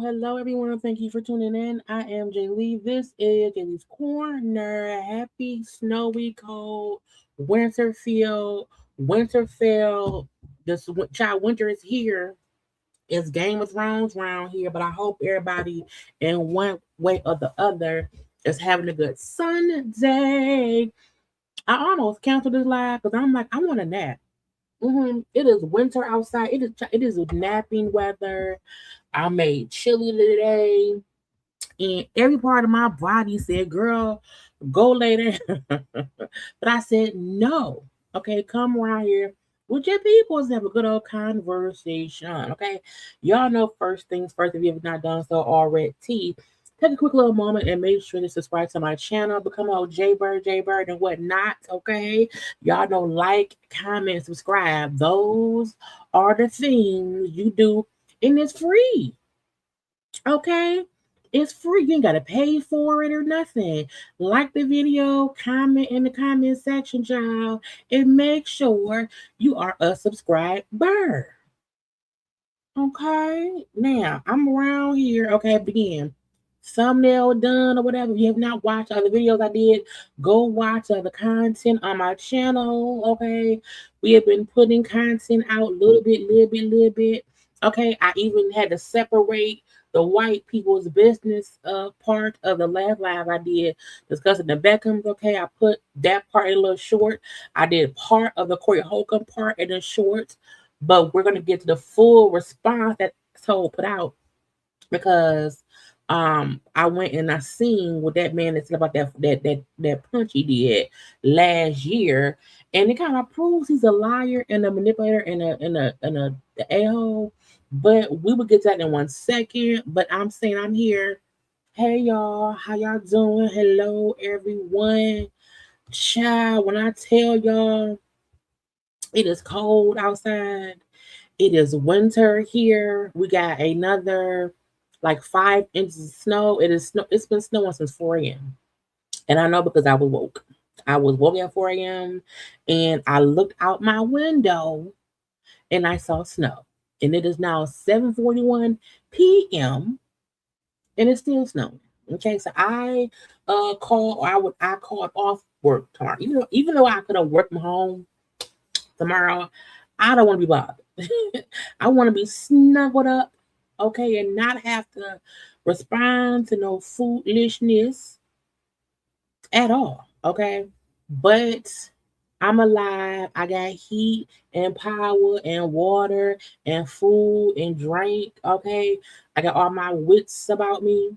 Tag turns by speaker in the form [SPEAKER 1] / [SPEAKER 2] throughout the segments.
[SPEAKER 1] Hello, everyone. Thank you for tuning in. I am Jaylee. This is JayLeesCorner. Happy, snowy, cold, Winterfell. This child, winter is here. It's Game of Thrones round here, but I hope everybody in one way or the other is having a good Sunday. I almost canceled this live because I'm like, I want a nap. It is winter outside. It is napping weather. I made chili today, and every part of my body said, "Girl, go later." But I said, "No, okay, come around here with your people and have a good old conversation." Okay, y'all know first things first. If you have not done so already, take a quick little moment and make sure to subscribe to my channel, become a JayBird, and whatnot. Okay, y'all know like, comment, subscribe. Those are the things you do, and it's free. Okay. It's free. You ain't got to pay for it or nothing. Like the video, comment in the comment section, child, and make sure you are a subscriber. Okay. Now, I'm around here. Okay, begin. Thumbnail done or whatever. If you have not watched other videos I did, go watch other content on my channel. Okay. We have been putting content out little bit. Okay. I even had to separate the white people's business part of the last live I did discussing the Beckhams. Okay, I put that part in a little short. I did part of the Corey Holcomb part in the short, but we're gonna get to the full response that Soul put out because I went and I seen what that man said about that punch he did last year, and it kind of proves he's a liar and a manipulator and a a-hole. But we will get to that in 1 second. But I'm saying I'm here. Hey y'all, how y'all doing? Hello everyone. Child, when I tell y'all it is cold outside, it is winter here. We got another like 5 inches of snow. It's been snowing since 4 a.m. And I know because I was woke. I was woke at 4 a.m. and I looked out my window and I saw snow. And it is now 7:41 p.m. and it's still snowing. Okay, so I called off work tomorrow. Even though I could have worked from home tomorrow, I don't want to be bothered. I want to be snuggled up okay, and not have to respond to no foolishness at all, okay? But I'm alive. I got heat and power and water and food and drink, okay? I got all my wits about me.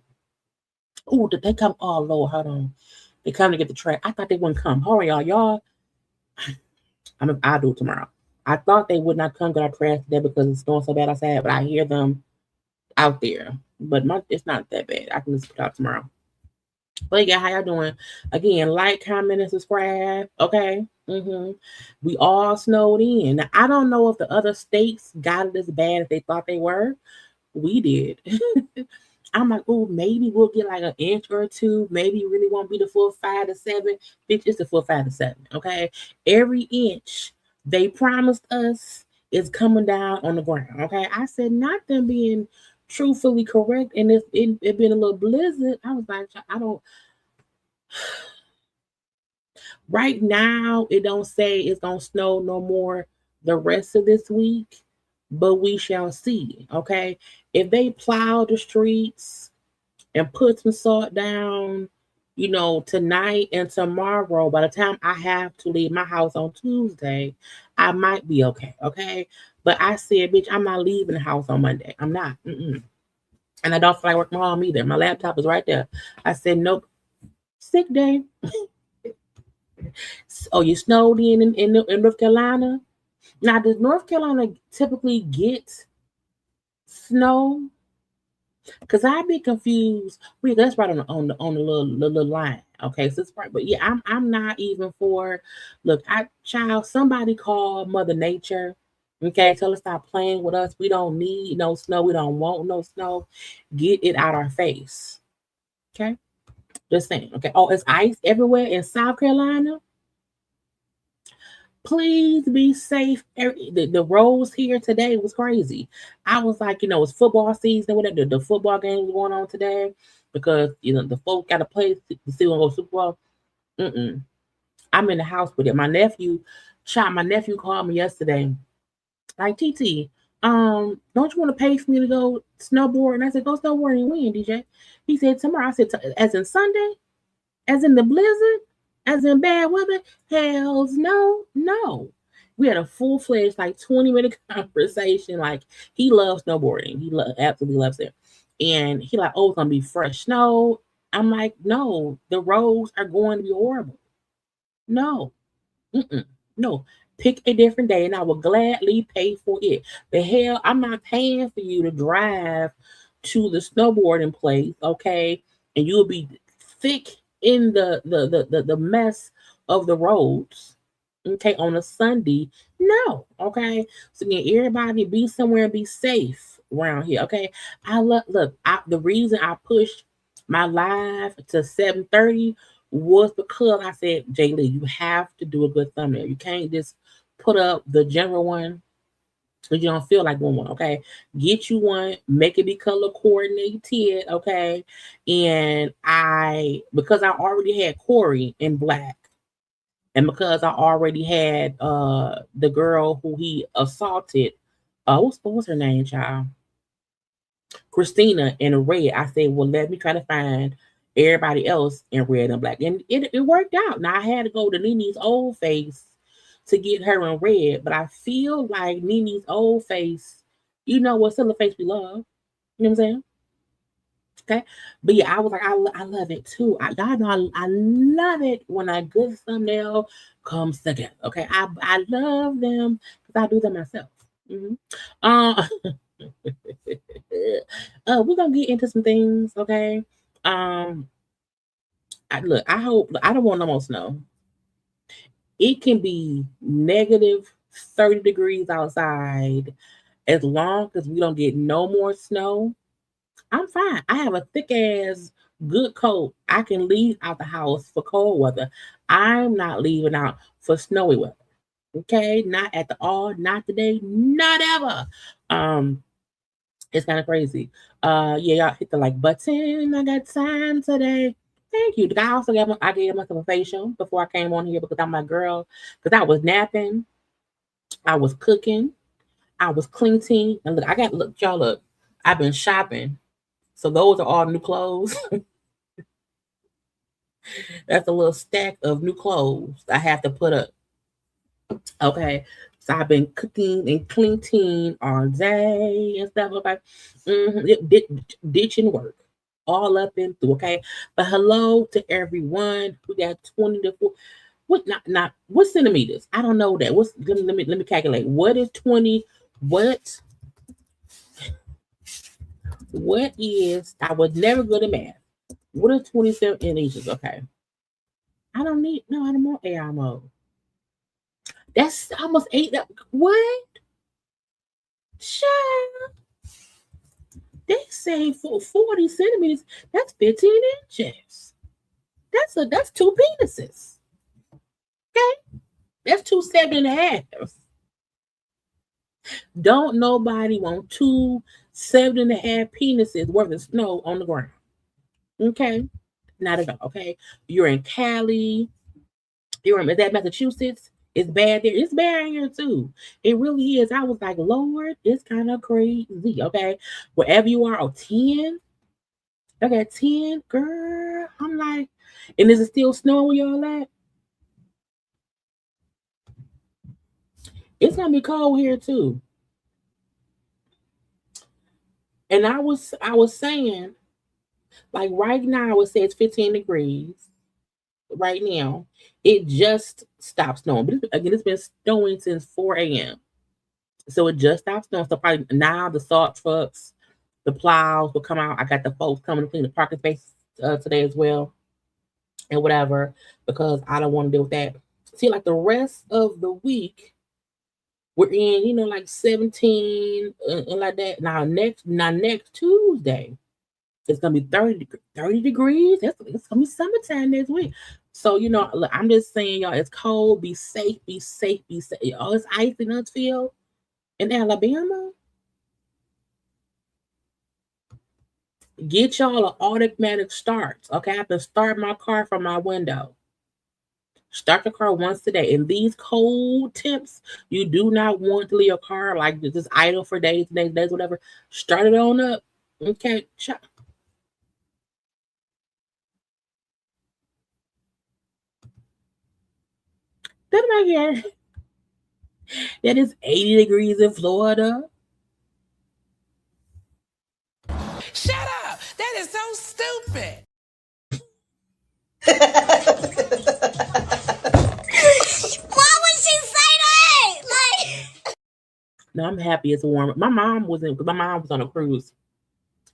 [SPEAKER 1] Oh, did they come? Oh, Lord, hold on. They come to get the trash. I thought they wouldn't come. Hold on, y'all. I'll do it tomorrow. I thought they would not come get our trash today because it's snowing so bad outside, but I hear them out there. But it's not that bad. I can just put it out tomorrow. But yeah, how y'all doing? Again, like, comment, and subscribe. Okay. We all snowed in. Now, I don't know if the other states got it as bad as they thought they were. We did. I'm like, oh, maybe we'll get like an inch or two. Maybe it really won't be the full 5 to 7. Bitch, it's the full 5 to 7. Okay. Every inch they promised us is coming down on the ground. Okay. I said, not them being truthfully correct. And it been a little blizzard. I was like, I don't. Right now, it don't say it's gonna snow no more the rest of this week, but we shall see. Okay. If they plow the streets and put some salt down, tonight and tomorrow, by the time I have to leave my house on Tuesday, I might be okay. Okay. But I said, bitch, I'm not leaving the house on Monday. I'm not. And I don't feel like working from home either. My laptop is right there. I said, nope. Sick day. Oh, you snowed in North Carolina? Now, does North Carolina typically get snow? Because I'd be confused. That's right on the little line. Okay, so it's right. But yeah, I'm not even for. Look, somebody call Mother Nature. Okay, tell us stop playing with us. We don't need no snow. We don't want no snow. Get it out our face. Okay, just saying. Okay. Oh, it's ice everywhere in South Carolina. Please be safe. The roads here today was crazy. I was like, it's football season. Whatever the football game was going on today, because the folk got to play to see when go Super Bowl. I'm in the house with it. My nephew called me yesterday. Like, TT, don't you want to pay for me to go snowboard? And I said, go snowboarding when, DJ? He said tomorrow. I said, as in Sunday, as in the blizzard. As in bad weather? Hells no. We had a full-fledged, like, 20-minute conversation. Like, he loves snowboarding. He absolutely loves it. And he like, oh, it's going to be fresh snow. I'm like, no, the roads are going to be horrible. No. No. Pick a different day, and I will gladly pay for it. The hell, I'm not paying for you to drive to the snowboarding place, okay? And you'll be thick in the mess of the roads, okay, on a Sunday. No, okay. So again, everybody be somewhere and be safe around here, okay. The reason I pushed my live to 7:30 was because I said, Jaylee, you have to do a good thumbnail. You can't just put up the general one because you don't feel like doing one, okay? Get you one, make it be color coordinated, okay? And because I already had Corey in black, and because I already had the girl who he assaulted, what was her name, child? Christina in red. I said, well, let me try to find everybody else in red and black. And it worked out. Now I had to go to Nene's old face to get her in red, but I feel like Nene's old face, what's still the face we love. You know what I'm saying? Okay. But yeah, I was like, I love it too. Y'all know I love it when a good thumbnail comes together. Okay. I love them because I do them myself. We're gonna get into some things, okay? I hope I don't want no more snow. It can be negative 30 degrees outside. As long as we don't get no more snow, I'm fine. I have a thick ass good coat. I can leave out the house for cold weather. I'm not leaving out for snowy weather. Okay, not at the all, not today, not ever. It's kind of crazy. Yeah, y'all hit the like button. I got time today. Thank you. I gave myself a facial before I came on here because I'm my girl. Because I was napping, I was cooking, I was cleaning. And look, y'all look. I've been shopping. So those are all new clothes. That's a little stack of new clothes I have to put up. Okay. So I've been cooking and cleaning all day and stuff. Okay. Ditching work. All up and through. Okay. But hello to everyone. We got 20 to 4. What not what centimeters? I don't know that. What's let me calculate. What is 20? What is I was never good at math. What is 27 inches? Okay. I don't need no, I don't want AI mode. That's almost 8. What? Child. They say for 40 centimeters, that's 15 inches. That's 2 penises. Okay? That's 2 7.5. Don't nobody want 2 7.5 penises worth of snow on the ground. Okay? Not at all. Okay. You're in Cali. You're in that Massachusetts. It's bad there. It's bad here too. It really is. I was like, Lord, it's kind of crazy. Okay. Wherever you are, 10. Okay, 10, girl. I'm like, and is it still snowing where y'all at? It's gonna be cold here too. And I was saying, like right now it says 15 degrees right now. It just stopped snowing. But again, it's been snowing since 4 a.m. So it just stopped snowing. So probably now the salt trucks, the plows will come out. I got the folks coming to clean the parking space today as well, and whatever, because I don't want to deal with that. See, like the rest of the week, we're in, like 17 and like that. Now next Tuesday, it's gonna be 30 degrees. It's gonna be summertime next week. So look, I'm just saying, y'all, it's cold. Be safe. Be safe. Be safe. Oh, it's ice in Huntsville, in Alabama. Get y'all an automatic start. Okay, I have to start my car from my window. Start the car once a day. In these cold temps, you do not want to leave your car like just idle for days, days, whatever. Start it on up. Okay, that right here. That is 80 degrees in Florida.
[SPEAKER 2] Shut up! That is so stupid.
[SPEAKER 3] Why would she say that? Like,
[SPEAKER 1] No, I'm happy it's warm. My mom was on a cruise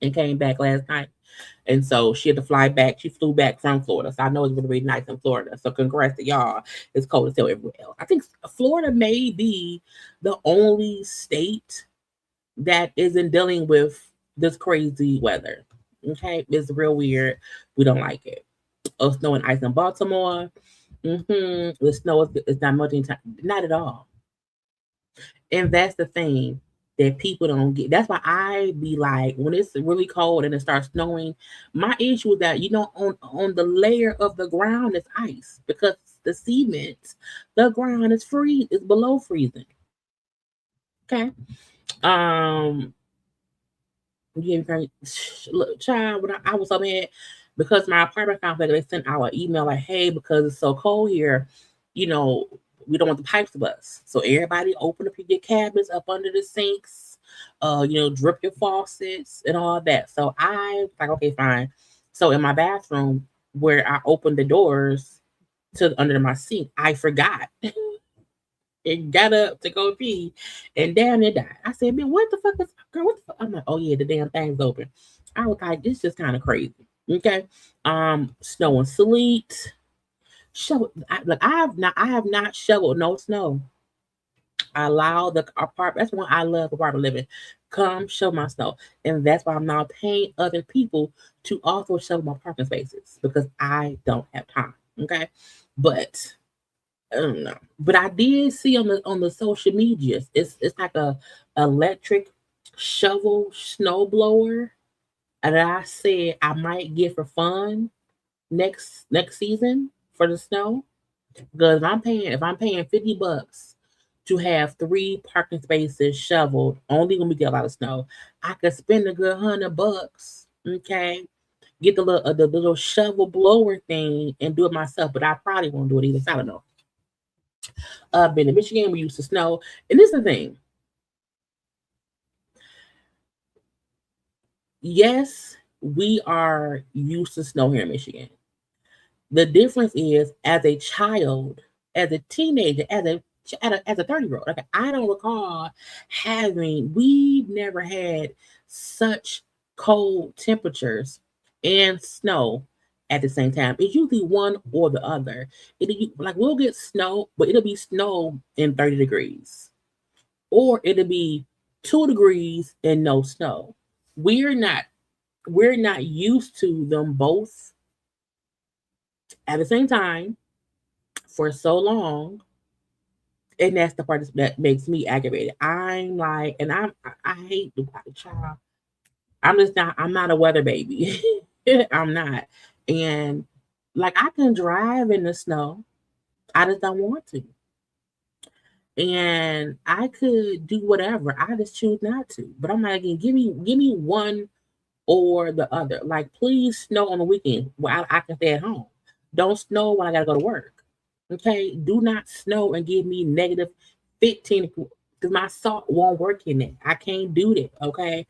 [SPEAKER 1] and came back last night. And so she had to fly back. She flew back from Florida. So I know it's going to be nice in Florida. So congrats to y'all. It's cold as hell everywhere else. I think Florida may be the only state that isn't dealing with this crazy weather. Okay. It's real weird. We don't like it. Oh, snow and ice in Baltimore. The snow is not much in time. Not at all. And that's the thing that people don't get. That's why I be like, when it's really cold and it starts snowing, my issue is that on the layer of the ground is ice because the cement, the ground is it's below freezing. Okay. Um, yeah, look, child, when I was so mad because my apartment complex they sent out an email like, hey, because it's so cold here, you know, we don't want the pipes to bust. So everybody open up your cabinets up under the sinks, drip your faucets and all that. So I like, okay, fine. So in my bathroom where I opened the doors to under my sink, I forgot. And got up to go pee, and down it died. I said, "Man, what the fuck is girl? What the fuck?" I'm like, "Oh yeah, the damn thing's open." I was like, "This just kind of crazy." Okay, snow and sleet. Shovel. I have not shoveled no snow. I allow the apartment. That's why I love apartment living. Come show my snow, and that's why I'm now paying other people to also shovel my parking spaces because I don't have time. Okay, but I don't know, but I did see on the social medias. It's like a electric shovel snow blower, and I said I might get for fun next season for the snow because if I'm paying $50 to have 3 parking spaces shoveled only when we get a lot of snow. I could spend a good $100, okay? Get the little shovel blower thing and do it myself, but I probably won't do it either. So I don't know. Been in Michigan, we used to snow, and this is the thing. Yes, we are used to snow here in Michigan. The difference is, as a child, as a teenager, as a 30-year-old. Okay, I don't recall having. We've never had such cold temperatures and snow at the same time. It's usually one or the other. Like we'll get snow, but it'll be snow in 30 degrees, or it'll be 2 degrees and no snow. We're not we're not used to them both at the same time for so long, and that's the part that makes me aggravated. I'm like, and I hate the child. I'm just not. I'm not a weather baby. I'm not, and like I can drive in the snow. I just don't want to, and I could do whatever. I just choose not to. But I'm like, give me one or the other. Like, please snow on the weekend while I can stay at home. Don't snow when I gotta go to work. Okay, do not snow and give me negative 15 because my salt won't work in it. I can't do that. Okay,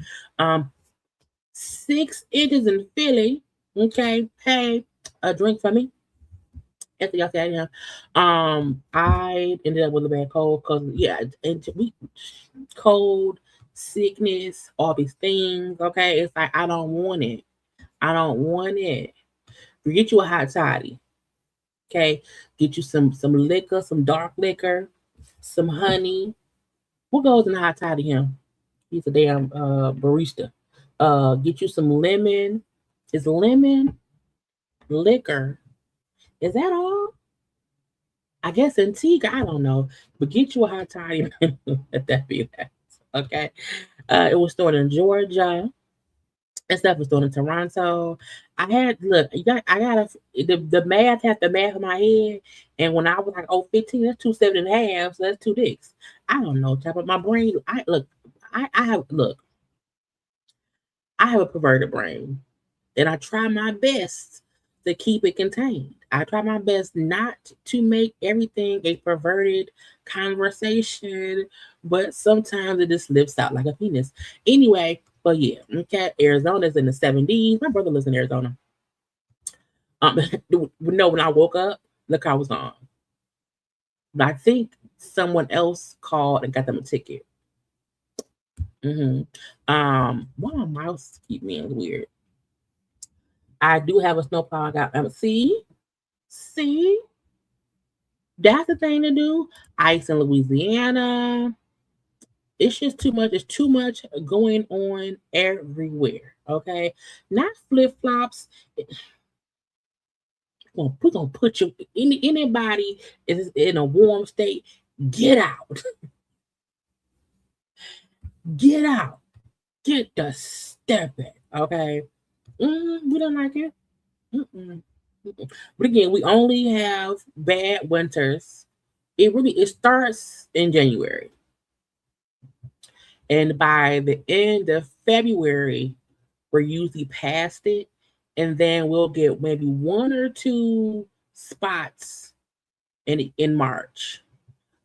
[SPEAKER 1] 6 inches in Philly. Okay, hey, a drink for me. After y'all said, yeah. I ended up with a bad cold because yeah, and we cold, sickness, all these things. Okay, it's like I don't want it. I don't want it. Get you a hot toddy. Okay, get you some liquor, some dark liquor, some honey. What goes in the hot toddy? Him? He's a damn barista. Get you some lemon. Is lemon liquor? Is that all? I guess Antigua. I don't know, but get you a hot toddy. Let that be that. Okay. It was stored in Georgia. And stuff was stored in Toronto. I had look. I got the math had the math in my head, and when I was like, oh, 15, that's 2 7.5, so that's 2 dicks. I don't know, type of my brain. I look. I have look. I have a perverted brain, and I try my best to keep it contained. I try my best not to make everything a perverted conversation, but sometimes it just slips out like a penis. Anyway, but yeah, okay. Arizona's in the 70s. My brother lives in Arizona. No, when I woke up, the car was gone. But I think someone else called and got them a ticket. Why my mouse keep being weird? I do have a snowplow. I got see, that's the thing to do. Ice in Louisiana. It's just too much. It's too much going on everywhere. Okay, not flip flops. We're gonna put you anybody is in a warm state. Get out. Get out. Get the step it. Okay. We don't like it. Mm-mm. Mm-mm. But again, we only have bad winters. It starts in January, and by the end of February, we're usually past it, and then we'll get maybe 1 or 2 spots in March.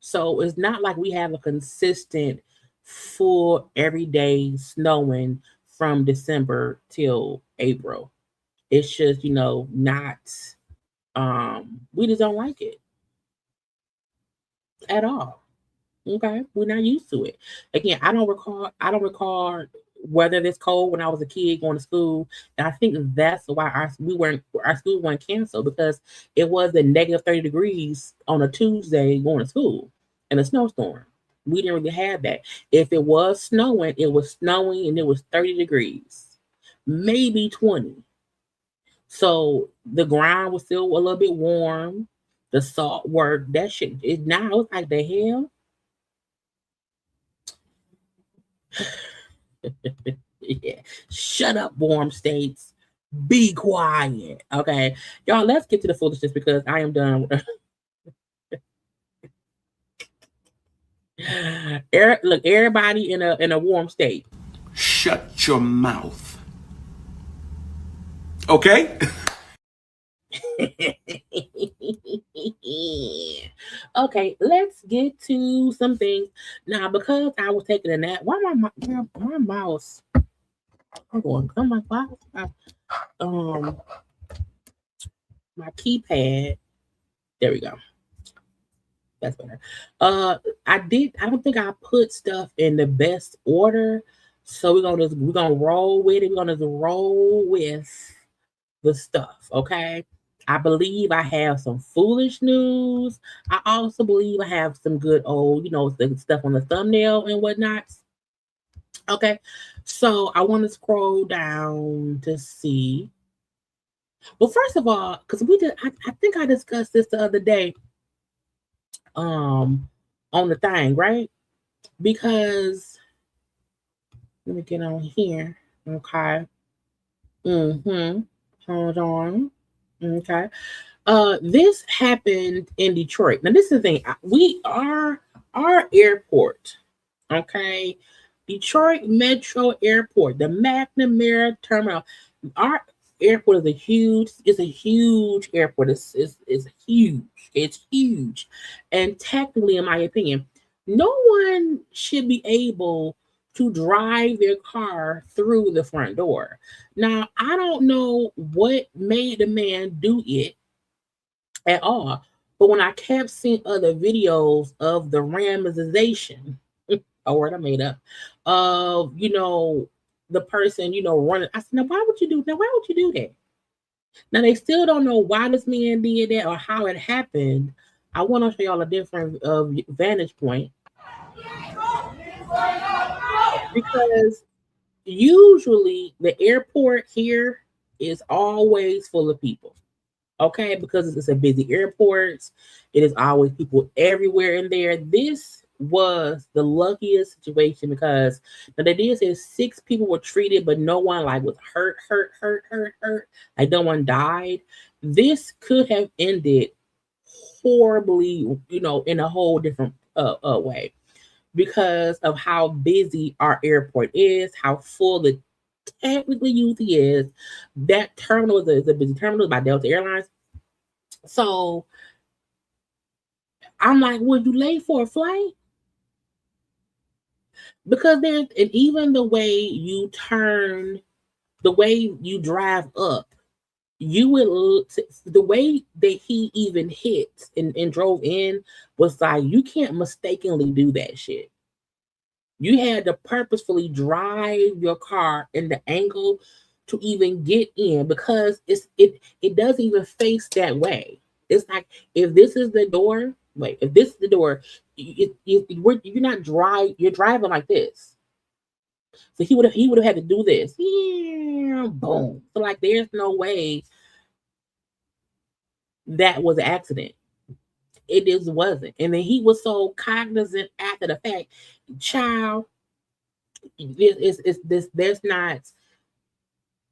[SPEAKER 1] So it's not like we have a consistent full everyday snowing from December till April. It's just, not we just don't like it at all. Okay. We're not used to it. Again, I don't recall whether this cold when I was a kid going to school. And I think that's why our school wasn't canceled because it was a negative 30 degrees on a Tuesday going to school in a snowstorm. We didn't really have that. If it was snowing, it was snowing and it was 30 degrees, maybe 20. So the ground was still a little bit warm. The salt worked. That shit is now it's like the hell. Yeah. Shut up, warm states. Be quiet. Okay. Y'all, let's get to the foolishness because I am done. Look, everybody in a warm state.
[SPEAKER 4] Shut your mouth. Okay?
[SPEAKER 1] Okay, let's get to some things now. Because I was taking a nap, why my mouse? Hold on, come my um my keypad. There we go. That's better. I don't think I put stuff in the best order, so we're gonna roll with it. We're gonna just roll with the stuff. Okay. I believe I have some foolish news. I also believe I have some good old, the stuff on the thumbnail and whatnot. Okay. So I want to scroll down to see. Well, first of all, because I think I discussed this the other day, um, on the thing, right? Because let me get on here. Okay. Mm-hmm. Hold on. Okay. This happened in Detroit. Now, this is the thing. We are our airport. Okay. Detroit Metro Airport, the McNamara Terminal. Our airport is a huge airport. It's huge. It's huge. And technically, in my opinion, no one should be able to drive their car through the front door. Now, I don't know what made the man do it at all. But when I kept seeing other videos of the ramization, a word I made up, of the person running, I said, now why would you do that? Why would you do that? Now they still don't know why this man did that or how it happened. I want to show y'all a different vantage point because usually the airport here is always full of people. Okay, because it's a busy airport. It is always people everywhere in there. This was the luckiest situation because now they did say 6 people were treated, but no one like was hurt. Like no one died. This could have ended horribly, in a whole different way because of how busy our airport is, how full it technically usually is. That terminal is a busy terminal by Delta Airlines. So I'm like, would you late for a flight? Because there's, and even the way you turn, the way you drive up, you would, the way that he even hit and drove in was like, you can't mistakenly do that shit. You had to purposefully drive your car in the angle to even get in because it doesn't even face that way. It's like if this is the door, wait, if this is the door, you're not you're driving like this. So he would have had to do this. Yeah, boom. So like there's no way that was an accident. It just wasn't. And then he was so cognizant after the fact, child, this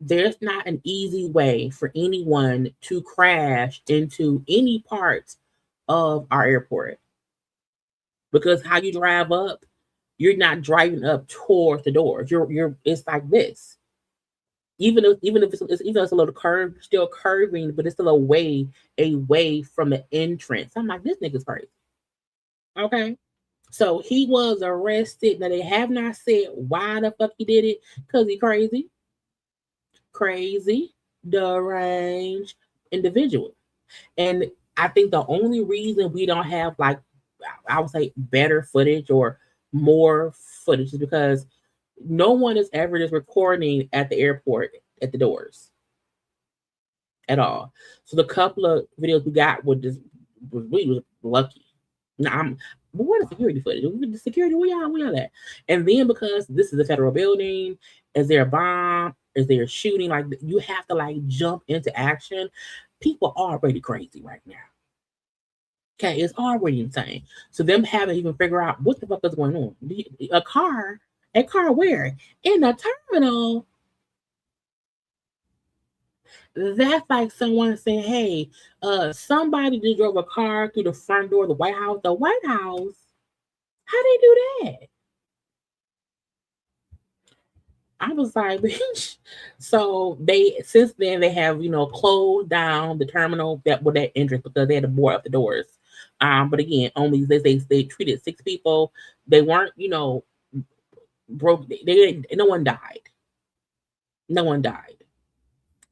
[SPEAKER 1] there's not an easy way for anyone to crash into any part of our airport because how you drive up, you're not driving up towards the doors. You're it's like this. Even if it's a little curve, still curving, but it's still away from the entrance. I'm like, this nigga's crazy. Okay. So he was arrested. Now they have not said why the fuck he did it, because he crazy, deranged individual. And I think the only reason we don't have like I would say better footage or more footage is because no one is ever just recording at the airport at the doors at all. So the couple of videos we got we was lucky. Now I'm but what is security footage? The security, where y'all at? And then because this is a federal building, is there a bomb? Is there a shooting? Like you have to like jump into action. People are already crazy right now. Okay, it's already insane. So them having to even figure out what the fuck is going on. A car where? In a terminal. That's like someone saying, hey, somebody just drove a car through the front door of the White House. The White House, How they do that? I was like, bitch. So they since then they have closed down the terminal that with that entrance because they had to board up the doors. But again, only they treated 6 people. They weren't broke. They no one died. No one died.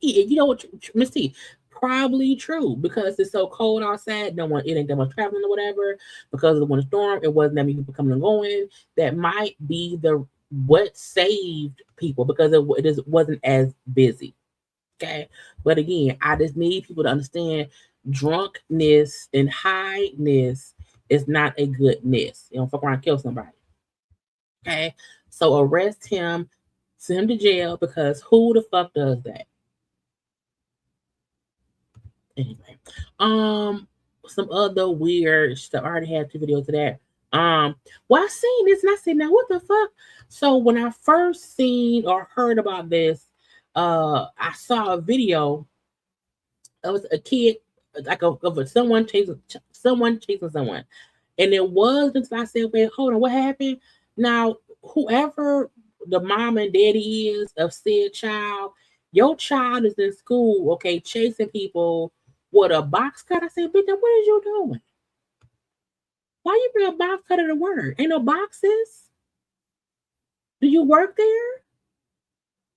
[SPEAKER 1] Yeah, you know what, Miss T? Probably true because it's so cold outside. No one, it ain't that much traveling or whatever. Because of the winter storm, it wasn't that many people coming and going. That might be the what saved people because it just wasn't as busy. Okay, but again, I just need people to understand drunkenness and highness is not a goodness. You don't fuck around and kill somebody. Okay, so arrest him, send him to jail because who the fuck does that? Anyway, some other weird stuff. I already had 2 videos of that. Well, I seen this and I said, now what the fuck? So when I first seen or heard about this, I saw a video. It was a kid, like of someone chasing someone, and it was until I said, wait, hold on, what happened? Now, whoever the mom and daddy is of said child, your child is in school, okay, chasing people with a box cut. I said, bitch, now what is you doing? Why you bring a box cutter to work? Ain't no boxes? Do you work there?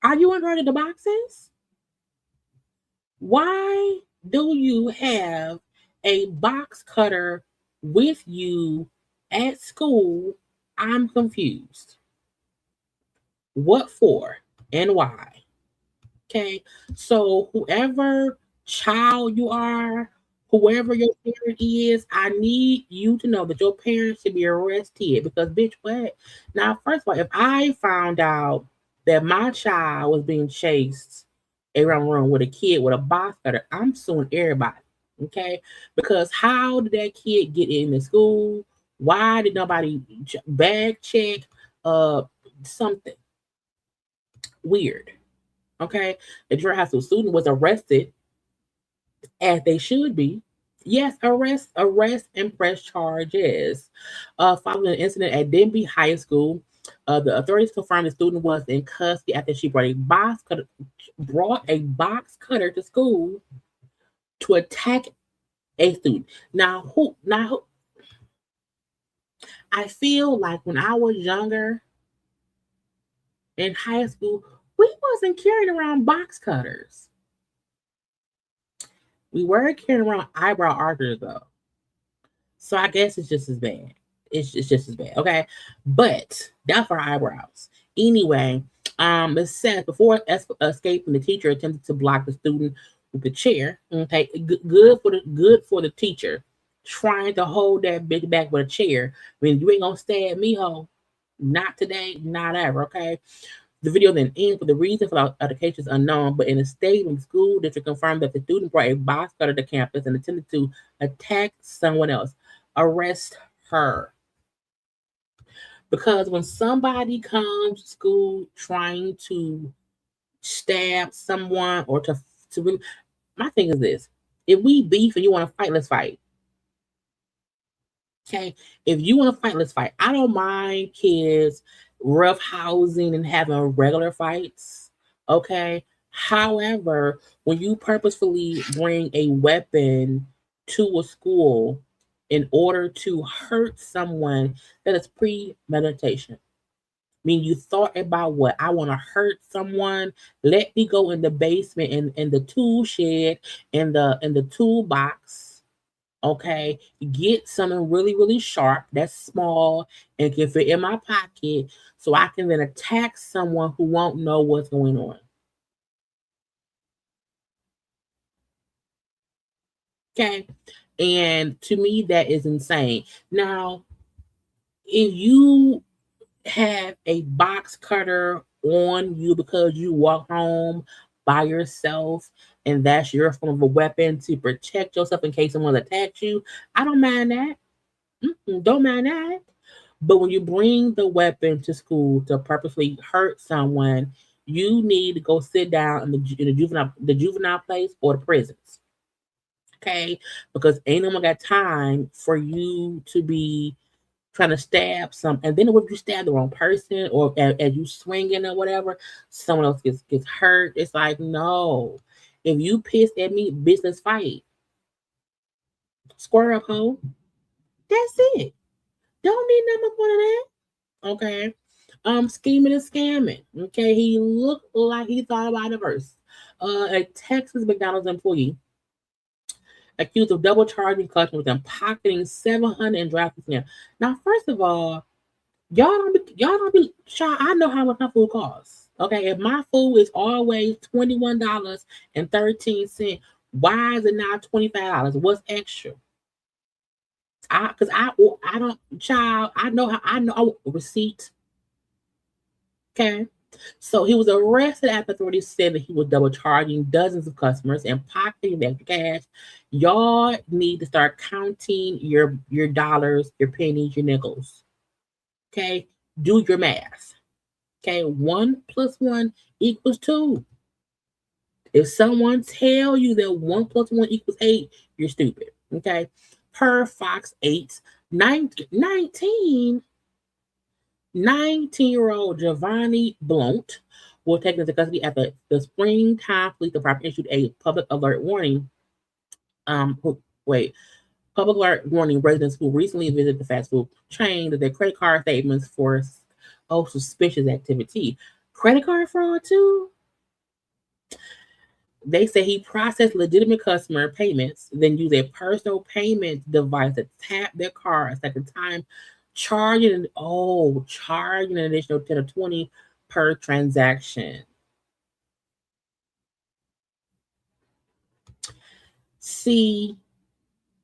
[SPEAKER 1] Are you under the boxes? Why do you have a box cutter with you at school? I'm confused. What for and why? Okay, so whoever child you are, whoever your parent is, I need you to know that your parents should be arrested because, bitch, what? Now, first of all, if I found out that my child was being chased around the room with a kid with a box cutter, I'm suing everybody. Okay, because how did that kid get into school? Why did nobody bag check? Something weird. Okay, the junior high school student was arrested as they should be. Yes, arrest, and press charges. Following an incident at Denby High School, the authorities confirmed the student was in custody after she brought a box cutter to school to attack a student. Now who? I feel like when I was younger in high school, we wasn't carrying around box cutters. We were carrying around eyebrow archers though. So I guess it's just as bad. It's just as bad. Okay. But that's for eyebrows. Anyway, it says before escaping, the teacher attempted to block the student with the chair. Okay. Good for the teacher trying to hold that bitch back with a chair. I mean, you ain't gonna stab me, ho. Not today, not ever, okay? The video then ends with the reason for the altercation is unknown, but in a statement, the school district confirmed that the student brought a box cutter to campus and attempted to attack someone else. Arrest her. Because when somebody comes to school trying to stab someone or to really, my thing is this: if we beef and you want to fight, let's fight. Okay, if you want to fight, let's fight. I don't mind kids rough housing and having regular fights. Okay. However, when you purposefully bring a weapon to a school in order to hurt someone, that is premeditation. I mean, you thought about what I want to hurt someone. Let me go in the basement in the tool shed in the toolbox. Okay, get something really, really sharp that's small and can fit in my pocket so I can then attack someone who won't know what's going on. Okay, and to me, that is insane. Now, if you have a box cutter on you because you walk home by yourself and that's your form of a weapon to protect yourself in case someone attacks you, I don't mind that. Don't mind that. But when you bring the weapon to school to purposely hurt someone, you need to go sit down in the juvenile place or the prisons. Okay, because ain't no one got time for you to be trying to stab some, and then if you stab the wrong person or as you swinging or whatever, someone else gets hurt. It's like, no. If you pissed at me, business fight. Square up, hoe. That's it. Don't need no more of that. Okay. Scheming and scamming. Okay, he looked like he thought about a verse. A Texas McDonald's employee accused of double charging customers and pocketing 700 in drafting scam. Now, first of all, y'all don't be shy. I know how much my food costs. Okay, if my food is always $21.13, why is it now $25? What's extra? I don't, child. I know receipt. Okay. So he was arrested after authorities said that he was double charging dozens of customers and pocketing the extra cash. Y'all need to start counting your dollars, your pennies, your nickels. Okay, do your math. Okay, 1+1 =2. If someone tell you that 1+1 =8, you're stupid. Okay, per Fox 8, 19-year-old Giovanni Blount was taken into custody after the Springtime Police Department issued a public alert warning. Wait, public alert warning residents who recently visited the fast food chain that their credit card statements for suspicious activity. Credit card fraud too? They say he processed legitimate customer payments, then used a personal payment device to tap their card a second time, charging an additional 10 or 20 per transaction. See,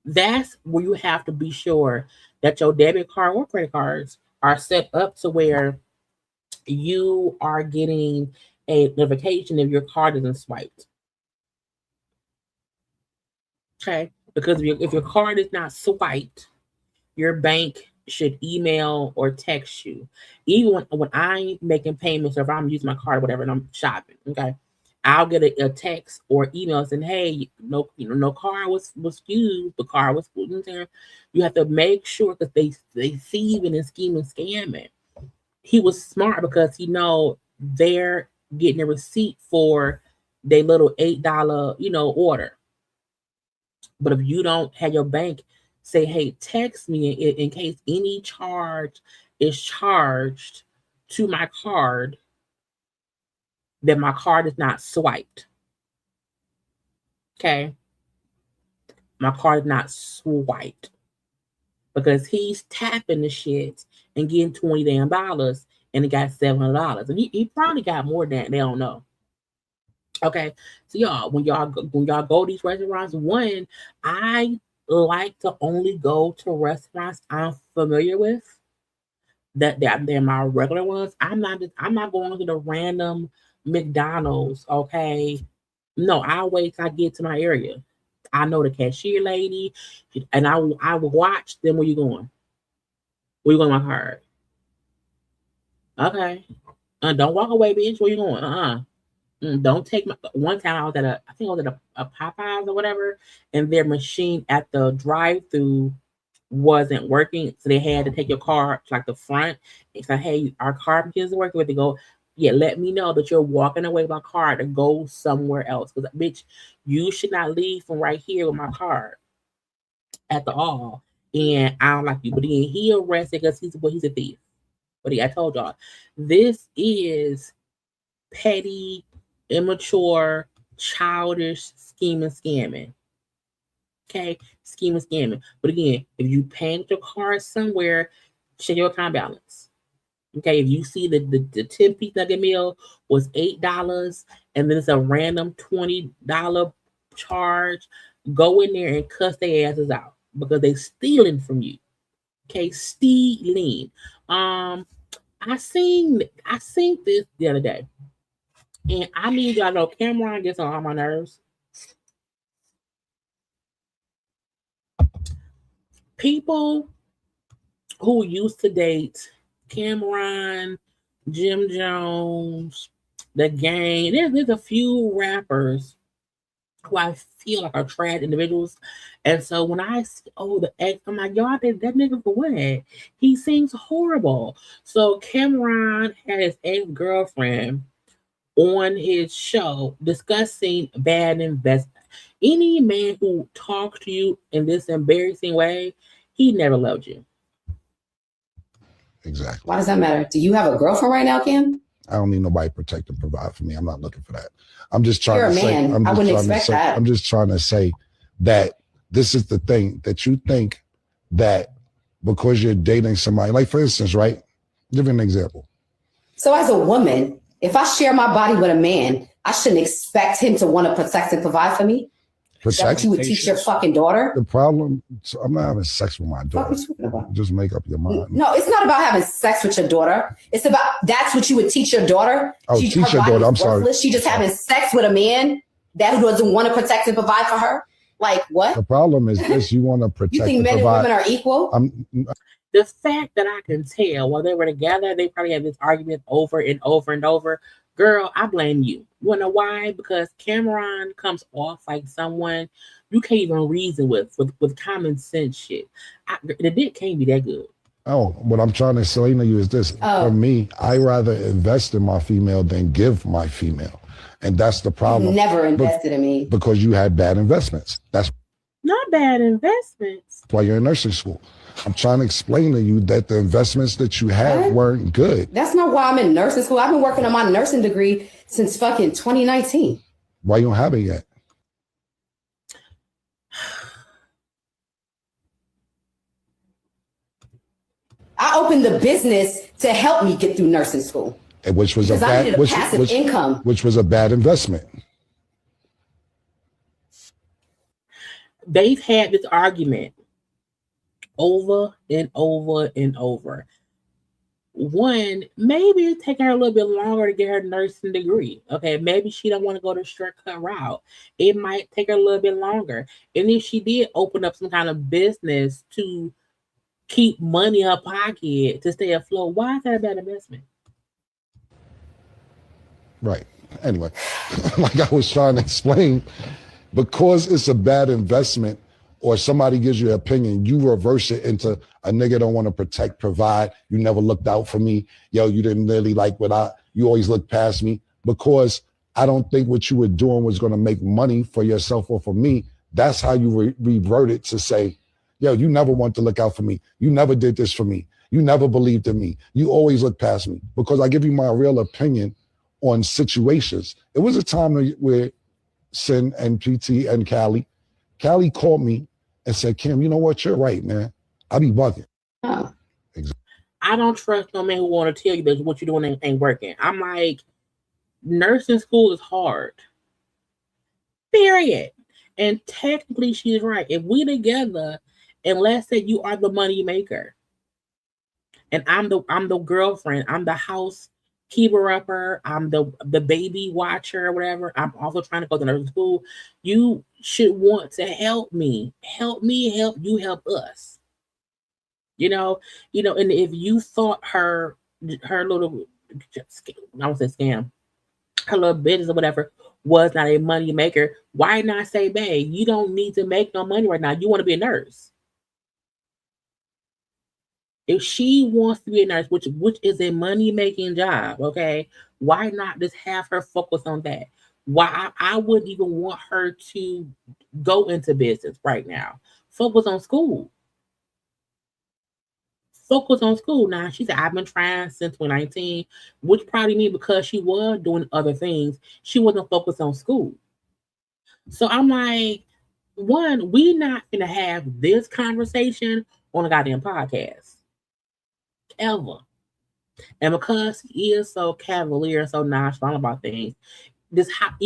[SPEAKER 1] that's where you have to be sure that your debit card or credit cards are set up to where you are getting a notification if your card isn't swiped. Okay, because if your card is not swiped, your bank should email or text you. Even when I'm making payments or if I'm using my card or whatever and I'm shopping, okay, I'll get a text or email saying, "Hey, no card was used. The card was put in there." You have to make sure because they thieving and scheming, scamming. He was smart because he know they're getting a receipt for their little $8 order. But if you don't have your bank say, "Hey, text me in case any charge is charged to my card, that my card is not swiped." Okay, my card is not swiped because he's tapping the shit and getting $20 damn and he got $700 and he probably got more than that. They don't know. Okay, so y'all, when y'all go to these restaurants, one, I like to only go to restaurants I'm familiar with. That they're my regular ones. I'm not going to the random McDonald's. Okay, no, I'll wait till I get to my area. I know the cashier lady, and I will watch them. Where you going? Where you going, my card? Okay, don't walk away, bitch. Where you going? Don't take my. One time I think I was at a Popeyes or whatever, and their machine at the drive-through wasn't working, so they had to take your car to like the front. It's like, "Hey, our car machine isn't working." Where they go, "Yeah, let me know that you're walking away with my car to go somewhere else." Because bitch, you should not leave from right here with my car at the all. And I don't like you. But then he arrested because he's a thief. But I told y'all, this is petty, immature, childish scheming, scamming. Okay, scheming, scamming. But again, if you paying your card somewhere, check your account balance. Okay, if you see the 10-piece nugget meal was $8 and then it's a random $20 charge, go in there and cuss their asses out because they stealing from you. Okay, stealing. I seen this the other day, and I need y'all to know Cameron gets on all my nerves. People who used to date Cameron, Jim Jones, the gang. There's a few rappers who I feel like are trash individuals. And so when I see, the ex, I'm like, y'all did that nigga for what? He sings horrible. So Cameron had his ex-girlfriend on his show discussing bad investment. Any man who talks to you in this embarrassing way, he never loved you.
[SPEAKER 5] Exactly.
[SPEAKER 6] Why does that matter? Do you have a girlfriend right now, Kim?
[SPEAKER 5] I don't need nobody to protect and provide for me. I'm not looking for that. I'm just trying
[SPEAKER 6] You're
[SPEAKER 5] to
[SPEAKER 6] a
[SPEAKER 5] say.
[SPEAKER 6] man. I wouldn't expect that.
[SPEAKER 5] I'm just trying to say that this is the thing that you think that because you're dating somebody, like for instance, right? Give you an example.
[SPEAKER 6] So as a woman, if I share my body with a man, I shouldn't expect him to want to protect and provide for me. That's what you would teach your fucking daughter?
[SPEAKER 5] The problem, so I'm not having sex with my daughter.
[SPEAKER 6] What are you talking about?
[SPEAKER 5] Just make up your mind.
[SPEAKER 6] No, it's not about having sex with your daughter. It's about, that's what you would teach your daughter.
[SPEAKER 5] Oh, teach your daughter, I'm sorry.
[SPEAKER 6] She just having sex with a man that doesn't want to protect and provide for her? Like what?
[SPEAKER 5] The problem is this, you want to protect
[SPEAKER 6] you think men and women are equal?
[SPEAKER 1] The fact that I can tell while they were together, they probably had this argument over and over and over. Girl, I blame you. You wanna know why? Because Cameron comes off like someone you can't even reason with common sense shit. The dick can't be that good.
[SPEAKER 5] Oh, what I'm trying to explain to you is this. For me, I rather invest in my female than give my female. And that's the problem.
[SPEAKER 6] You've never invested in me.
[SPEAKER 5] Because you had bad investments. That's
[SPEAKER 1] not bad investments.
[SPEAKER 5] Why you're in nursing school. I'm trying to explain to you that the investments that you had weren't good.
[SPEAKER 6] That's not why I'm in nursing school. I've been working on my nursing degree since fucking 2019.
[SPEAKER 5] Why you don't have it yet?
[SPEAKER 6] I opened the business to help me get through nursing school.
[SPEAKER 5] Which was
[SPEAKER 6] passive income.
[SPEAKER 5] Which was a bad investment.
[SPEAKER 1] They've had this argument over and over and over. One, maybe it's taking her a little bit longer to get her nursing degree. Okay, maybe she don't want to go the shortcut route. It might take her a little bit longer. And if she did open up some kind of business to keep money in her pocket to stay afloat, why is that a bad investment?
[SPEAKER 5] Right. Anyway, like I was trying to explain, because it's a bad investment or somebody gives you an opinion, you reverse it into a nigga don't want to protect, provide. You never looked out for me. Yo, you didn't really like you always looked past me, because I don't think what you were doing was going to make money for yourself or for me. That's how you revert it to say, yo, you never want to look out for me. You never did this for me. You never believed in me. You always looked past me, because I give you my real opinion on situations. It was a time where Sin and PT and Callie called me and said, Kim, you know what? You're right, man. I be bugging.
[SPEAKER 6] Oh.
[SPEAKER 5] Exactly.
[SPEAKER 1] I don't trust no man who want to tell you that what you're doing ain't working. I'm like, nursing school is hard. Period. And technically she's right. If we together, and let's say you are the money maker, and I'm the girlfriend, I'm the house keeper upper, I'm the baby watcher or whatever. I'm also trying to go to nursing school. You should want to help me, help you, help us. You know, and if you thought her little, I won't say scam, her little business or whatever was not a money maker, why not say, babe, you don't need to make no money right now. You want to be a nurse. If she wants to be a nurse, which is a money-making job, okay, why not just have her focus on that? Why I wouldn't even want her to go into business right now. Focus on school. Focus on school. Now, she said, I've been trying since 2019, which probably means because she was doing other things, she wasn't focused on school. So I'm like, one, we not going to have this conversation on a goddamn podcast. Ever. And because he is so cavalier and so nonchalant about things,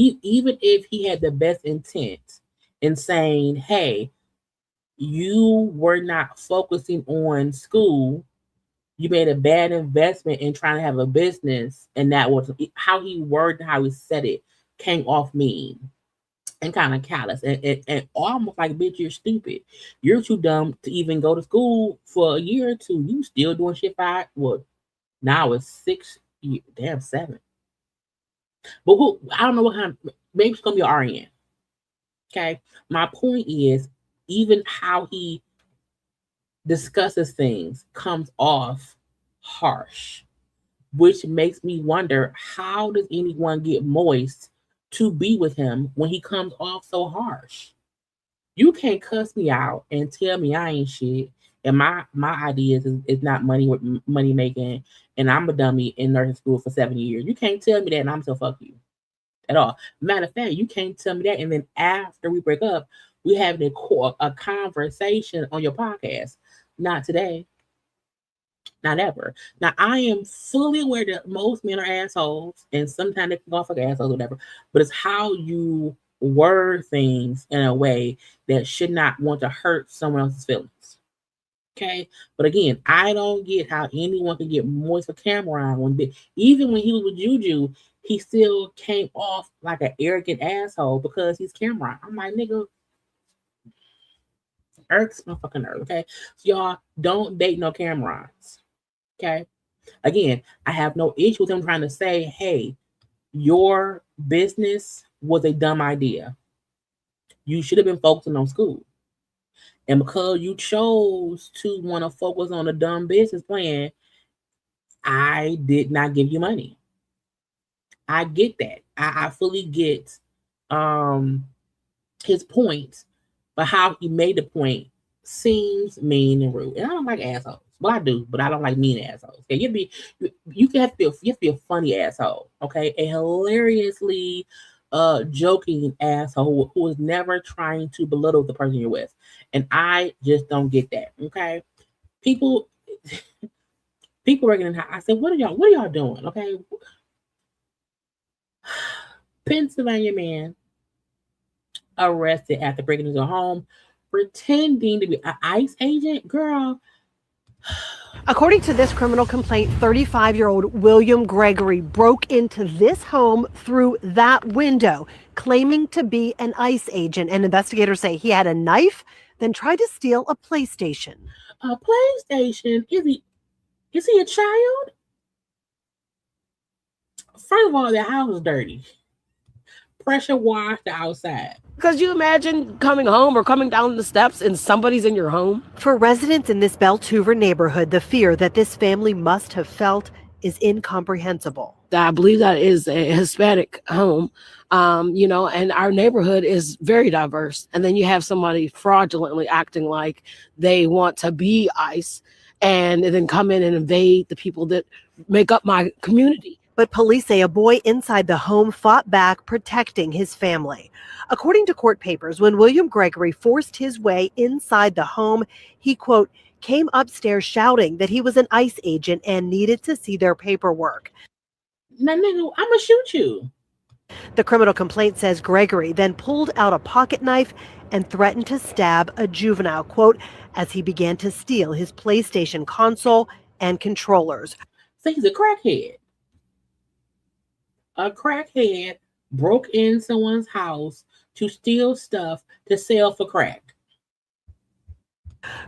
[SPEAKER 1] even if he had the best intent in saying, hey, you were not focusing on school, you made a bad investment in trying to have a business, and that was how he worded, how he said it, came off mean and kind of callous and almost like, bitch, you're stupid. You're too dumb to even go to school for a year or two. You still doing shit now it's 6 years, damn 7. But I don't know what kind, maybe it's gonna be an RN. Okay. My point is, even how he discusses things comes off harsh, which makes me wonder, how does anyone get moist to be with him when he comes off so harsh? You can't cuss me out and tell me I ain't shit. And my ideas is not money making, and I'm a dummy in nursing school for 7 years. You can't tell me that, and I'm so fuck you at all. Matter of fact, you can't tell me that, and then after we break up, we having a conversation on your podcast. Not today, not ever. Now I am fully aware that most men are assholes, and sometimes they can go off like assholes, or whatever. But it's how you word things in a way that should not want to hurt someone else's feelings. Okay, but again, I don't get how anyone can get moist for Cameron even when he was with Juju, he still came off like an arrogant asshole because he's Cameron. I'm like, nigga, irks my fucking nerve. Okay, so y'all don't date no Camerons. Okay, again, I have no issue with him trying to say, hey, your business was a dumb idea. You should have been focusing on school. And because you chose to want to focus on a dumb business plan, I did not give you money. I get that. I fully get his point, but how he made the point seems mean and rude. And I don't like assholes. Well, I do, but I don't like mean assholes. Okay, you can have to be a funny asshole. Okay, a hilariously joking asshole who is never trying to belittle the person you're with. And I just don't get that. Okay. People working in I said, what are y'all doing? Okay. Pennsylvania man arrested after breaking into a home, pretending to be an ICE agent. Girl.
[SPEAKER 7] According to this criminal complaint, 35-year-old William Gregory broke into this home through that window, claiming to be an ICE agent. And investigators say he had a knife, then tried to steal a PlayStation.
[SPEAKER 1] A PlayStation? Is he a child? First of all, the house is dirty. Pressure wash the outside.
[SPEAKER 8] Because you imagine coming home or coming down the steps and somebody's in your home?
[SPEAKER 7] For residents in this Beltuver neighborhood, the fear that this family must have felt is incomprehensible.
[SPEAKER 8] I believe that is a Hispanic home, and our neighborhood is very diverse. And then you have somebody fraudulently acting like they want to be ICE and then come in and invade the people that make up my community.
[SPEAKER 7] But police say a boy inside the home fought back, protecting his family. According to court papers, when William Gregory forced his way inside the home, he, quote, came upstairs shouting that he was an ICE agent and needed to see their paperwork.
[SPEAKER 1] Now, nigga, I'm gonna shoot you.
[SPEAKER 7] The criminal complaint says Gregory then pulled out a pocket knife and threatened to stab a juvenile, quote, as he began to steal his PlayStation console and controllers.
[SPEAKER 1] So he's a crackhead. A crackhead broke in someone's house to steal stuff to sell for crack.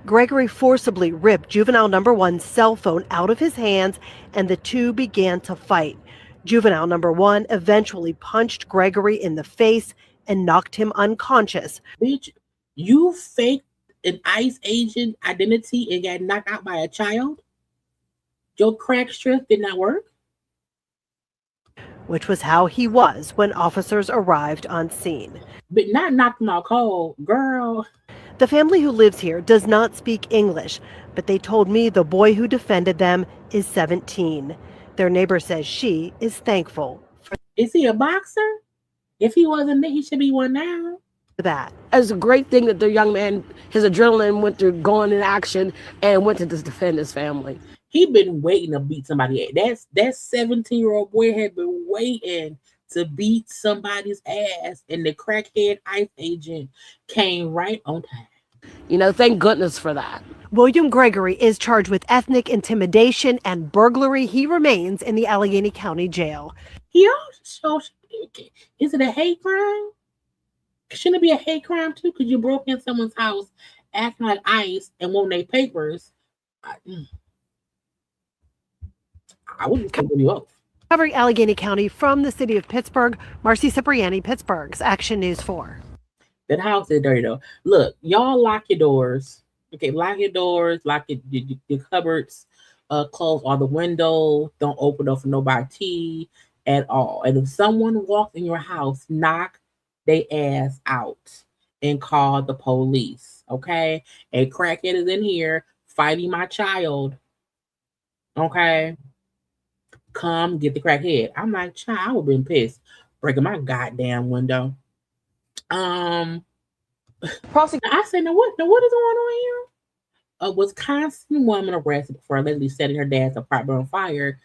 [SPEAKER 7] Gregory forcibly ripped juvenile number one's cell phone out of his hands, and the two began to fight. Juvenile number one eventually punched Gregory in the face and knocked him unconscious.
[SPEAKER 1] Bitch, you faked an ICE agent identity and got knocked out by a child? Your crack strip did not work?
[SPEAKER 7] Which was how he was when officers arrived on scene.
[SPEAKER 1] But not knocked him out cold, girl.
[SPEAKER 7] The family who lives here does not speak English, but they told me the boy who defended them is 17. Their neighbor says she is thankful for
[SPEAKER 1] Is he a boxer? If he wasn't, he should be one now.
[SPEAKER 7] that.
[SPEAKER 8] It's a great thing that the young man, his adrenaline went through going in action and went to just defend his family.
[SPEAKER 1] He been waiting to beat somebody. That 17-year-old boy had been waiting to beat somebody's ass, and the crackhead ICE agent came right on time.
[SPEAKER 8] Thank goodness for that.
[SPEAKER 7] William Gregory is charged with ethnic intimidation and burglary. He remains in the Allegheny County Jail.
[SPEAKER 1] He also, is it a hate crime? Shouldn't it be a hate crime too? Because you broke in someone's house acting like ICE and won their papers. I wouldn't give you up.
[SPEAKER 7] Covering Allegheny County from the city of Pittsburgh, Marcy Cipriani, Pittsburgh's Action News 4.
[SPEAKER 1] That house is dirty though. Look, y'all lock your doors. Okay, lock your doors, lock your cupboards, close all the windows. Don't open up for nobody tea at all. And if someone walks in your house, knock they ass out and call the police. Okay, a crackhead is in here fighting my child. Okay, come get the crackhead. I'm like, child, I would have been pissed breaking my goddamn window. I said, now what is going on here? A Wisconsin woman arrested for allegedly setting her dad's apartment on fire.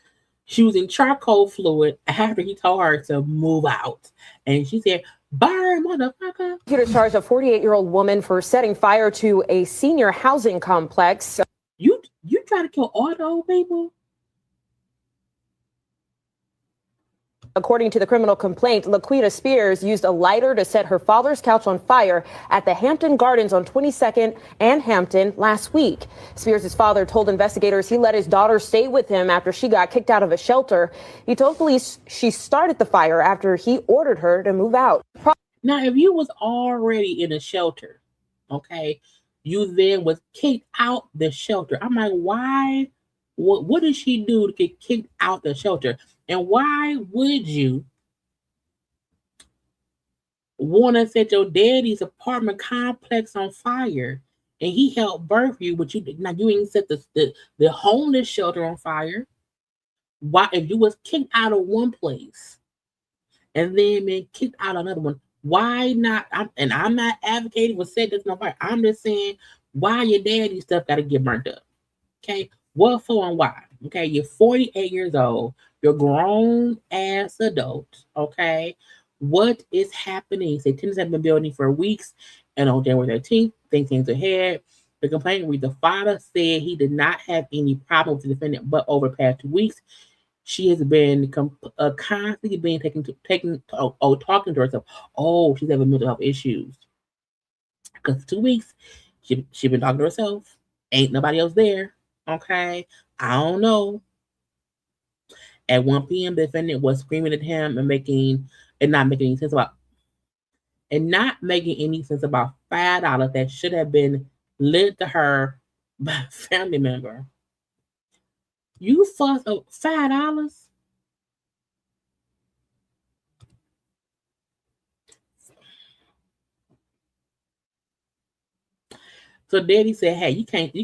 [SPEAKER 1] She was in charcoal fluid after he told her to move out. And she said, burn, motherfucker.
[SPEAKER 9] Prosecutors charged a 48-year-old woman for setting fire to a senior housing complex.
[SPEAKER 1] You try to kill all the old people?
[SPEAKER 9] According to the criminal complaint, Laquita Spears used a lighter to set her father's couch on fire at the Hampton Gardens on 22nd and Hampton last week. Spears' father told investigators he let his daughter stay with him after she got kicked out of a shelter. He told police she started the fire after he ordered her to move out.
[SPEAKER 1] Now, if you was already in a shelter, okay, you then was kicked out the shelter. I'm like, why? What did she do to get kicked out the shelter? And why would you want to set your daddy's apartment complex on fire and he helped birth you, but you ain't set the homeless shelter on fire? Why, if you was kicked out of one place and then been kicked out of another one, why not? I'm not advocating for set this on fire. I'm just saying why your daddy's stuff got to get burnt up. Okay, what for and why? Okay, you're 48 years old. You're grown ass adult. Okay, what is happening? Say tenants have been building for weeks, and on January 13th, things ahead. The complaint reads: the father said he did not have any problem with the defendant, but over the past 2 weeks, she has been constantly being talking to herself. Oh, she's having mental health issues. Because 2 weeks, she been talking to herself. Ain't nobody else there. Okay, I don't know. At 1 p.m., the defendant was screaming at him and not making any sense about $5 that should have been lent to her by a family member. You fuss up $5? So daddy said, hey, you can't stay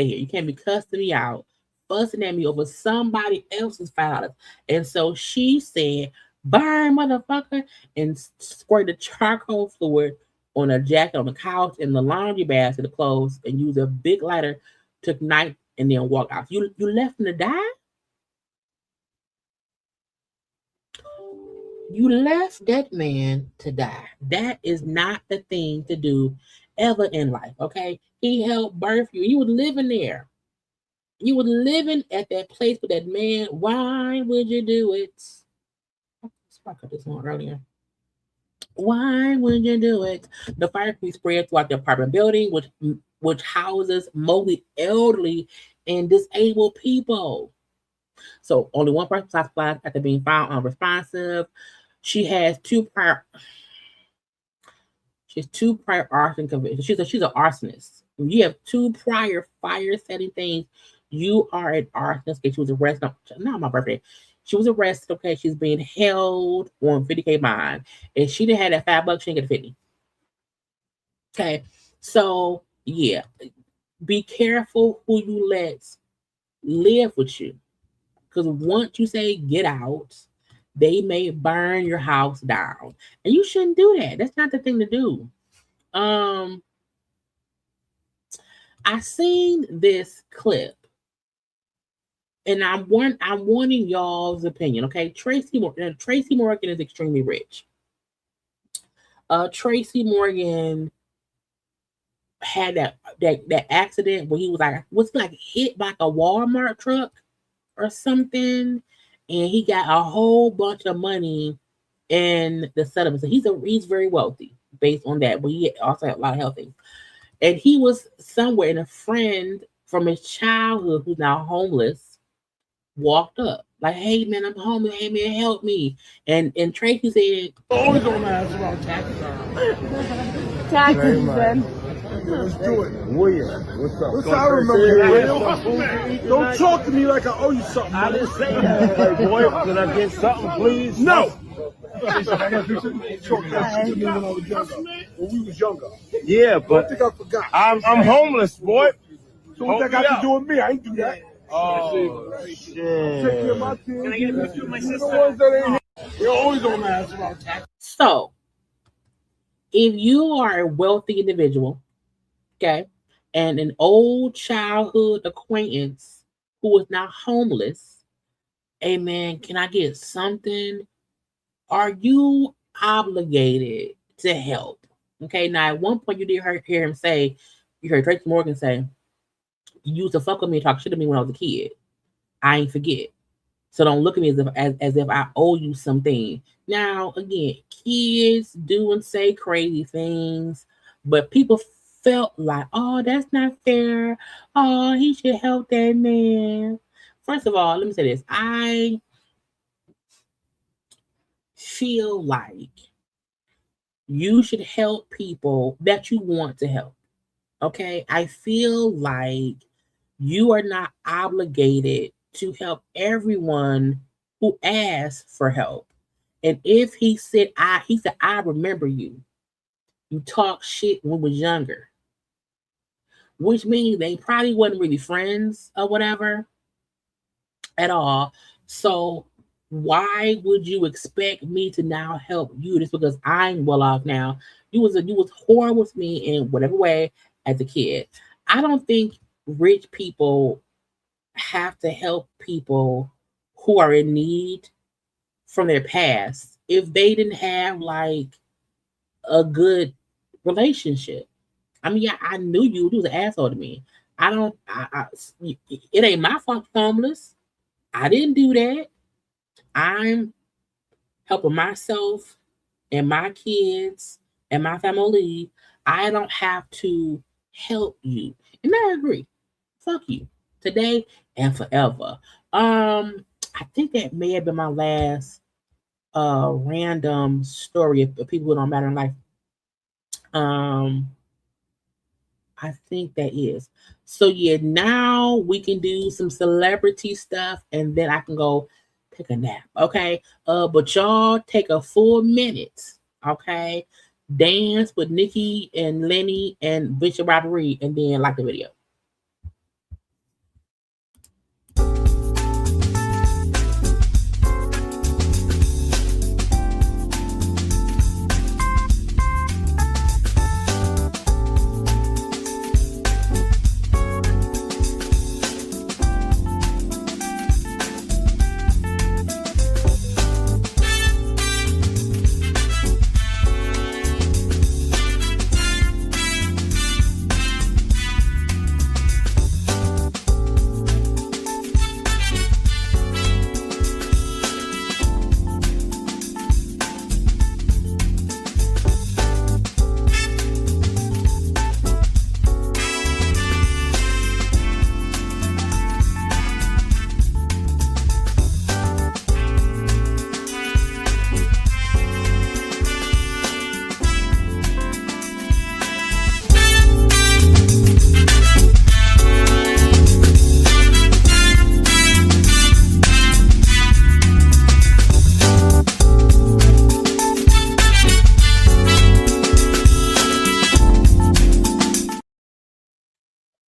[SPEAKER 1] here. You can't be cussing me out, fussing at me over somebody else's $5. And so she said, burn, motherfucker, and squirted charcoal fluid on a jacket on the couch in the laundry basket of clothes and used a big lighter to ignite and then walk out. You left him to die? You left that man to die. That is not the thing to do ever in life, okay? He helped birth you. You were living there. You were living at that place with that man. Why would you do it? I cut this one earlier. Why would you do it? The fire can be spread throughout the apartment building, which houses mostly elderly and disabled people. So only one person was hospitalized after being found unresponsive. She has two prior arson convictions. She's an arsonist. When you have 2 prior fire-setting things, you are an arsonist. She was arrested. Not my birthday. She was arrested. Okay, she's being held on $50K bond. If she didn't have that $5, she didn't get 50. Okay, so yeah, be careful who you let live with you, because once you say get out, they may burn your house down, and you shouldn't do that. That's not the thing to do. I seen this clip, and I'm wanting y'all's opinion. Okay, Tracy Morgan is extremely rich. Tracy Morgan had that accident where he was hit by a Walmart truck or something, and he got a whole bunch of money in the settlement. So he's very wealthy based on that, but he also had a lot of health things. And he was somewhere, and a friend from his childhood who's now homeless walked up like, "Hey man, I'm homeless. Hey man, help me." And Tracy said,
[SPEAKER 10] Always on my ass about taxes.
[SPEAKER 11] Taxes, then.
[SPEAKER 10] Let's do it. William, what's up? Listen, I remember you, William. Don't talk to me like I owe you something. I didn't say that. Hey, boy, can I get something, please? No. When we was younger. Yeah, but I think I forgot. I'm homeless, boy. So what that got to do with me? I ain't do that. Oh, shit. Take care of my kids. Can I get a picture of my sister? You're always on my ass about taxes.
[SPEAKER 1] So, if you are a wealthy individual, okay, and an old childhood acquaintance who is now homeless, hey man, can I get something? Are you obligated to help? Okay, now at one point you did hear him say, you heard Tracy Morgan say, "You used to fuck with me and talk shit to me when I was a kid. I ain't forget. So don't look at me as if I owe you something." Now, again, kids do and say crazy things, but people felt like, "Oh, that's not fair. Oh, he should help that man." First of all, let me say this. I feel like you should help people that you want to help. Okay? I feel like you are not obligated to help everyone who asks for help. And if he said, I remember you. You talk shit when we was younger. Which means they probably wasn't really friends or whatever at all. So why would you expect me to now help you just because I'm well off now? You was horrible with me in whatever way as a kid. I don't think rich people have to help people who are in need from their past if they didn't have like a good relationship. I mean, yeah, I knew you was an asshole to me. It ain't my fault you're homeless. I didn't do that. I'm helping myself and my kids and my family. I don't have to help you. And I agree. Fuck you. Today and forever. I think that may have been my last random story of people who don't matter in life. I think that is. So yeah, now we can do some celebrity stuff and then I can go take a nap. Okay. But y'all take a full minute, okay? Dance with Nikki and Lenny and Bishop Robert Reed and then like the video.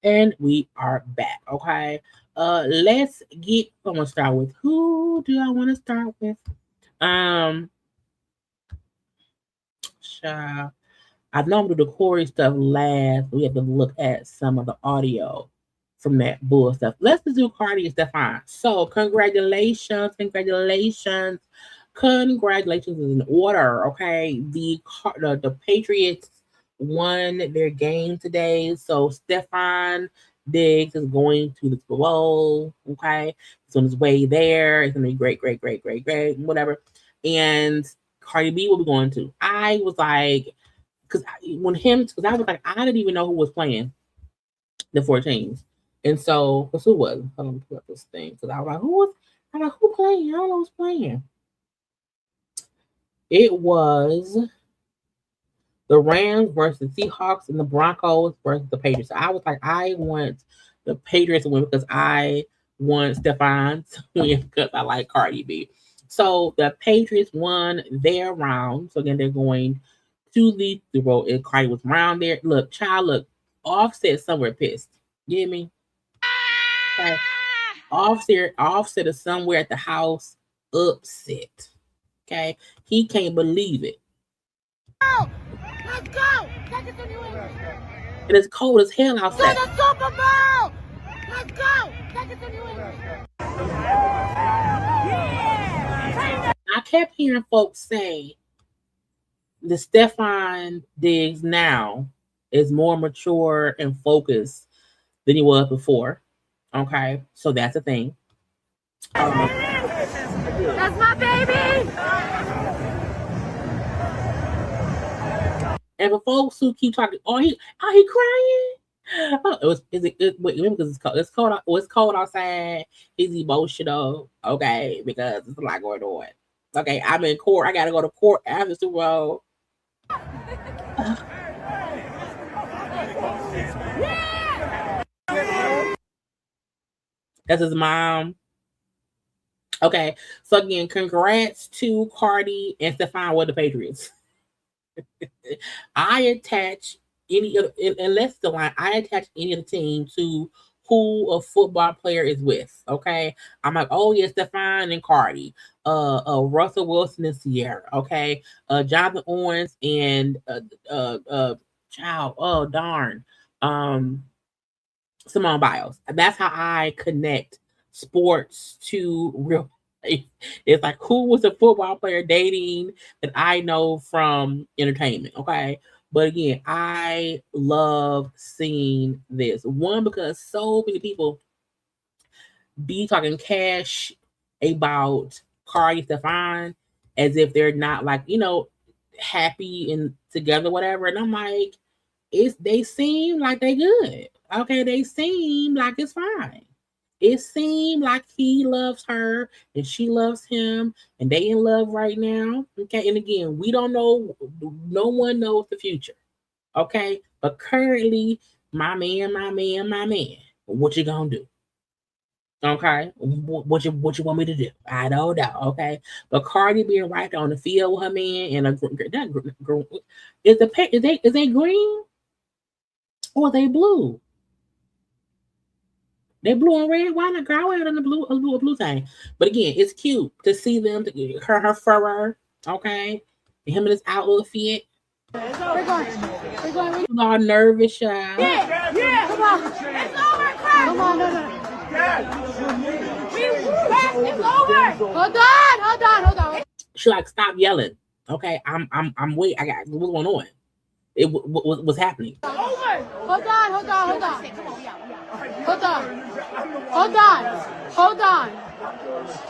[SPEAKER 1] And we are back. Okay. Let's get. I'm gonna start with who do I want to start with? I know I'm gonna do the Corey stuff last. We have to look at some of the audio from that bull stuff. Let's just do Cardi and Stefon. So congratulations is in order. Okay, the Patriots won their game today. So Stefon Diggs is going to the Super Bowl. Okay, it's on his way there. It's gonna be great, whatever. And Cardi B will be going to. I was like, because I was like, I didn't even know who was playing the 14s. And so, who was it? Hold on, pull up this thing because I was like, who playing? I don't know who's playing. It was the Rams versus the Seahawks and the Broncos versus the Patriots. So I was like, I want the Patriots to win because I want Stefon to win because I like Cardi B. So the Patriots won their round. So again, they're going to the road. And Cardi was round there. Look, Offset somewhere pissed. You hear me? Okay. Offset is somewhere at the house upset. Okay. He can't believe it.
[SPEAKER 3] Let's go! Take it to New England.
[SPEAKER 1] It is cold as hell outside.
[SPEAKER 3] To the Super Bowl! Let's go! Take it to New England.
[SPEAKER 1] I kept hearing folks say the Stefon Diggs now is more mature and focused than he was before. Okay, so that's a thing.
[SPEAKER 3] That's my baby!
[SPEAKER 1] And for folks who keep talking, he crying? Oh, it's cold outside. He's emotional. Okay, because there's a lot going on. Okay, I'm in court. I gotta go to court after the Super Bowl. That's his mom. Okay, so again, congrats to Cardi and Stefon with the Patriots. I attach any of unless the line, I attach any of the team to who a football player is with. Okay. I'm like, oh yes, Stefon and Cardi, Russell Wilson and Sierra, okay, Jonathan Owens and oh darn, Simone Biles. That's how I connect sports to real life. It's like, who was a football player dating that I know from entertainment? Okay. But again, I love seeing this. One, because so many people be talking cash about Cardi Stefon as if they're not like, happy and together, whatever. And I'm like, they seem like they good. Okay, they seem like it's fine. It seemed like he loves her and she loves him and they in love right now. Okay, and again, we don't know. No one knows the future. Okay, but currently, my man. What you gonna do? Okay, what you want me to do? I don't know. Okay, but Cardi being right there on the field with her man and is they green or are they blue? They blue and red. Why not girl wear it on the blue thing? But again, it's cute to see them. Her furrer, okay, him in his outfit. We're going. All nervous, child.
[SPEAKER 3] Yeah. Come on. It's over, Chris. Come on, no. It's over. Hold on.
[SPEAKER 1] She like, stop yelling. Okay, I'm wait. I got what's going on. What's happening?
[SPEAKER 3] Over. Hold on.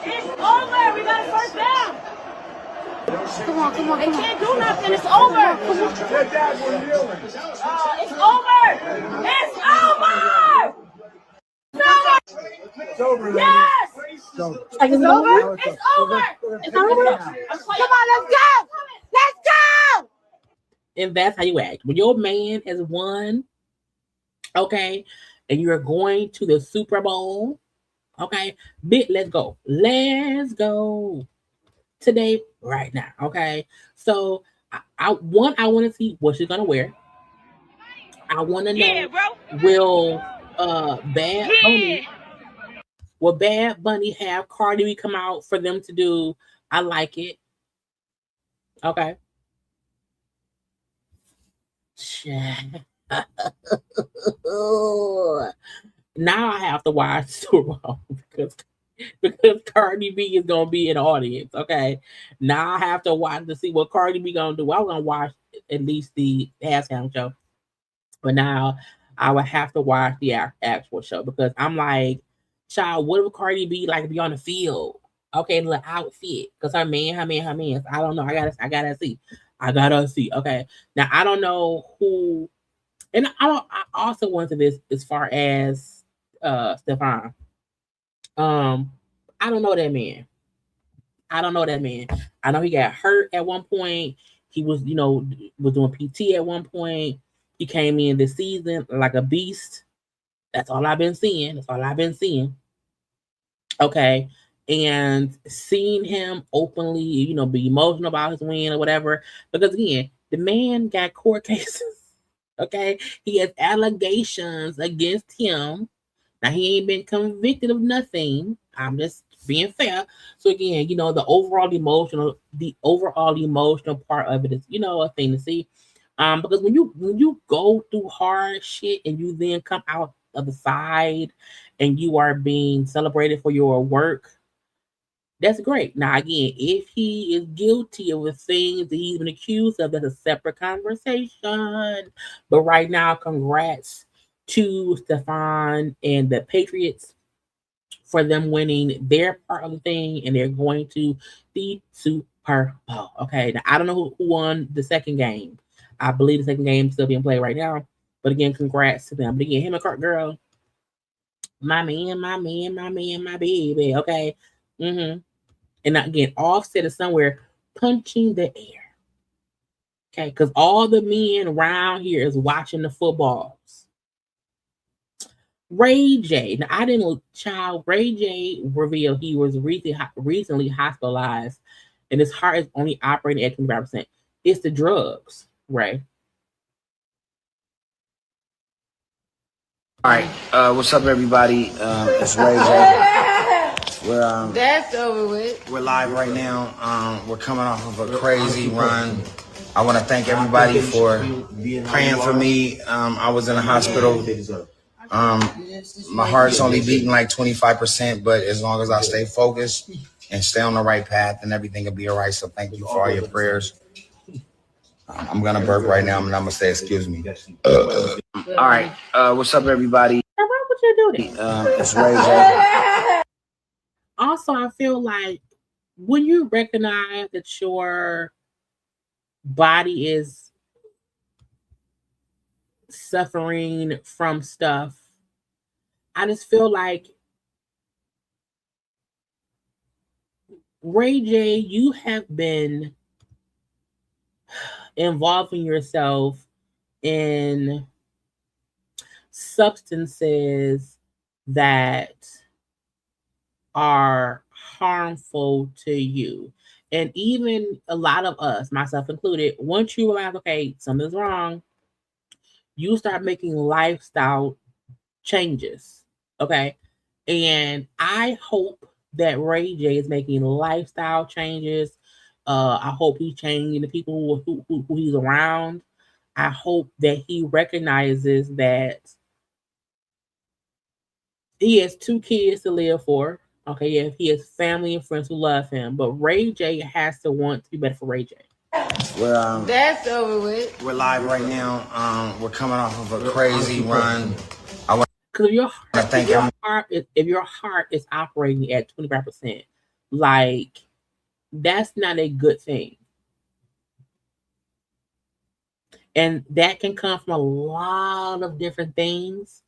[SPEAKER 3] It's over. We got a first down. Come on. They can't do nothing. It's over. It's over. It's over. Yes.
[SPEAKER 1] It's over.
[SPEAKER 3] Come on, let's go.
[SPEAKER 1] And that's how you act. When your man has won, okay, and you're going to the Super Bowl, okay, let's go. Let's go. Today, right now, okay? So, I want to see what she's going to wear. I want to know, will Bad Bunny have Cardi B come out for them to do I Like It? Okay. Now I have to watch Super Bowl because Cardi B is gonna be in the audience. Okay. Now I have to watch to see what Cardi B gonna do. I was gonna watch at least the halftime show, but now I would have to watch the actual show because I'm like, child, what would Cardi B like to be on the field? Okay, the outfit because her man. I don't know. I gotta see. Okay. Now I don't know who, and I also wanted this as far as Stefon. I don't know that man. I don't know that man. I know he got hurt at one point. He was, was doing PT at one point. He came in this season like a beast. That's all I've been seeing. That's all I've been seeing. Okay. And seeing him openly, be emotional about his win or whatever. Because again, the man got court cases. Okay. He has allegations against him. Now he ain't been convicted of nothing. I'm just being fair. So again, the overall emotional part of it is, a thing to see. Because when you go through hard shit and you then come out of the side and you are being celebrated for your work, that's great. Now again, if he is guilty of the things that he's been accused of, that's a separate conversation. But right now, congrats to Stefon and the Patriots for them winning their part of the thing, and they're going to the Super Bowl. Okay, now I don't know who won the second game. I believe the second game is still being played right now. But again, congrats to them. But again, him and Kurt girl, my man, my baby. Okay. And again, Offset is somewhere punching the air. Okay, because all the men around here is watching the footballs. Ray J. Now, I didn't Ray J revealed he was recently hospitalized and his heart is only operating at 25%. It's the drugs, Ray.
[SPEAKER 11] All right, what's up, everybody? It's Ray J.
[SPEAKER 2] That's over with.
[SPEAKER 11] We're live right now. We're coming off of a crazy run. I want to thank everybody for praying for me. I was in the hospital. My heart's only beating like 25%, but as long as I stay focused and stay on the right path, then everything will be all right. So thank you for all your prayers. I'm gonna burp right now, and I'm gonna say, excuse me. All right, what's up, everybody?
[SPEAKER 1] Why would you do that?
[SPEAKER 11] It's Ray J.
[SPEAKER 1] Also, I feel like when you recognize that your body is suffering from stuff, I just feel like Ray J, you have been involving yourself in substances that are harmful to you. And even a lot of us, myself included, once you realize, okay, something's wrong, you start making lifestyle changes. Okay. And I hope that Ray J is making lifestyle changes. I hope he's changing the people who he's around. I hope that he recognizes that he has 2 kids to live for. Okay, yeah, he has family and friends who love him, but Ray J has to want to be better for Ray J.
[SPEAKER 2] That's over with.
[SPEAKER 11] We're live right now. We're coming off of a crazy run.
[SPEAKER 1] Because if your heart is operating at 25%, like that's not a good thing. And that can come from a lot of different things.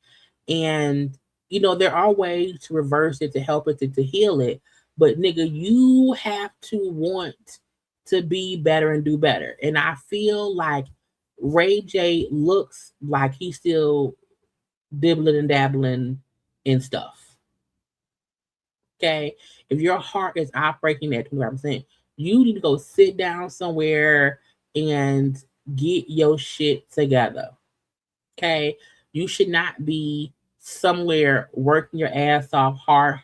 [SPEAKER 1] And there are ways to reverse it, to help it, to heal it. But nigga, you have to want to be better and do better. And I feel like Ray J looks like he's still dibbling and dabbling in stuff. Okay? If your heart is operating at 25%, you need to go sit down somewhere and get your shit together. Okay? You should not be somewhere working your ass off hard.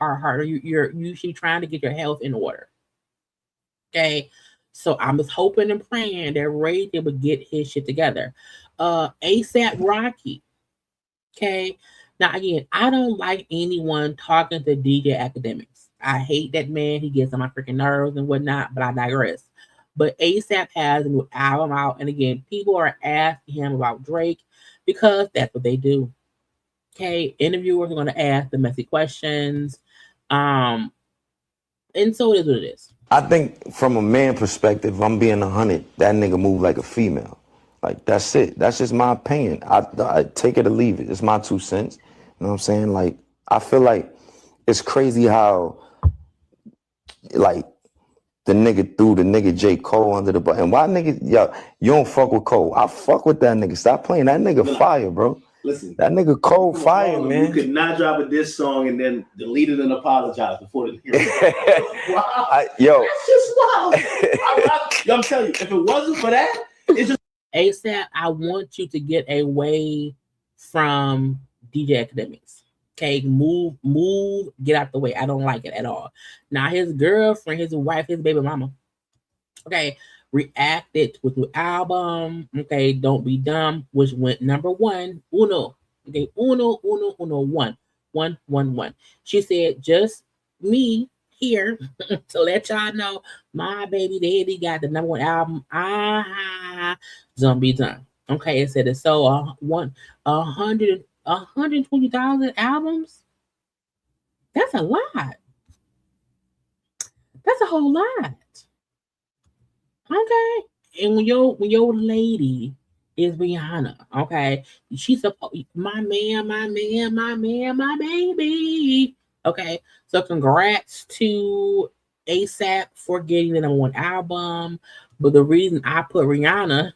[SPEAKER 1] You're usually trying to get your health in order. Okay, so I'm just hoping and praying that Ray J would get his shit together. ASAP Rocky. Okay, now again, I don't like anyone talking to DJ Academics. I hate that man. He gets on my freaking nerves and whatnot, but I digress. But ASAP has a new album out, and again, people are asking him about Drake because that's what they do. Okay, interviewers are going to ask the messy questions. And so it is what it is.
[SPEAKER 12] I think from a man perspective, I'm being 100, that nigga move like a female. Like, that's it. That's just my opinion. I take it or leave it. It's my 2 cents. You know what I'm saying? Like, I feel like it's crazy how, like, the nigga threw the nigga J. Cole under the bus. And why nigga, yo, you don't fuck with Cole? I fuck with that nigga. Stop playing. That nigga fire, bro.
[SPEAKER 13] Listen,
[SPEAKER 12] that nigga Cole fire, man.
[SPEAKER 13] You could not drop a diss song and then delete it and apologize before the hearing. Wow.
[SPEAKER 12] Yo.
[SPEAKER 13] That's just wild. I'm telling you, if it wasn't for that, it's just
[SPEAKER 1] ASAP, I want you to get away from DJ Academics. Okay, move, get out the way. I don't like it at all. Now, his girlfriend, his wife, his baby mama, okay, reacted with the album, okay, Don't Be Dumb, which went number 1, uno, okay, uno, 1. She said, just me here to let y'all know my baby daddy got the number 1 album, Don't Be Dumb. Okay, it said it sold 120,000 albums. That's a lot. That's a whole lot. Okay, and when your lady is Rihanna, okay, she's my man, my baby. Okay, so congrats to ASAP for getting the number 1 album. But the reason I put Rihanna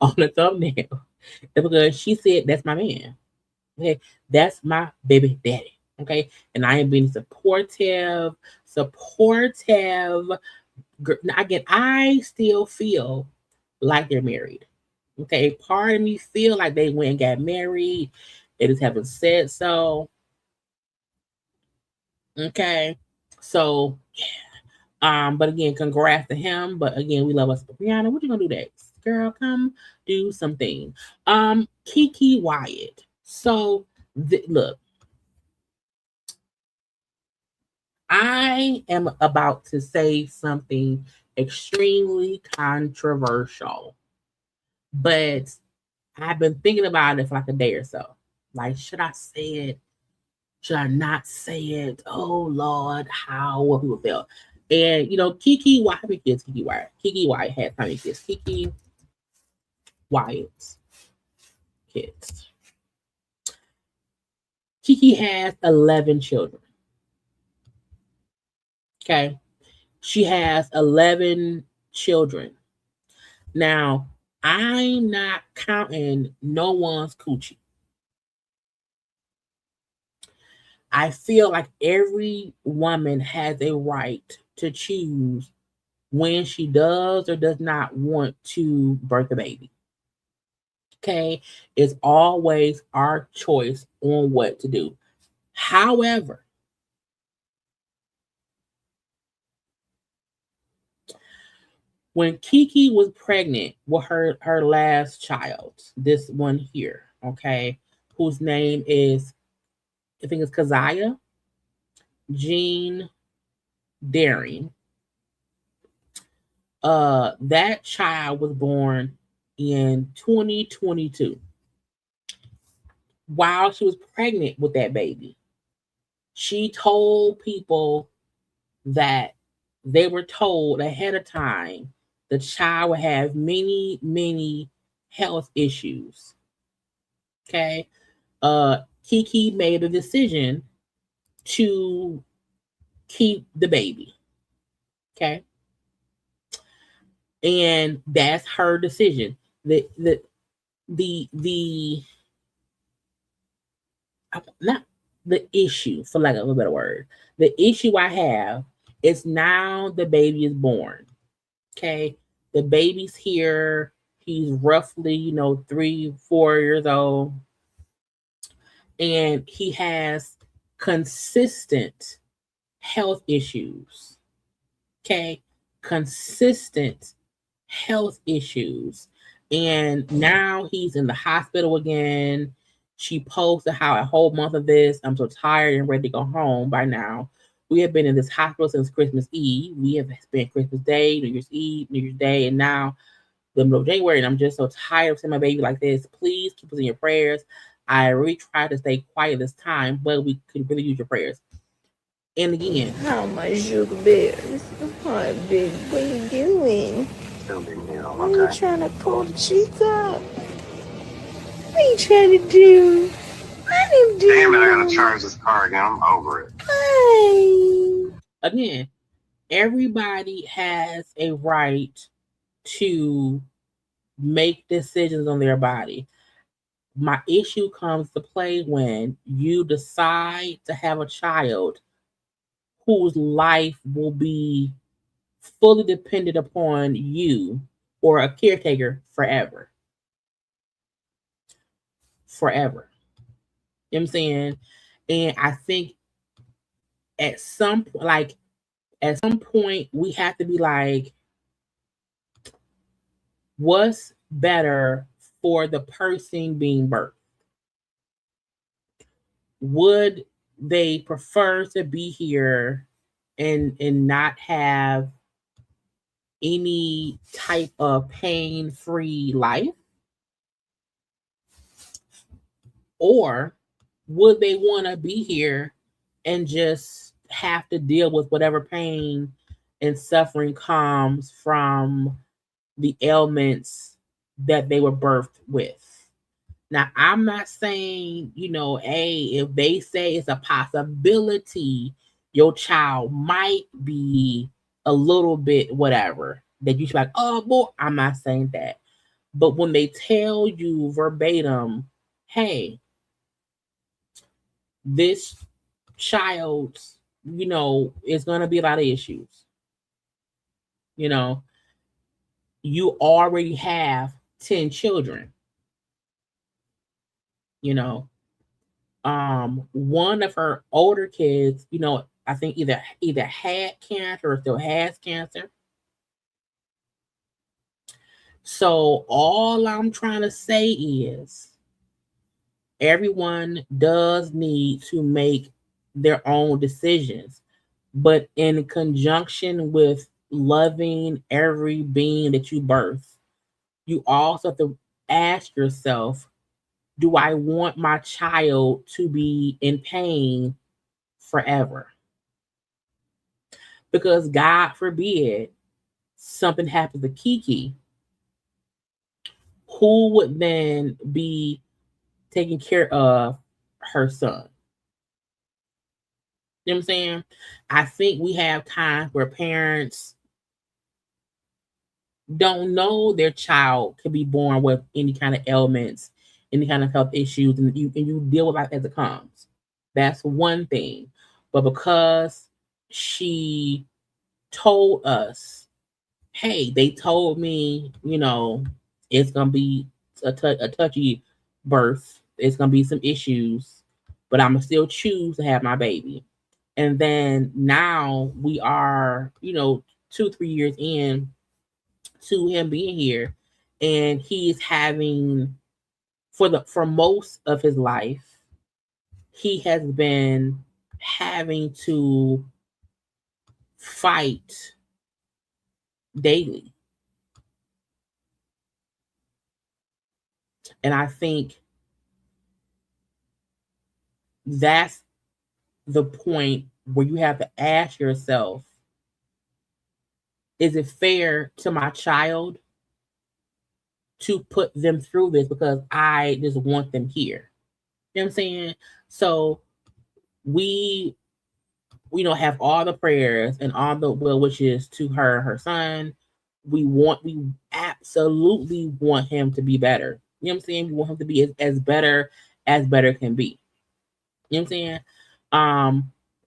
[SPEAKER 1] on the thumbnail is because she said that's my man. Okay, that's my baby daddy. Okay, and I am being supportive. Again, I still feel like they're married. Okay, part of me feel like they went and got married. They just haven't said so. Okay, so yeah. But again, congrats to him. But again, we love us. Rihanna, what you gonna do next? Girl, come do something. Keke Wyatt. So look. I am about to say something extremely controversial, but I've been thinking about it for like a day or so. Like, should I say it? Should I not say it? Oh Lord, how will people feel? And you know, Keke Wyatt, how many kids Keke Wyatt? Keke Wyatt has how many kids? Keke Wyatt's kids. Keke has 11 children. Okay, she has 11 children. Now, I'm not counting no one's coochie. I feel like every woman has a right to choose when she does or does not want to birth a baby. Okay, it's always our choice on what to do. However, when Keke was pregnant with her last child, this one here, okay, whose name is, I think it's Keziah Jean Daring. That child was born in 2022. While she was pregnant with that baby, she told people that they were told ahead of time the child would have many, many health issues. Okay. Keke made a decision to keep the baby. Okay. And that's her decision. Not the issue, for lack of a better word. The issue I have is now the baby is born. Okay. The baby's here. He's roughly, 3-4 years old. And he has consistent health issues. Okay. Consistent health issues. And now he's in the hospital again. She posted how a whole month of this, I'm so tired and ready to go home by now. We have been in this hospital since Christmas Eve. We have spent Christmas Day, New Year's Eve, New Year's Day, and now the middle of January. And I'm just so tired of seeing my baby like this. Please keep us in your prayers. I really tried to stay quiet this time, but we could really use your prayers. And again,
[SPEAKER 14] how my sugar bears? Hi, big. What are you doing? What are you trying to pull the cheeks up? What are you trying to do?
[SPEAKER 15] Damn it, I gotta charge this car again. I'm over it.
[SPEAKER 1] Again, everybody has a right to make decisions on their body. My issue comes to play when you decide to have a child whose life will be fully dependent upon you or a caretaker forever. Forever. You know what I'm saying? And I think at some point we have to be like, what's better for the person being birthed? Would they prefer to be here and not have any type of pain-free life? Or would they want to be here and just have to deal with whatever pain and suffering comes from the ailments that they were birthed with? Now, I'm not saying, if they say it's a possibility your child might be a little bit whatever, that you should be like, oh, boy, I'm not saying that. But when they tell you verbatim, hey, this child, is going to be a lot of issues. You already have 10 children. One of her older kids, I think either had cancer or still has cancer. So all I'm trying to say is everyone does need to make their own decisions, but in conjunction with loving every being that you birth, you also have to ask yourself, do I want my child to be in pain forever? Because God forbid something happens to Keke, who would then be taking care of her son? You know what I'm saying? I think we have times where parents don't know their child could be born with any kind of ailments, any kind of health issues, and you deal with it as it comes. That's one thing. But because she told us, hey, they told me, it's gonna be a touchy birth. It's gonna be some issues, but I'm gonna still choose to have my baby. And then now we are, 2-3 years in to him being here, and he's having for most of his life, he has been having to fight daily. And I think that's the point where you have to ask yourself, is it fair to my child to put them through this because I just want them here? You know what I'm saying? So we have all the prayers and all the well wishes to her son. We absolutely want him to be better. You know what I'm saying? We want him to be as better as better can be. You know what I'm saying?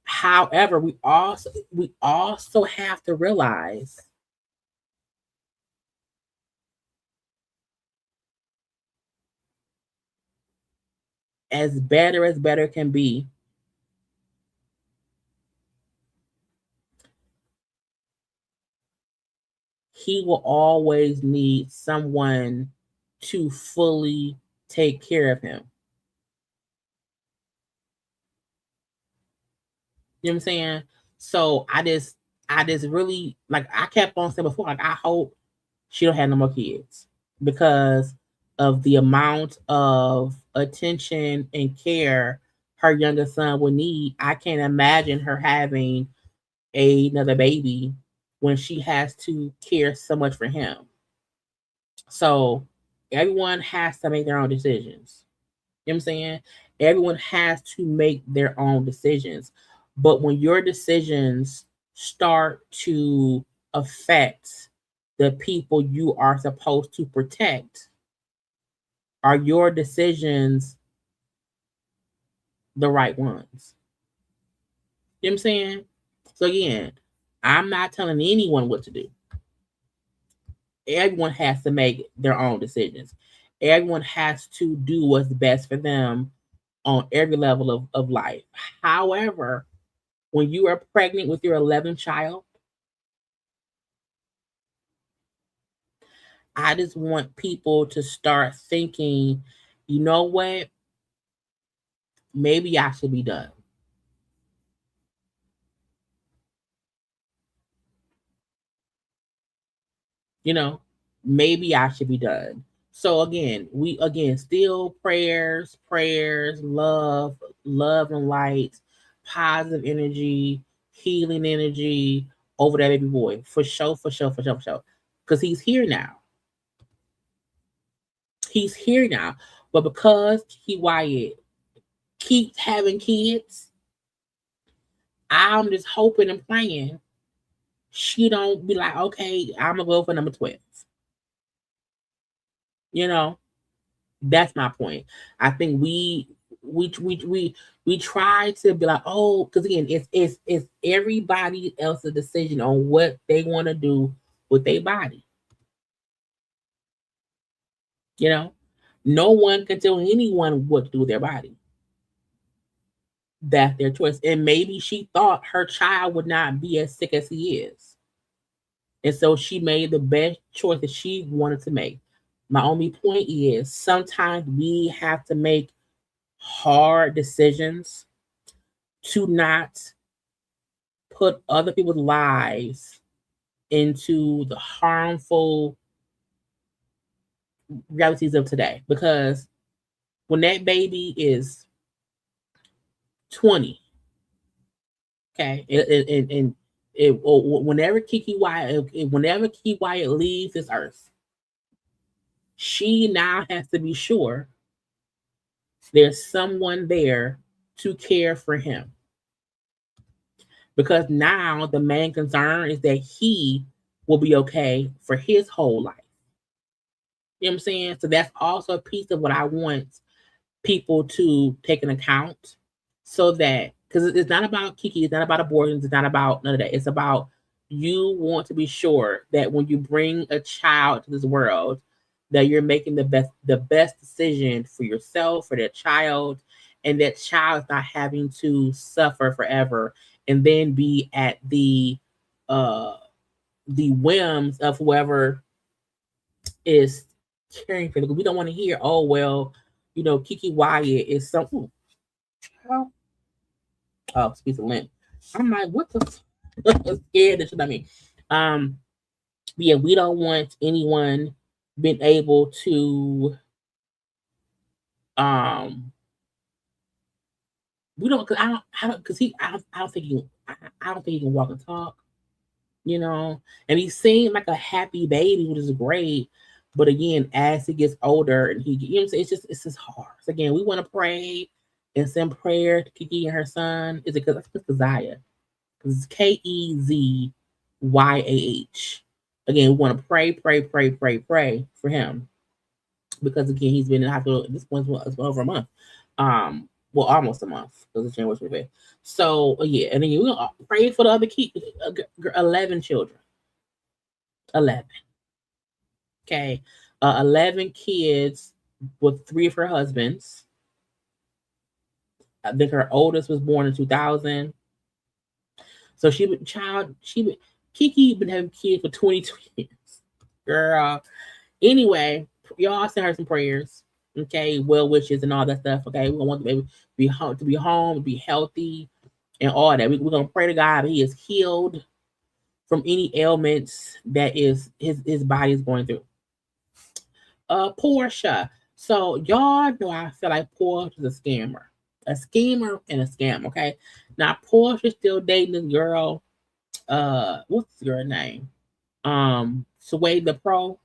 [SPEAKER 1] However, we also have to realize as better can be, he will always need someone to fully take care of him. You know what I'm saying? So I just really, like I kept on saying before, like I hope she don't have no more kids because of the amount of attention and care her younger son will need. I can't imagine her having another baby when she has to care so much for him. So everyone has to make their own decisions. You know what I'm saying? Everyone has to make their own decisions. But when your decisions start to affect the people you are supposed to protect, are your decisions the right ones? You know what I'm saying? So again, I'm not telling anyone what to do. Everyone has to make their own decisions. Everyone has to do what's best for them on every level of life. However, when you are pregnant with your 11th child, I just want people to start thinking, you know what? Maybe I should be done. You know, maybe I should be done. So again, we still prayers, love, and light, positive energy, healing energy over that baby boy. For sure. Because he's here now. He's here now. But because Wyatt keeps having kids, I'm just hoping and praying she don't be like, okay, I'm gonna go for number 12. You know, that's my point. I think we try to be like, oh, because again, it's everybody else's decision on what they want to do with their body. You know, no one can tell anyone what to do with their body. That's their choice. And maybe she thought her child would not be as sick as he is. And so she made the best choice that she wanted to make. My only point is sometimes we have to make hard decisions to not put other people's lives into the harmful realities of today. Because when that baby is 20, okay, and whenever Keke Wyatt leaves this earth, she now has to be sure there's someone there to care for him. Because now the main concern is that he will be okay for his whole life. You know what I'm saying? So that's also a piece of what I want people to take into account, so that, because it's not about Keke, it's not about abortions, it's not about none of that. It's about you want to be sure that when you bring a child to this world, that you're making the best decision for yourself, for that child, and that child is not having to suffer forever and then be at the whims of whoever is caring for them. We don't want to hear, oh well, you know, Keke Wyatt is something. Oh, speaks of limp. I'm like, what the scared that shit. I mean, yeah, we don't want anyone being able to we don't, cause I don't think he can walk and talk, you know. And he seemed like a happy baby, which is great. But again, as he gets older and he, you know what I'm saying, it's just hard. So again, we want to pray and send prayer to Keke and her son. Is it because it's Keziah? Because it's Kezyah. Again, we want to pray for him. Because again, he's been in the hospital at this point for over a month. Well, almost a month because it's January 25th. So yeah, and then we're gonna pray for the other 11 children. 11. Okay. 11 kids with 3 of her husbands. I think her oldest was born in 2000. So Keke been having kids for 22 years. Girl. Anyway, y'all send her some prayers. Okay, well wishes and all that stuff. Okay, we want the baby to be home, be healthy, and all that. We're gonna pray to God that he is healed from any ailments that is his body is going through. Portia. So y'all know I feel like Portia's a schemer and a scam. Okay, now Portia's still dating this girl. What's your name? Sway the Pro.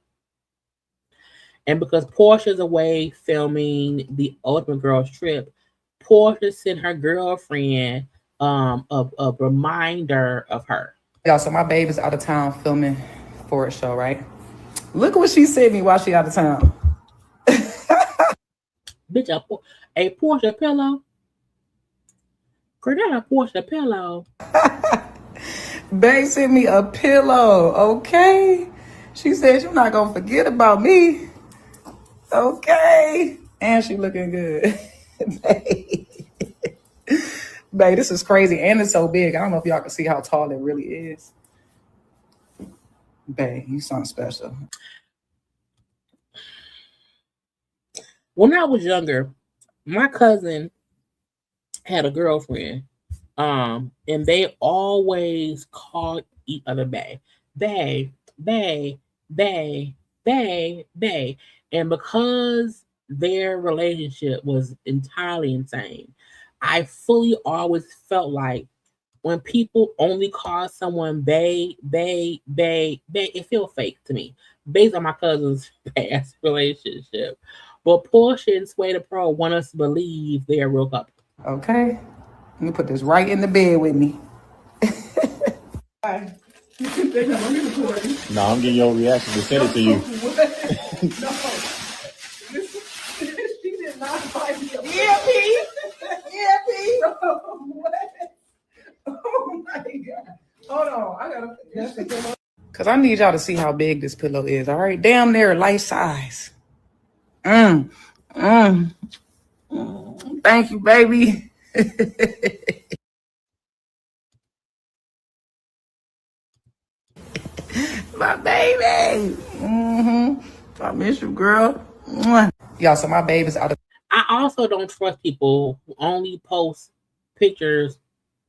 [SPEAKER 1] And because Portia's away filming the Ultimate Girls Trip, Portia sent her girlfriend a reminder of her.
[SPEAKER 16] Y'all, so my baby's out of town filming for a show, right? Look what she sent me while she out of town.
[SPEAKER 1] Bitch, a Portia pillow? Girl, that a Portia pillow.
[SPEAKER 16] Babe sent me a pillow, okay? She said, you're not going to forget about me. Okay. And she looking good. Babe, this is crazy. And it's so big. I don't know if y'all can see how tall it really is. Babe, you sound special.
[SPEAKER 1] When I was younger, my cousin had a girlfriend. And they always called each other bae. Bae, bae, bae, bae, bae. And because their relationship was entirely insane, I fully always felt like when people only call someone bae, bae, bae, bae, it feels fake to me, based on my cousin's past relationship. But Portia and Sway the Pro want us to believe they're a real couple.
[SPEAKER 16] Okay. Let me put this right in the bed with me.
[SPEAKER 17] No, I'm getting your reaction to send it to you.
[SPEAKER 16] She did not fight me. Yeah, P. Yeah, P. What? Oh my God. Hold on. I gotta. Because I need y'all to see how big this pillow is. All right. Damn near life size. Thank you, baby. My baby. I miss you, girl. Y'all, so my baby's out of.
[SPEAKER 1] I also don't trust people who only post pictures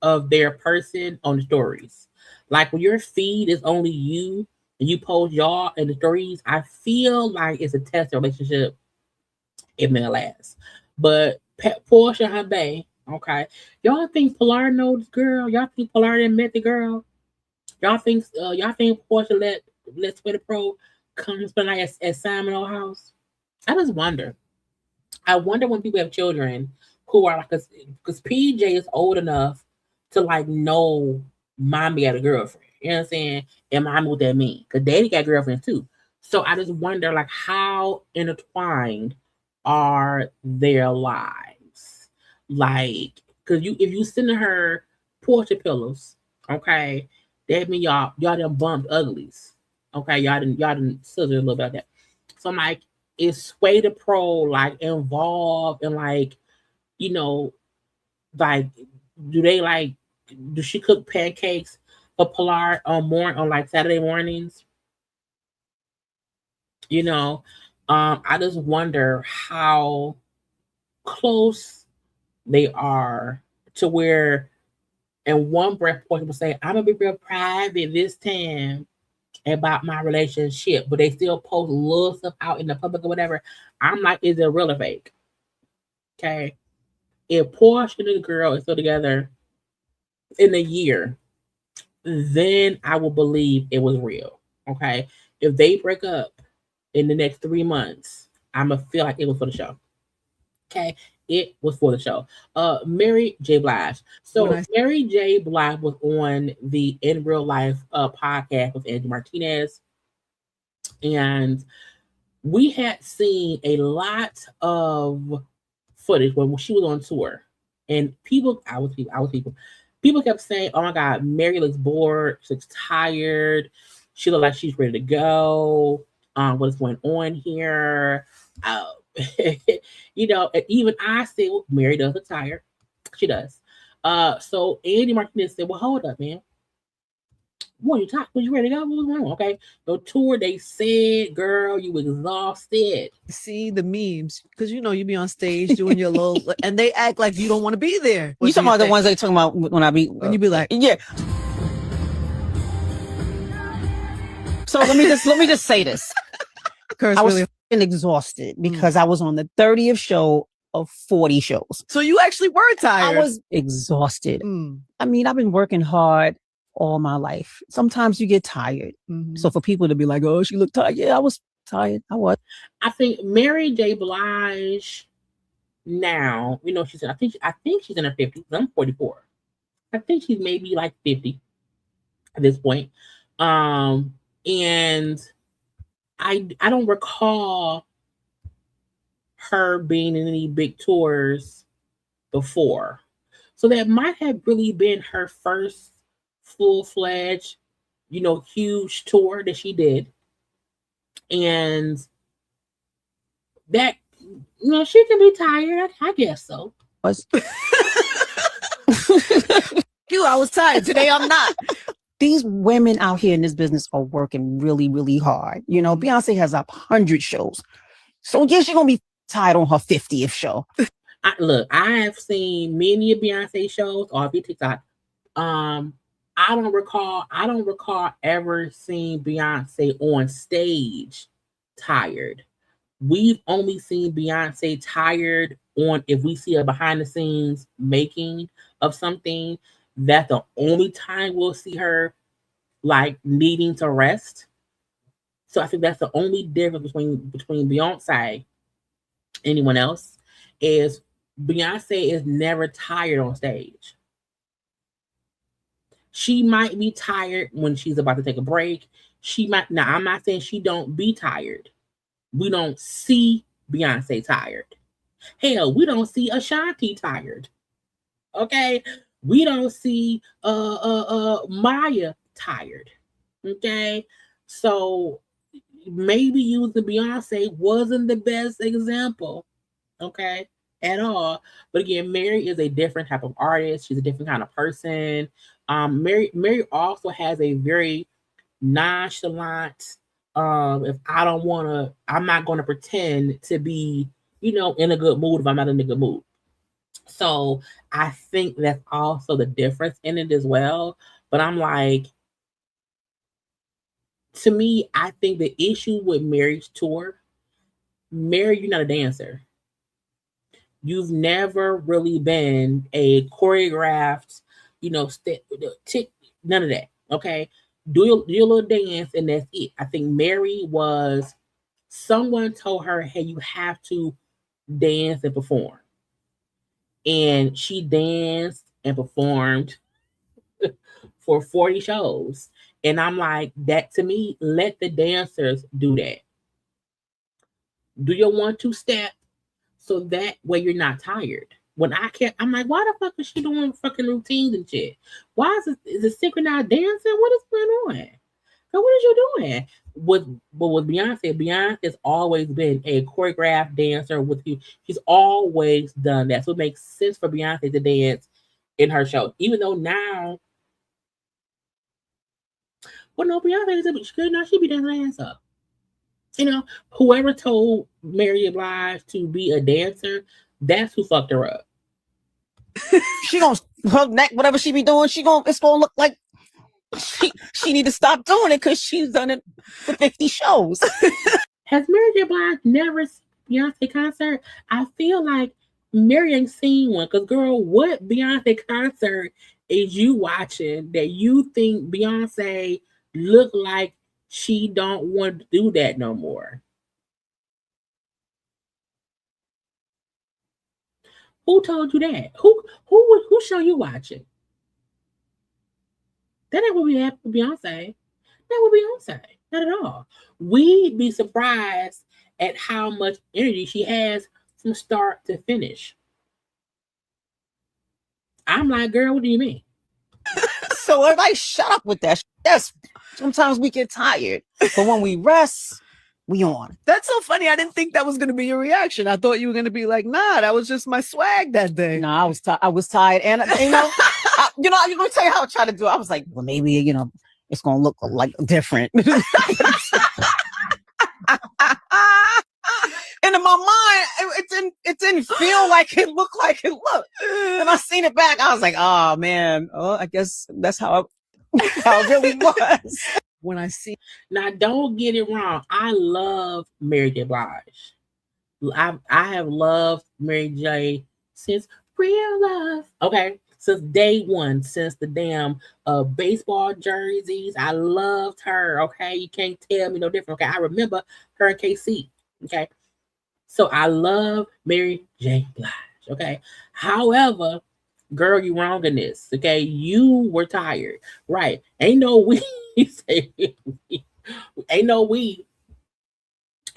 [SPEAKER 1] of their person on the stories. Like when your feed is only you and you post y'all in the stories, I feel like it's a test relationship. It may last. But Portia and her bae, okay. Y'all think Pilar knows this girl? Y'all think Pilar didn't met the girl? Y'all think Portia let Sway the Pro come spend like at Simon old house? I just wonder. I wonder when people have children who are like, because PJ is old enough to like know mommy got a girlfriend. You know what I'm saying? And mommy what that mean? Because daddy got girlfriends too. So I just wonder like how intertwined are their lives? Like, because if you send her Portia pillows, okay, that mean y'all done bumped uglies. Okay, y'all didn't scissor a little bit of that. So I'm like, is Sway the Pro like involved in like, you know, like do she cook pancakes for Pilar on like Saturday mornings? You know, I just wonder how close they are to where in one breath Portia will say, I'm gonna be real private this time about my relationship, but they still post little stuff out in the public or whatever. I'm like, is it real or fake? Okay. If Portia and the girl is still together in a year, then I will believe it was real. Okay. If they break up in the next 3 months, I'm gonna feel like it was for the show. Okay. It was for the show. Mary J. Blige. So Mary J. Blige was on the In Real Life podcast with Angie Martinez. And we had seen a lot of footage when she was on tour. And people kept saying, oh my God, Mary looks bored, she looks tired, she looks like she's ready to go. What is going on here? You know, and even I said, well, Mary does look tired. She does. So Andy Martinez said, well, hold up, man. What you talking? Was you ready to go? What was going on? Okay. The tour, they said, girl, you exhausted.
[SPEAKER 7] See the memes, because you know you be on stage doing your little, and they act like you don't want to be there.
[SPEAKER 18] You talking about the ones they talking about when
[SPEAKER 7] you be like,
[SPEAKER 18] yeah. So let me just say this. I was exhausted because I was on the 30th show of 40 shows.
[SPEAKER 7] So you actually were tired.
[SPEAKER 18] I was exhausted. I mean, I've been working hard all my life. Sometimes you get tired. So for people to be like, oh, she looked tired. Yeah, I was tired. I was.
[SPEAKER 1] I think Mary J. Blige now, you know, I think she's in her 50s. I'm 44. I think she's maybe like 50 at this point. And I don't recall her being in any big tours before. So that might have really been her first full-fledged, you know, huge tour that she did. And that, you know, she can be tired. I guess so.
[SPEAKER 18] I was tired. Today I'm not. These women out here in this business are working really, really hard. You know, Beyonce has 100 shows. So yeah, she's going to be tired on her 50th show.
[SPEAKER 1] I have seen many of Beyonce shows on TikTok. I don't recall ever seeing Beyonce on stage tired. We've only seen Beyonce tired on if we see a behind the scenes making of something. That's the only time we'll see her like needing to rest. So I think that's the only difference between Beyonce and anyone else is Beyonce is never tired on stage. She might be tired when she's about to take a break. Now I'm not saying she don't be tired. We don't see Beyonce tired. Hell, we don't see Ashanti tired. Okay? We don't see Maya tired. Okay? So maybe using Beyonce wasn't the best example. Okay? At all. But again, Mary is a different type of artist. She's a different kind of person. Mary also has a very nonchalant, if I'm not gonna pretend to be, you know, in a good mood if I'm not in a good mood. So I think that's also the difference in it as well. But I'm like, to me, I think the issue with Mary's tour, Mary, you're not a dancer. You've never really been a choreographed, you know, none of that. Okay. Do your little dance and that's it. I think Mary was, someone told her, hey, you have to dance and perform. And she danced and performed for 40 shows. And I'm like, that to me, let the dancers do that. Do your 1-2 step so that way you're not tired. When I'm like, why the fuck is she doing fucking routines and shit? Why is it synchronized dancing? What is going on? So what is you doing? With Beyonce has always been a choreographed dancer with you. She's always done that. So it makes sense for Beyonce to dance in her show. Even though now, well, no, Beyonce is good now. She be dancing her ass up. You know, whoever told Mary Blige to be a dancer, that's who fucked her up.
[SPEAKER 18] She gonna her neck, whatever she be doing, it's gonna look like she need to stop doing it because she's done it for 50 shows.
[SPEAKER 1] Has Mary J. Blige never seen Beyonce concert? I feel like Mary ain't seen one. Because, girl, what Beyonce concert is you watching that you think Beyonce look like she don't want to do that no more? Who told you that? Who show you watching? That ain't what we have for Beyonce. That would be Beyonce. Not at all. We'd be surprised at how much energy she has from start to finish. I'm like, girl, what do you mean?
[SPEAKER 18] So everybody shut up with that. Yes, sometimes we get tired, but when we rest, we on.
[SPEAKER 19] That's so funny. I didn't think that was going to be your reaction. I thought you were going to be like, nah, that was just my swag that day.
[SPEAKER 18] No, I was tired. And you know, I'm going to tell you how I tried to do it. I was like, well, maybe, you know, it's going to look like different. And in my mind, it didn't feel like it looked like it looked. And I seen it back. I was like, oh man, I guess that's how it really was.
[SPEAKER 19] When I see,
[SPEAKER 1] now don't get it wrong. I love Mary J. Blige. I have loved Mary J. since Real Love. Okay, since day one, since the damn baseball jerseys. I loved her. Okay, you can't tell me no different. Okay, I remember her in KC. Okay, so I love Mary J. Blige. Okay, however, girl, you wrong in this. Okay, you were tired, right? Ain't no we. Ain't no we.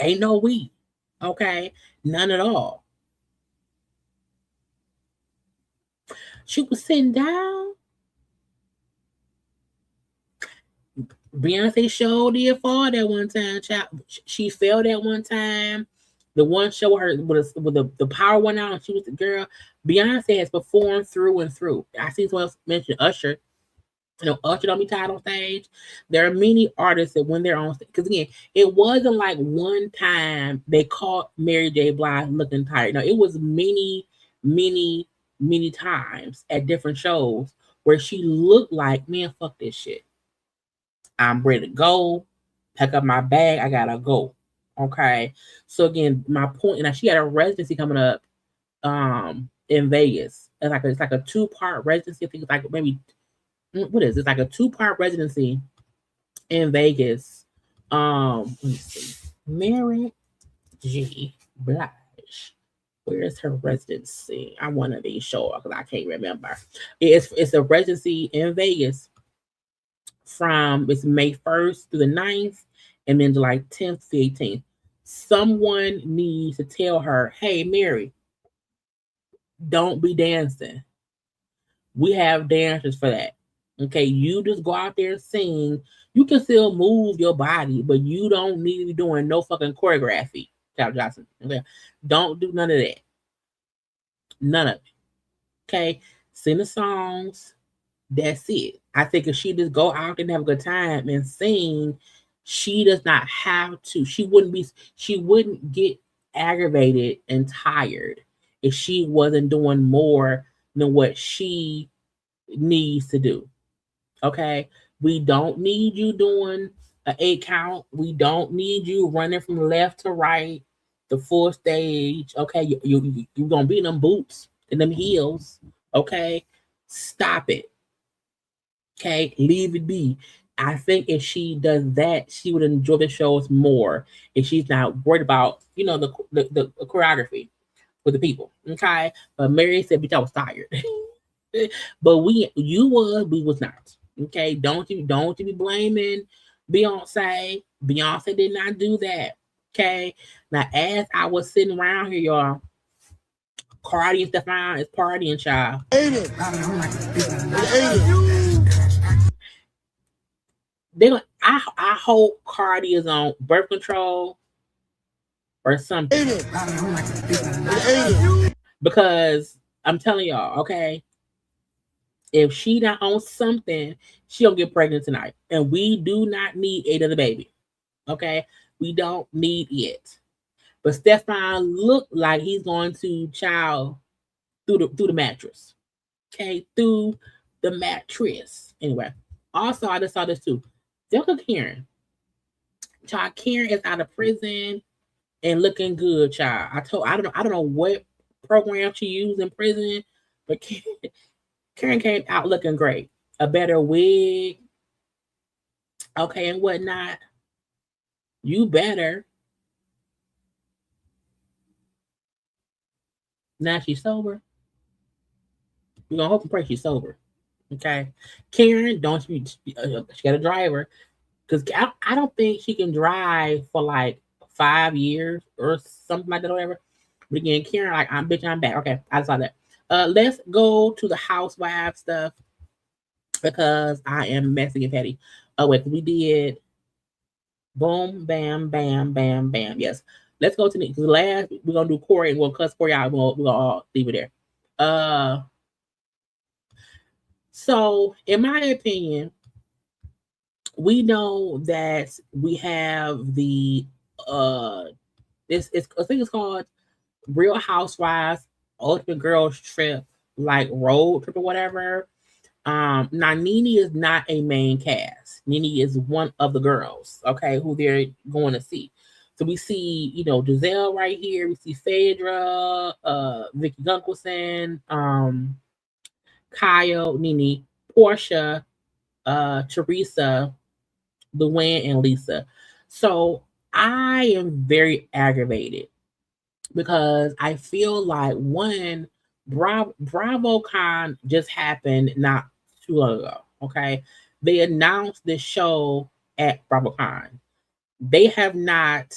[SPEAKER 1] Ain't no we. Okay, none at all. She was sitting down. Beyonce showed did fall that one time. Child. She fell that one time. The one show her with the power went out and she was the girl. Beyonce has performed through and through. I see someone else mention Usher. You know, Usher don't be tired on stage. There are many artists that when they're on stage, because again, it wasn't like one time they caught Mary J. Blige looking tired. No, it was many times at different shows where she looked like, man, fuck this shit. I'm ready to go. Pack up my bag. I gotta go. Okay. So again, my point, and she had a residency coming up in Vegas. It's like a 2-part residency. I think it's like maybe what is it? It's like a 2-part residency in Vegas. Let me see. Mary J. Blige. Where is her residency? I want to be sure because I can't remember. It's a residency in Vegas it's May 1st through the 9th and then July 10th to 18th. Someone needs to tell her, hey, Mary, don't be dancing. We have dancers for that. Okay, you just go out there and sing. You can still move your body, but you don't need to be doing no fucking choreography, Cal Johnson. Okay, don't do none of that. None of it. Okay, sing the songs. That's it. I think if she just go out and have a good time and sing, she does not have to. She wouldn't get aggravated and tired if she wasn't doing more than what she needs to do. Okay, we don't need you doing an 8 count. We don't need you running from left to right, the full stage. Okay, you're gonna be in them boots and them heels. Okay, stop it. Okay, leave it be. I think if she does that, she would enjoy the shows more if she's not worried about the choreography with the people. Okay, but Mary said, "Bitch, I was tired." But we was not. Okay, don't you be blaming Beyonce. Beyonce did not do that. Okay, now as I was sitting around here, y'all, Cardi and Stefon is partying, child. I hope Cardi is on birth control or something. Because I'm telling y'all, okay, if she not on something, she don't get pregnant tonight. And we do not need another baby. Okay? We don't need it. But Stefon looked like he's going to child through the mattress. Okay? Through the mattress. Anyway. Also, I just saw this too. Look at Karen. Child, Karen is out of prison and looking good, child. I don't know what program she used in prison, but Karen came out looking great. A better wig. Okay, and whatnot. You better. Now she's sober. We're gonna hope and pray she's sober. Okay. Karen, she got a driver. Because I don't think she can drive for like 5 years or something like that or whatever. But again, Karen, like, I'm back. Okay, I saw that. Let's go to the housewife stuff because I am messy and petty. Oh, wait, we did boom, bam, bam, bam, bam. Yes. Let's go to the last. We're going to do Corey and we'll cuss Corey out. We're going to all leave it there. So, in my opinion, we know that we have the I think it's called Real Housewives Ultimate Girls Trip, like road trip or whatever. Now Nene is not a main cast. Nene is one of the girls, okay, who they're going to see. So we see, Giselle right here. We see Phaedra, Vicky Gunkelson, Kyle, Nene, Portia, Teresa, Luann, and Lisa. So I am very aggravated because I feel like one, BravoCon just happened not too long ago. Okay, they announced this show at BravoCon. They have not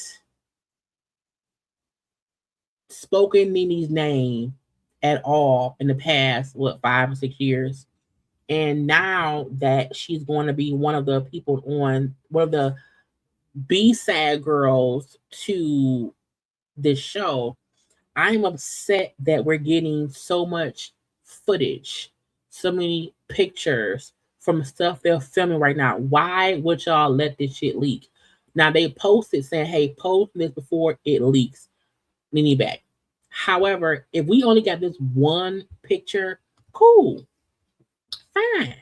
[SPEAKER 1] spoken Nene's name at all in the past, 5 or 6 years. And now that she's going to be one of the people on one of the B-side girls to this show, I'm upset that we're getting so much footage, so many pictures from stuff they're filming right now. Why would y'all let this shit leak? Now they posted saying, hey, post this before it leaks. Nene back. However, if we only got this one picture, cool. Fine.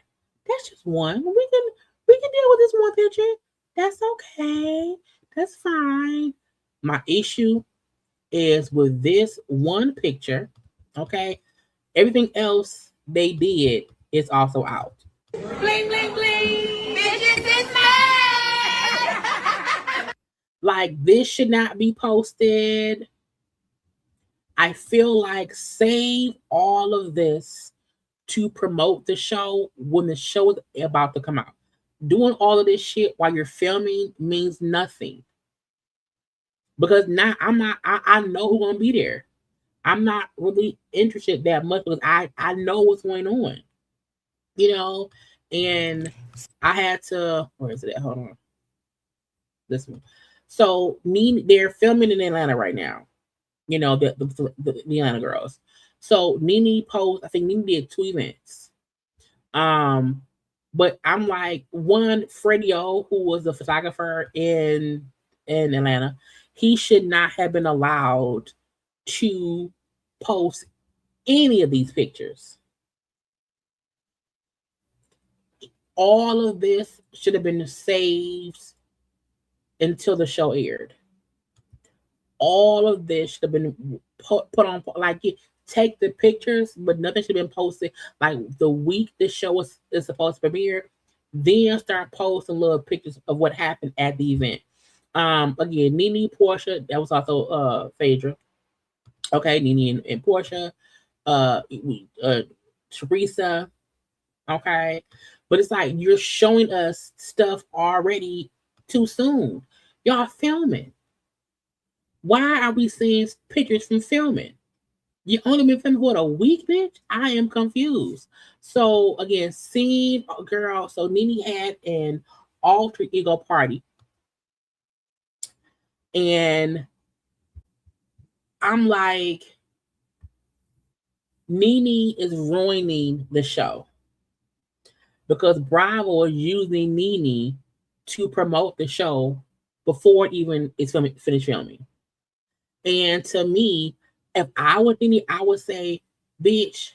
[SPEAKER 1] That's just one. We can deal with this one picture. That's okay. That's fine. My issue is with this one picture. Okay. Everything else they did is also out.
[SPEAKER 3] Bling, bling, bling. Bitches is mad.
[SPEAKER 1] Like, this should not be posted. I feel like save all of this to promote the show when the show is about to come out. Doing all of this shit while you're filming means nothing. Because now I know who's gonna be there. I'm not really interested that much because I know what's going on. You know, and I had to, where is it at? Hold on. This one. So they're filming in Atlanta right now. You know, the Atlanta girls. So Nene posed, I think Nene did 2 events. But I'm like, one, Freddie O, who was the photographer in Atlanta, he should not have been allowed to post any of these pictures. All of this should have been saved until the show aired. All of this should have been put on, like, take the pictures, but nothing should have been posted like the week the show is supposed to premiere. Then start posting little pictures of what happened at the event. Again, Nene, Portia, that was also Phaedra. Okay, Nene and Portia, Teresa. Okay, but it's like you're showing us stuff already too soon. Y'all filming. Why are we seeing pictures from filming? You only been filming for a week, bitch? I am confused. So again, seeing girl, so Nene had an alter ego party. And I'm like, Nene is ruining the show. Because Bravo is using Nene to promote the show before it even is finished filming. And to me, if I were Nene, I would say, bitch,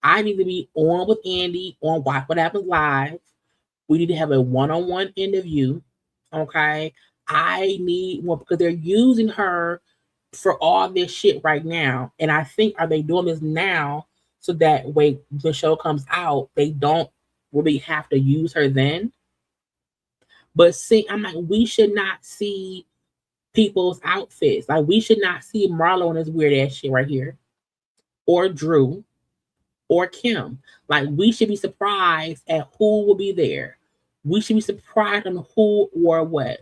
[SPEAKER 1] I need to be on with Andy on Watch What Happens Live. We need to have a one-on-one interview. Okay. I need more because they're using her for all this shit right now. And I think, are they doing this now so that way the show comes out, they don't really have to use her then? But see, I'm like, we should not see people's outfits. Like, we should not see Marlo in this weird ass shit right here, or Drew, or Kim. Like, we should be surprised at who will be there. We should be surprised on who or what.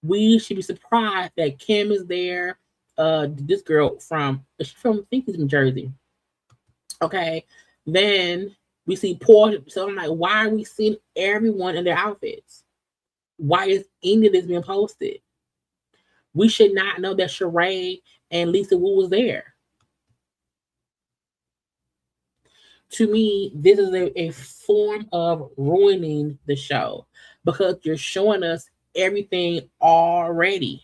[SPEAKER 1] We should be surprised that Kim is there. This girl I think she's from Jersey. Okay. Then we see Portia. So I'm like, why are we seeing everyone in their outfits? Why is any of this being posted? We should not know that Sheree and Lisa Wu was there. To me, this is a form of ruining the show because you're showing us everything already.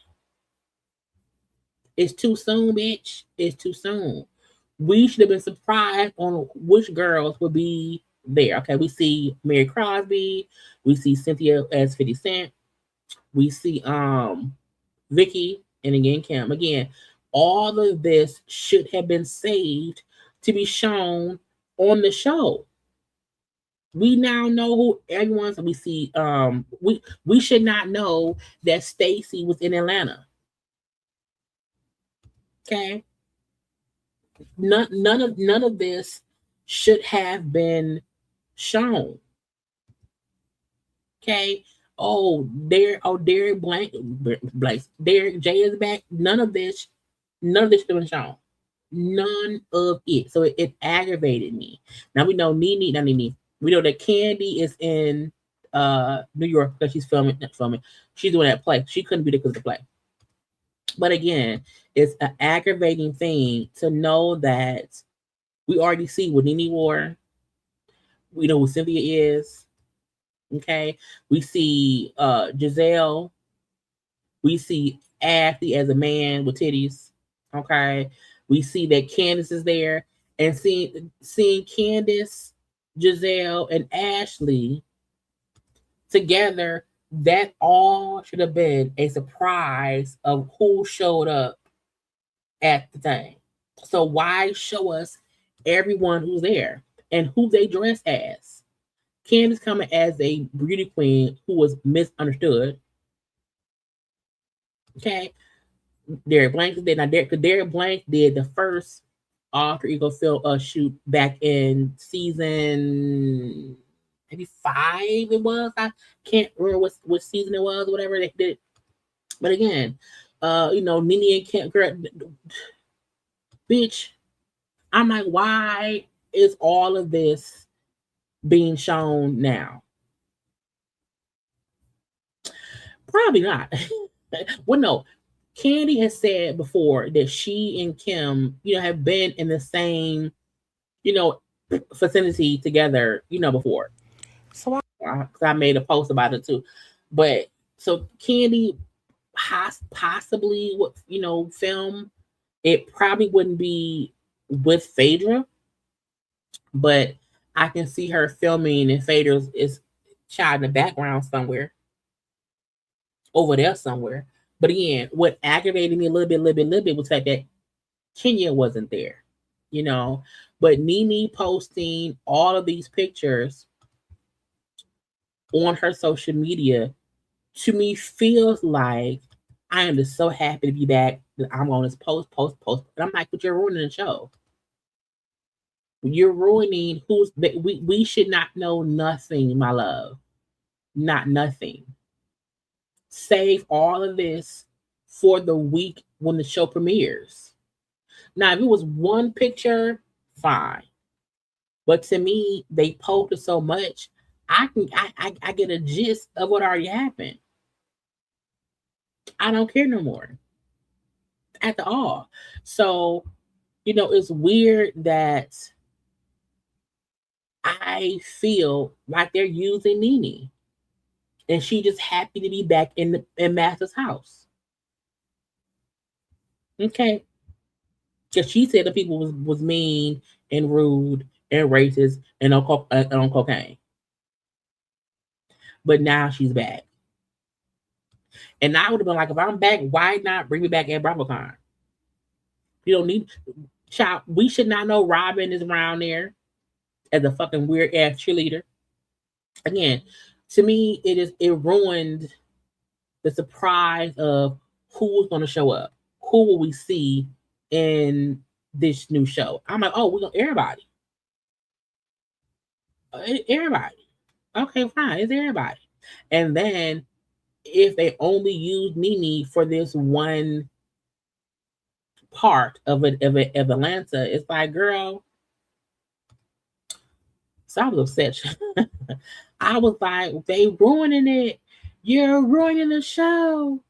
[SPEAKER 1] It's too soon, bitch. It's too soon. We should have been surprised on which girls would be there. Okay, we see Mary Crosby. We see Cynthia as 50 Cent. We see Vicky and again Kim. Again, all of this should have been saved to be shown on the show. We now know who everyone's. We see. We should not know that Stacey was in Atlanta. Okay. None of this should have been shown. Okay. Derek Blank, Derek J is back. None of this should have been shown. None of it. So it aggravated me. Now we know Nene. We know that Candy is in New York because she's filming. She's doing that play. She couldn't be there because of the play. But again, it's an aggravating thing to know that we already see what Nene wore. We know who Cynthia is. Okay. We see Giselle. We see Ashley as a man with titties. Okay. We see that Candace is there. And seeing Candace, Giselle, and Ashley together, that all should have been a surprise of who showed up at the thing. So why show us everyone who's there and who they dress as? Candace coming as a beauty queen who was misunderstood. Okay. Derek Blank did. Now, Derek Blank did the first alter ego film shoot back in season maybe 5 it was. I can't remember what season it was, whatever they did. But again, Nene and girl, bitch, I'm like, why is all of this being shown now? Probably not. Well, no. Candy has said before that she and Kim, have been in the same, vicinity together, before. So I made a post about it too. But so Candy possibly would, film. It probably wouldn't be with Phaedra, but I can see her filming and Phaedra is child in the background somewhere. Over there somewhere. But again, what aggravated me a little bit was the fact that Kenya wasn't there, But Nene posting all of these pictures on her social media, to me, feels like I am just so happy to be back that I'm on this post. And I'm like, but you're ruining the show. You're ruining we should not know nothing, my love. Not nothing. Save all of this for the week when the show premieres. Now, if it was one picture, fine. But to me, they posted so much, I get a gist of what already happened. I don't care no more. At all. So, it's weird that I feel like they're using Nene. And she just happy to be back in Master's house. Okay. Because she said the people was mean and rude and racist and on cocaine. But now she's back. And I would have been like, if I'm back, why not bring me back at BravoCon? You don't need child. We should not know Robin is around there as a fucking weird ass cheerleader. Again, to me, it ruined the surprise of who was going to show up. Who will we see in this new show? I'm like, we're going to everybody. Everybody. Okay, fine. It's everybody. And then if they only use Nene for this one part of Atlanta, it's like, girl. So I was upset. I was like, they ruining it. You're ruining the show.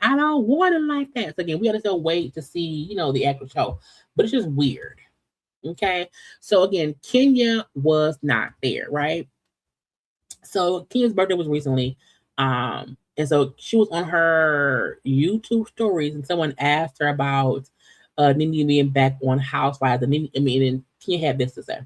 [SPEAKER 1] I don't want it like that. So again, we got to still wait to see, the actual show. But it's just weird. Okay. So again, Kenya was not there, right? So Kenya's birthday was recently. And so she was on her YouTube stories and someone asked her about Nene being back on Housewives. And Kenya had this to say.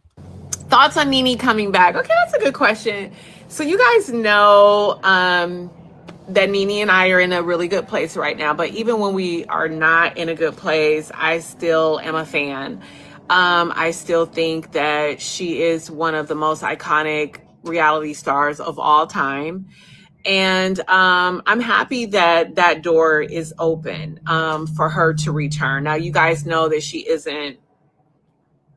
[SPEAKER 20] Thoughts on Nene coming back? Okay, that's a good question. So you guys know that Nene and I are in a really good place right now. But even when we are not in a good place, I still am a fan. I still think that she is one of the most iconic reality stars of all time. And I'm happy that that door is open for her to return. Now, you guys know that she isn't.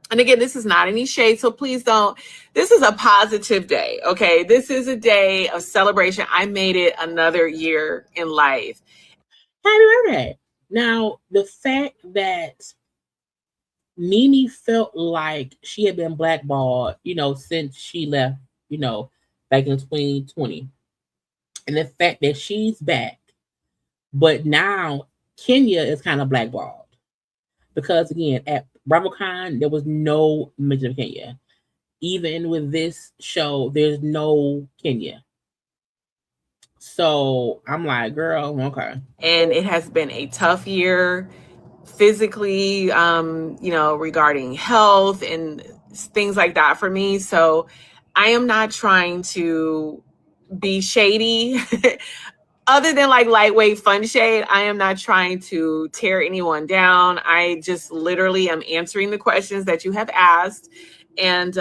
[SPEAKER 20] And again, this is not any shade, so please don't. This is a positive day, okay? This is a day of celebration. I made it another year in life.
[SPEAKER 1] Happy birthday. Now, the fact that Nene felt like she had been blackballed, since she left, back in 2020. And the fact that she's back, but now Kenya is kind of blackballed. Because again, at BravoCon, there was no mention of Kenya. Even with this show, there's no Kenya. So I'm like, girl, okay.
[SPEAKER 20] And it has been a tough year physically, regarding health and things like that for me. So I am not trying to be shady. Other than like lightweight fun shade, I am not trying to tear anyone down. I just literally am answering the questions that you have asked. And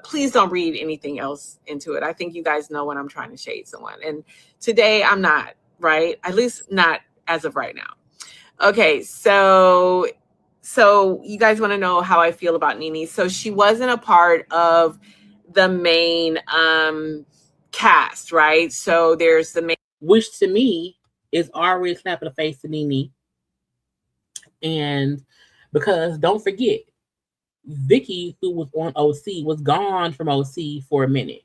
[SPEAKER 20] please don't read anything else into it. I think you guys know when I'm trying to shade someone. And today I'm not, right? At least not as of right now. Okay, so you guys want to know how I feel about Nene. So she wasn't a part of the main cast, right? So there's the main,
[SPEAKER 1] which to me is already slapping the face to Nene. And because don't forget, Vicky, who was on OC, was gone from OC for a minute.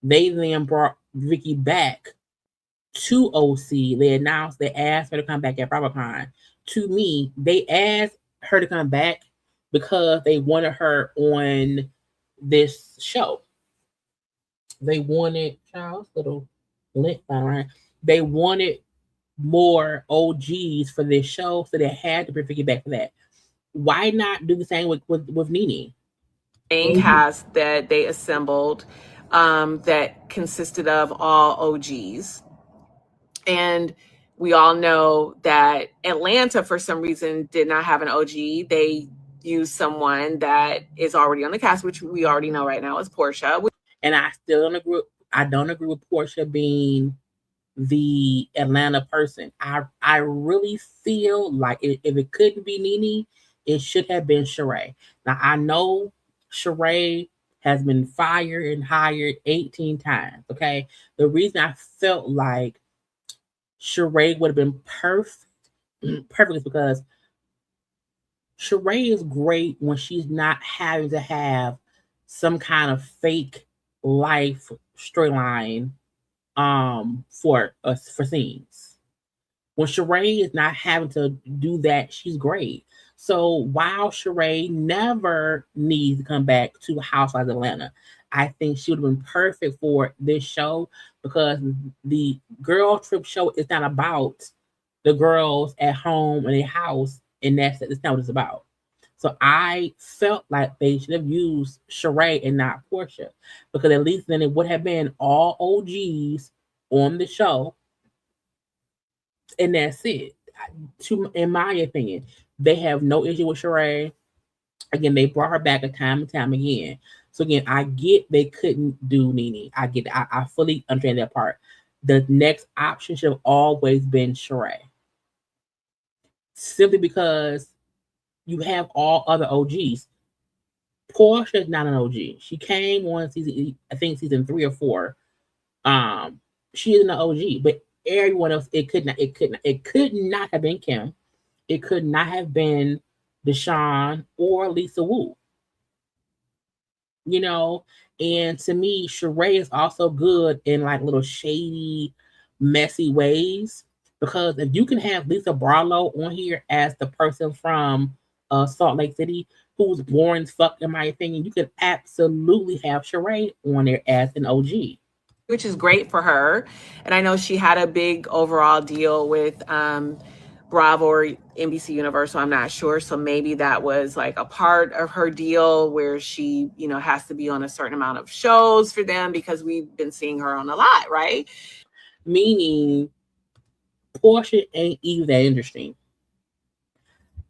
[SPEAKER 1] They then brought Vicky back to OC. They asked her to come back at BravoCon. To me, they asked her to come back because they wanted her on this show. They wanted little link line, right? They wanted more OGs for this show, so they had to bring Vicky back for that. Why not do the same with Nene?
[SPEAKER 20] main cast that they assembled that consisted of all OGs. And we all know that Atlanta, for some reason, did not have an OG. They used someone that is already on the cast, which we already know right now is Portia.
[SPEAKER 1] And I still don't agree. I don't agree with Portia being the Atlanta person. I really feel like if it couldn't be Nene, it should have been Sheree. Now I know Sheree has been fired and hired 18 times. Okay. The reason I felt like Sheree would have been perfect is because Sheree is great when she's not having to have some kind of fake life storyline for scenes. When Sheree is not having to do that, she's great. So while Sheree never needs to come back to Housewives of Atlanta, I think she would have been perfect for this show because the girl trip show is not about the girls at home in a house, and that's not what it's about. So I felt like they should have used Sheree and not Portia, because at least then it would have been all OGs on the show, and that's it. In my opinion, they have no issue with Sheree. Again, they brought her back a time and time again. So again, I get they couldn't do Nene. I get it. I fully understand that part. The next option should have always been Sheree. Simply because you have all other OGs. Portia is not an OG. She came on season 3 or 4. She is an OG, but everyone else, it could not have been Kim. It could not have been Deshawn or Lisa Wu. And to me, Sheree is also good in like little shady, messy ways. Because if you can have Lisa Barlow on here as the person from Salt Lake City, who's boring as fuck, in my opinion, you could absolutely have Sheree on there as an OG.
[SPEAKER 20] Which is great for her. And I know she had a big overall deal with Bravo or NBC Universal, I'm not sure. So maybe that was like a part of her deal where she, has to be on a certain amount of shows for them because we've been seeing her on a lot, right?
[SPEAKER 1] Meaning Portia ain't even that interesting.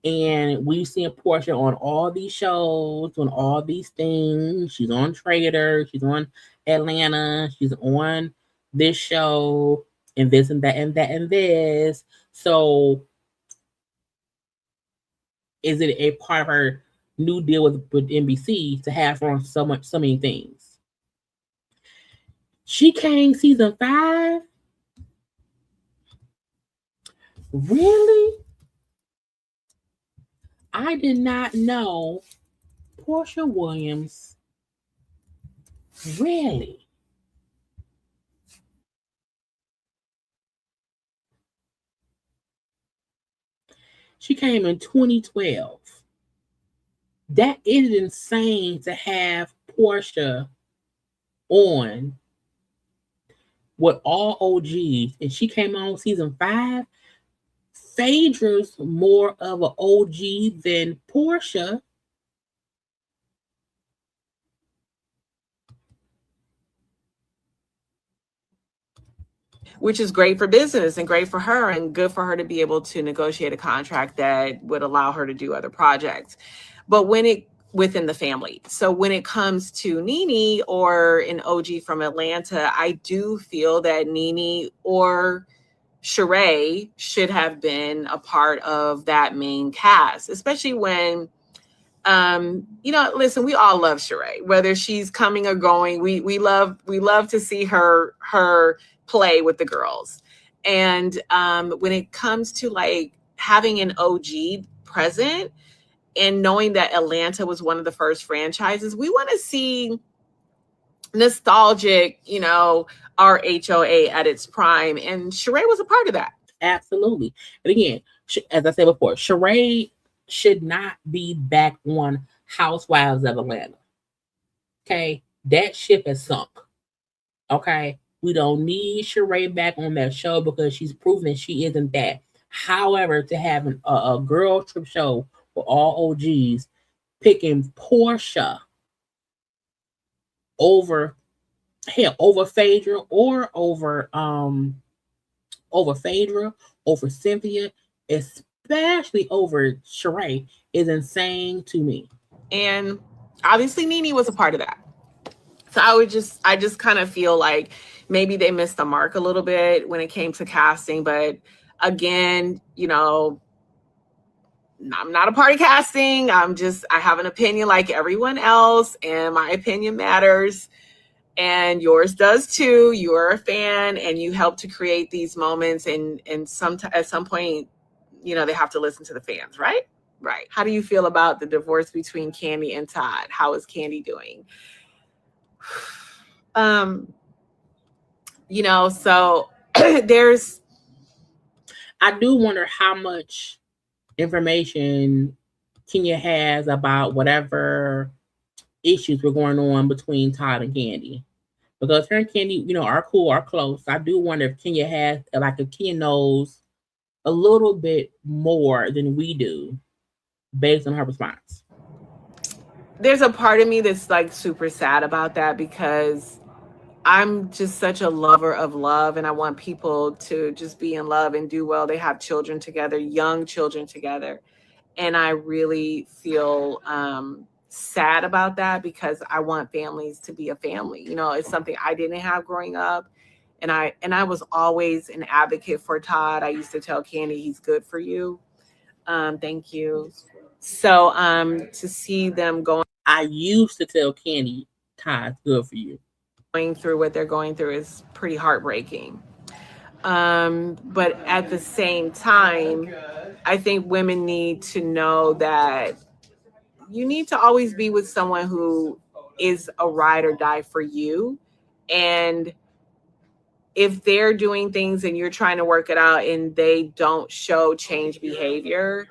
[SPEAKER 1] And we've seen Portia on all these shows, on all these things. She's on Trader, she's on Atlanta, she's on this show, and this and that and that and this. So is it a part of her new deal with NBC to have her on so many things? She came season 5. Really? I did not know Portia Williams. Really? She came in 2012. That is insane to have Portia on with all OGs, and she came on season 5. Phaedra's more of an OG than Portia.
[SPEAKER 20] Which is great for business and great for her and good for her to be able to negotiate a contract that would allow her to do other projects. But within the family. So when it comes to Nene or an OG from Atlanta, I do feel that Nene or Sheree should have been a part of that main cast, especially when listen, we all love Sheree, whether she's coming or going. We love to see her play with the girls. And when it comes to like having an OG present and knowing that Atlanta was one of the first franchises, we want to see nostalgic, our HOA at its prime. And Sheree was a part of that.
[SPEAKER 1] Absolutely. And again, as I said before, Sheree should not be back on Housewives of Atlanta. Okay? That ship has sunk. Okay? We don't need Sheree back on that show because she's proven she isn't that. However, to have a girl trip show for all OGs, picking Portia over Phaedra or over Phaedra, over Cynthia, especially over Sheree, is insane to me.
[SPEAKER 20] And obviously Nene was a part of that. So I just kind of feel like maybe they missed the mark a little bit when it came to casting. But again, I'm not a part of casting. I have an opinion like everyone else, and my opinion matters. And yours does too. You are a fan, and you help to create these moments. And at some point, they have to listen to the fans, right? Right. How do you feel about the divorce between Kandi and Todd? How is Kandi doing? So
[SPEAKER 1] I do wonder how much information Kenya has about whatever issues were going on between Todd and Kandi. Because her and Kandi, are cool, are close. I do wonder if Kenya has, if Kenya knows a little bit more than we do based on her response.
[SPEAKER 20] There's a part of me that's like super sad about that because I'm just such a lover of love, and I want people to just be in love and do well. They have children together, young children together. And I really feel sad about that because I want families to be a family. It's something I didn't have growing up. And I was always an advocate for Todd. I used to tell Kandi, he's good for you. Thank you. So to see them going.
[SPEAKER 1] I used to tell Kandi, Todd's good for you.
[SPEAKER 20] Going through what they're going through is pretty heartbreaking. But at the same time, I think women need to know that you need to always be with someone who is a ride or die for you. And if they're doing things and you're trying to work it out and they don't show change behavior,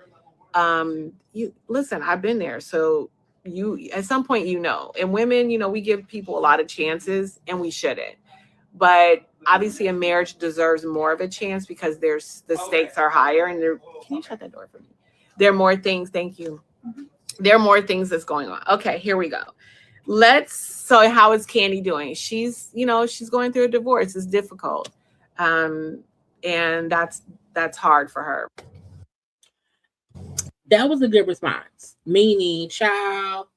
[SPEAKER 20] you listen, I've been there. So you, at some point, and women, we give people a lot of chances and we shouldn't. But obviously a marriage deserves more of a chance because the stakes are higher and can you shut that door for me? There are more things. Thank you. There are more things that's going on. Okay, here we go. So how is Kandi doing? She's going through a divorce. It's difficult. And that's hard for her.
[SPEAKER 1] That was a good response. Meaning, child,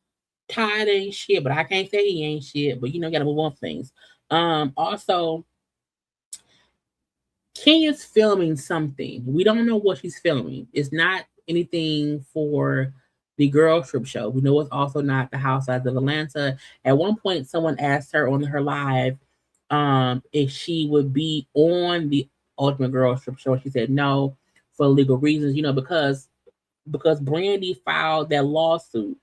[SPEAKER 1] Todd ain't shit, but I can't say he ain't shit. But gotta move on things. Also, Kenya's filming something. We don't know what she's filming. It's not anything for the girl trip show. We know it's also not the Housewives of Atlanta. At one point, someone asked her on her live if she would be on the Ultimate Girl Trip show. She said no for legal reasons. Because Brandy filed that lawsuit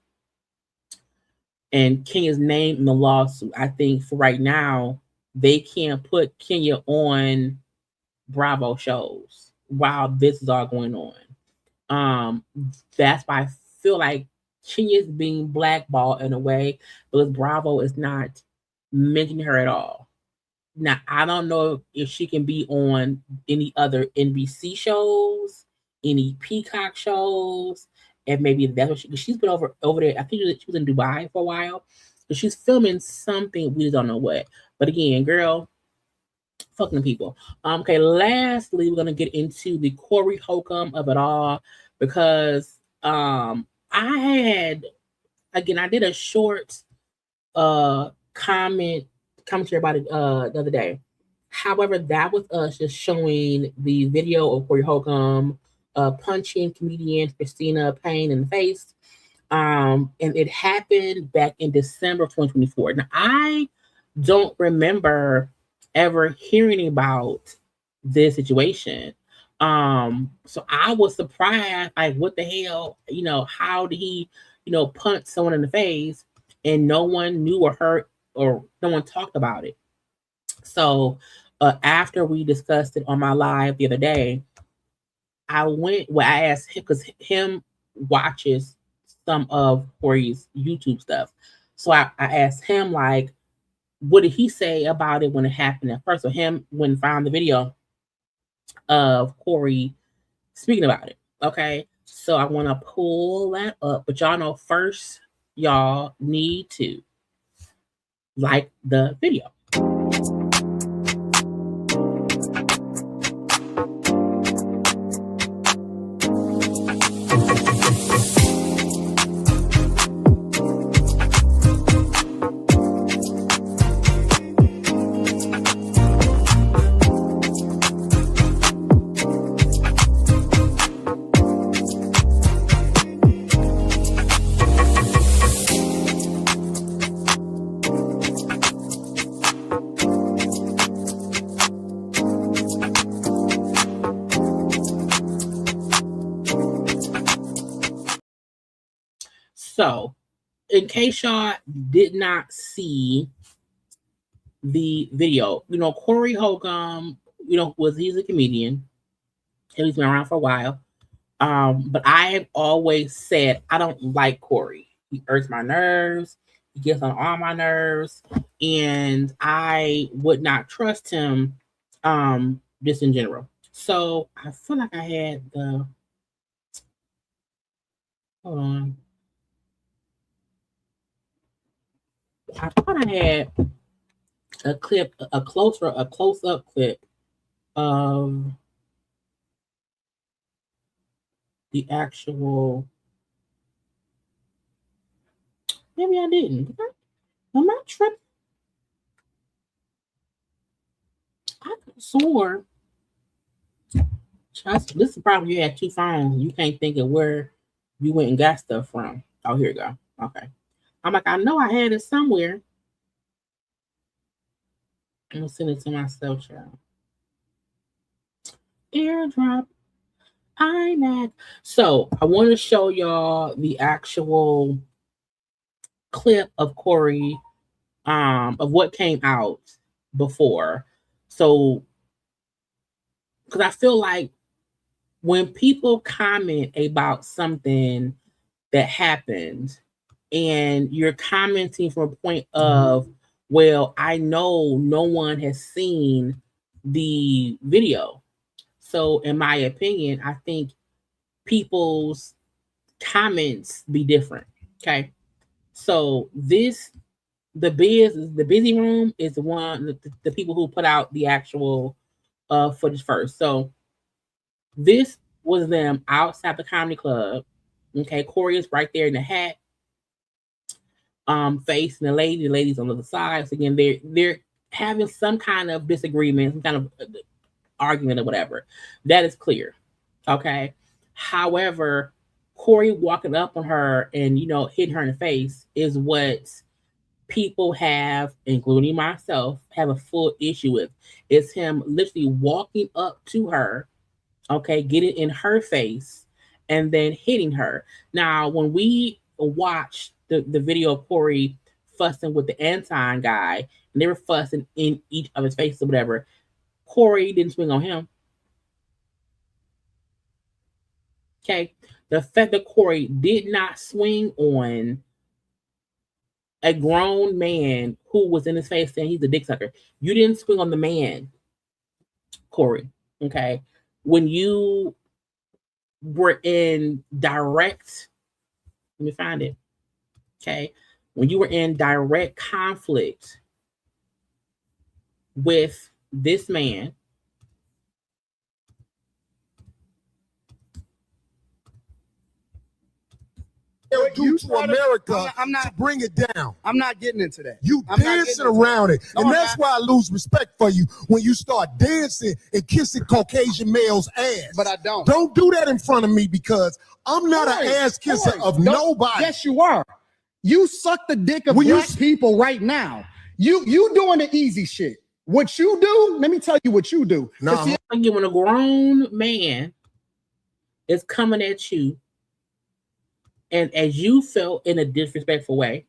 [SPEAKER 1] and Kenya's name in the lawsuit. I think for right now they can't put Kenya on Bravo shows while this is all going on. That's why I feel like Kenya's being blackballed in a way because Bravo is not mentioning her at all. Now, I don't know if she can be on any other NBC shows, any Peacock shows, and maybe that's what she's been over there. I think she was in Dubai for a while, but she's filming something. We just don't know what. But again, girl, fucking people. Okay, lastly, we're gonna get into the Corey Holcomb of it all because I did a short commentary about it the other day. However, that was us just showing the video of Corey Holcomb punching comedian Christina Payne in the face. And it happened back in December of 2024. Now, I don't remember ever hearing about this situation. So I was surprised, like, what the hell, how did he, punch someone in the face and no one knew or heard or no one talked about it. So after we discussed it on my live the other day, I asked him because him watches some of Corey's YouTube stuff. So I asked him, like, what did he say about it when it happened at first? So him, when found the video of Corey speaking about it. Okay. So I want to pull that up. But y'all know first, y'all need to like the video. So, in case y'all did not see the video, Corey Holcomb, he's a comedian. He's been around for a while. But I have always said I don't like Corey. He irks my nerves. He gets on all my nerves. And I would not trust him just in general. So I feel like I had hold on. I thought I had a clip, a close-up clip of the actual. Maybe I didn't. Am I tripping? I swore. This is the problem. You had two phones. You can't think of where you went and got stuff from. Oh, here you go. Okay. I'm like, I know I had it somewhere. I'm gonna send it to myself, child. Airdrop. iMac. So I want to show y'all the actual clip of Corey, of what came out before. So, because I feel like when people comment about something that happened and you're commenting from a point of, well, I know no one has seen the video. So in my opinion, I think people's comments be different. Okay. So the busy room is the people who put out the actual footage first. So this was them outside the comedy club Okay, Corey is right there in the hat, facing the lady. The lady's on the other side. So again, they're having some kind of disagreement, some kind of argument or whatever. That is clear. Okay. However, Corey walking up on her and hitting her in the face is what people have, including myself, have a full issue with. It's him literally walking up to her, okay, getting in her face, and then hitting her. Now, when we watched the video of Corey fussing with the Anton guy, and they were fussing in each other's faces or whatever, Corey didn't swing on him. Okay. The fact that Corey did not swing on a grown man who was in his face saying he's a dick sucker. You didn't swing on the man, Corey. Okay. When you were in direct, let me find it. Okay. When you were in direct conflict with this man,
[SPEAKER 10] do to America to bring it down.
[SPEAKER 21] I'm not getting into that.
[SPEAKER 10] You dancing around it.
[SPEAKER 21] No,
[SPEAKER 10] and that's why I lose respect for you when you start dancing and kissing Caucasian males' ass.
[SPEAKER 21] But I don't.
[SPEAKER 10] Don't do that in front of me because I'm not an ass kisser of nobody.
[SPEAKER 21] Yes, you are. You suck the dick of black people right now. You doing the easy shit. What you do, let me tell you what you do.
[SPEAKER 1] When a grown man is coming at you, and as you felt in a disrespectful way,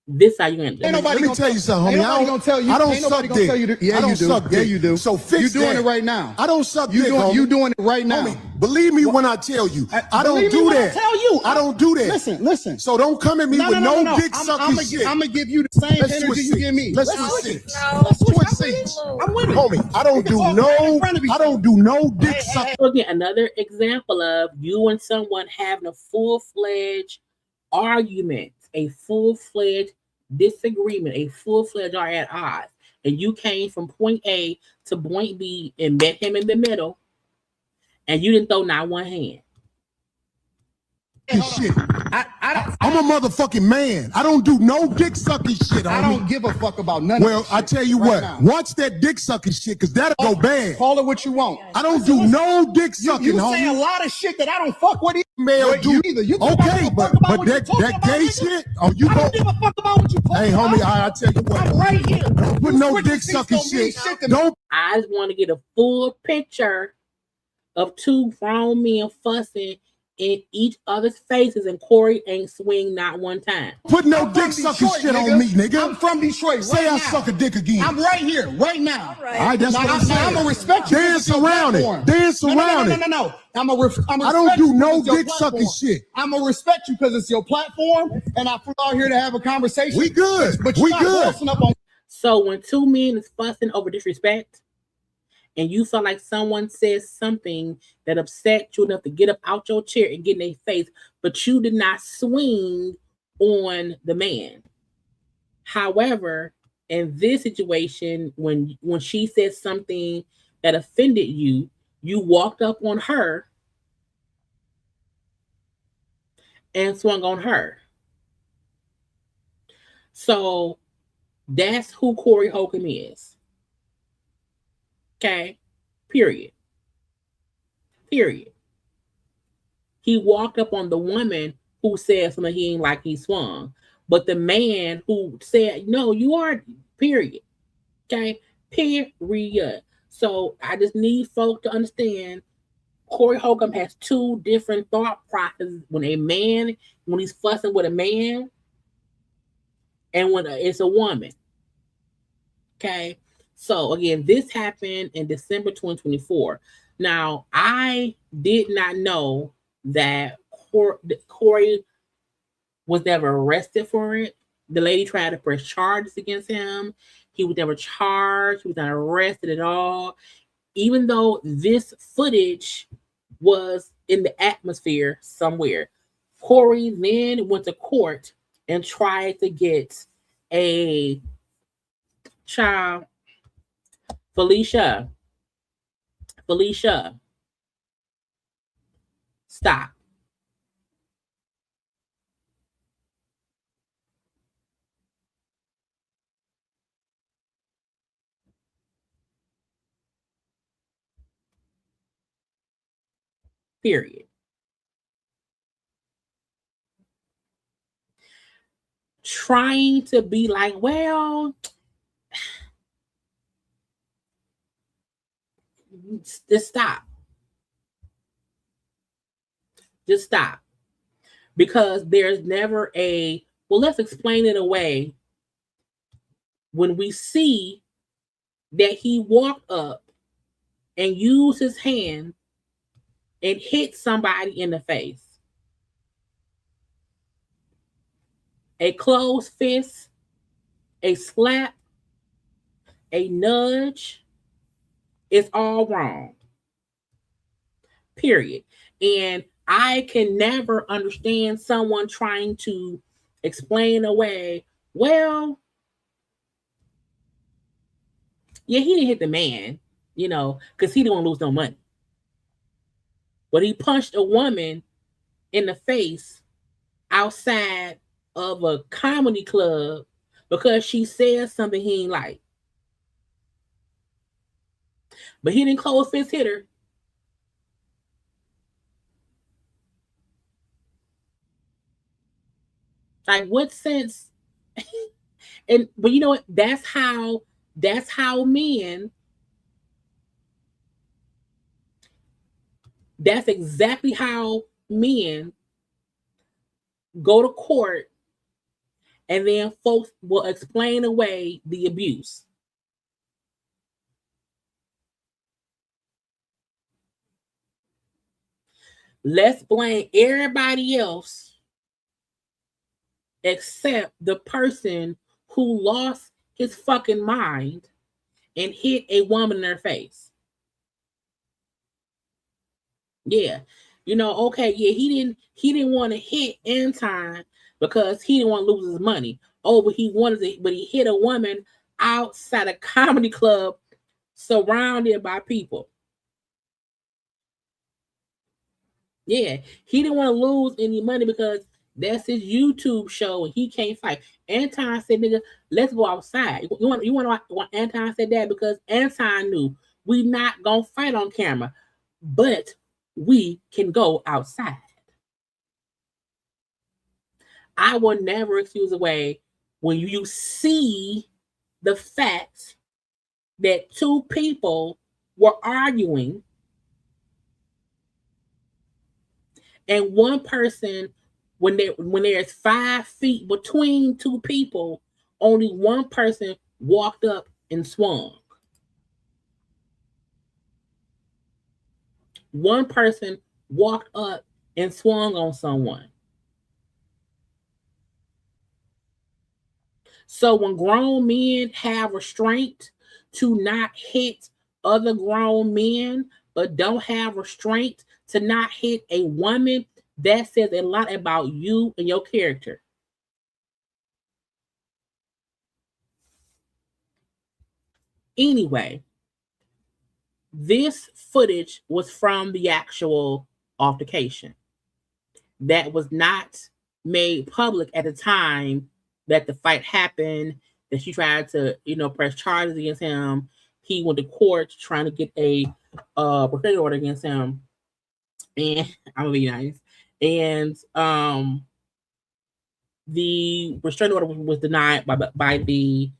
[SPEAKER 1] this how you end up.
[SPEAKER 10] Let me tell you something, homie. I don't suck dick.
[SPEAKER 21] Yeah,
[SPEAKER 10] I don't
[SPEAKER 21] you do.
[SPEAKER 10] suck
[SPEAKER 21] Yeah,
[SPEAKER 10] dick.
[SPEAKER 21] you do.
[SPEAKER 10] So fix
[SPEAKER 21] you doing
[SPEAKER 10] that.
[SPEAKER 21] it right now.
[SPEAKER 10] I don't suck dick, homie.
[SPEAKER 21] You doing it right now.
[SPEAKER 10] Homie, believe me when I tell you. I don't do that.
[SPEAKER 21] I tell you.
[SPEAKER 10] I don't do that.
[SPEAKER 21] Listen.
[SPEAKER 10] So don't come at me with no dick sucking shit.
[SPEAKER 21] I'm gonna give you the same
[SPEAKER 10] Let's
[SPEAKER 21] energy
[SPEAKER 10] switch
[SPEAKER 21] you give me.
[SPEAKER 10] Let's switch seats.
[SPEAKER 21] Let's
[SPEAKER 10] Switch seats.
[SPEAKER 21] I'm with it.
[SPEAKER 10] Homie, I don't do no dick sucking.
[SPEAKER 1] Again, another example of you and someone having a full-fledged argument, a full-fledged disagreement, a full-fledged are at odds, and you came from point A to point B and met him in the middle, and you didn't throw not one hand.
[SPEAKER 10] Shit. I'm a motherfucking man. I don't do no dick sucking shit.
[SPEAKER 21] I don't give a fuck about none
[SPEAKER 10] Well,
[SPEAKER 21] of
[SPEAKER 10] I tell you
[SPEAKER 21] right
[SPEAKER 10] what,
[SPEAKER 21] now.
[SPEAKER 10] watch that dick sucking shit, cause that'll go bad.
[SPEAKER 21] Call it what you want.
[SPEAKER 10] I don't do no dick sucking,
[SPEAKER 21] You
[SPEAKER 10] homie.
[SPEAKER 21] say a lot of shit that I don't fuck with
[SPEAKER 10] Male do
[SPEAKER 21] either. You
[SPEAKER 10] okay, but that gay shit. Oh, you
[SPEAKER 21] I don't give a fuck about what you talking
[SPEAKER 10] Hey, homie, I tell you what.
[SPEAKER 21] I'm right here.
[SPEAKER 10] Don't put no dick sucking shit. Don't.
[SPEAKER 1] I just want to get a full picture of two grown men fussing in each other's faces, and Corey ain't swing not one time.
[SPEAKER 10] Put no dick sucking shit on me, nigga.
[SPEAKER 21] I'm from Detroit.
[SPEAKER 10] Say
[SPEAKER 21] right
[SPEAKER 10] I
[SPEAKER 21] now.
[SPEAKER 10] suck a dick again.
[SPEAKER 21] I'm right here, right now.
[SPEAKER 10] All right, that's what I'm saying.
[SPEAKER 21] I'm gonna respect you.
[SPEAKER 10] Dance around it. Dance around it.
[SPEAKER 21] No. I'm I
[SPEAKER 10] don't do no dick sucking shit.
[SPEAKER 21] I'm gonna respect you because it's your platform, and I flew out here to have a conversation.
[SPEAKER 10] We good.
[SPEAKER 21] But
[SPEAKER 10] We
[SPEAKER 21] you're not
[SPEAKER 10] good.
[SPEAKER 21] bossing up on.
[SPEAKER 1] So when two men is fussing over disrespect, and you feel like someone says something that upset you enough to get up out your chair and get in their face, but you did not swing on the man. However, in this situation, when she said something that offended you, you walked up on her and swung on her. So that's who Corey Holcomb is. Okay, period. He walked up on the woman who said something he ain't like, he swung. But the man who said, no, you are, period. Okay, period. So I just need folk to understand Corey Holcomb has two different thought processes when he's fussing with a man and when it's a woman. Okay. So again, this happened in December 2024. Now, I did not know that Corey was never arrested for it. The lady tried to press charges against him. He was never charged. He was not arrested at all. Even though this footage was in the atmosphere somewhere. Corey then went to court and tried to get a child. Felicia, stop. Period. Trying to be like, well, just stop. Just stop. Because there's never a, well, let's explain it away. When we see that he walked up and used his hand and hit somebody in the face. A closed fist, a slap, a nudge, it's all wrong. Period. And I can never understand someone trying to explain away, well, yeah, he didn't hit the man, you know, because he didn't want to lose no money. But he punched a woman in the face outside of a comedy club because she said something he ain't like. But he didn't close fist hit her. Like, what sense? And but you know what? That's how men. That's exactly how men go to court, and then folks will explain away the abuse. Let's blame everybody else except the person who lost his fucking mind and hit a woman in her face. Yeah. You know, okay, yeah, he didn't want to hit Anton because he didn't want to lose his money. Oh, but he hit a woman outside a comedy club surrounded by people. Yeah, he didn't want to lose any money because that's his YouTube show and he can't fight. Anton said, nigga, let's go outside. You want to know why Anton said that? Because Anton knew we not gonna fight on camera, but we can go outside. I will never excuse away when you see the fact that two people were arguing and one person, when there's 5 feet between two people, only one person walked up and swung. One person walked up and swung on someone. So when grown men have restraint to not hit other grown men, but don't have restraint to not hit a woman, that says a lot about you and your character. Anyway, this footage was from the actual altercation. That was not made public at the time that the fight happened, that she tried to, press charges against him. He went to court trying to get a restraining order against him. And I'm gonna be nice. And the restraining order was denied by the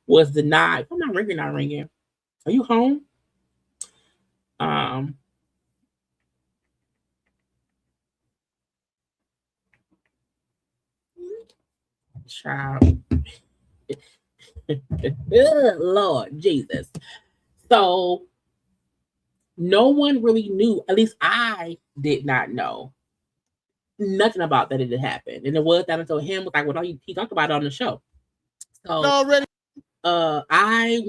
[SPEAKER 1] was denied. I'm not ringing. Are you home? Child. Lord Jesus. So no one really knew, at least I did not know nothing about that it had happened. And it was not until him was like, well, he talked about it on the show. So I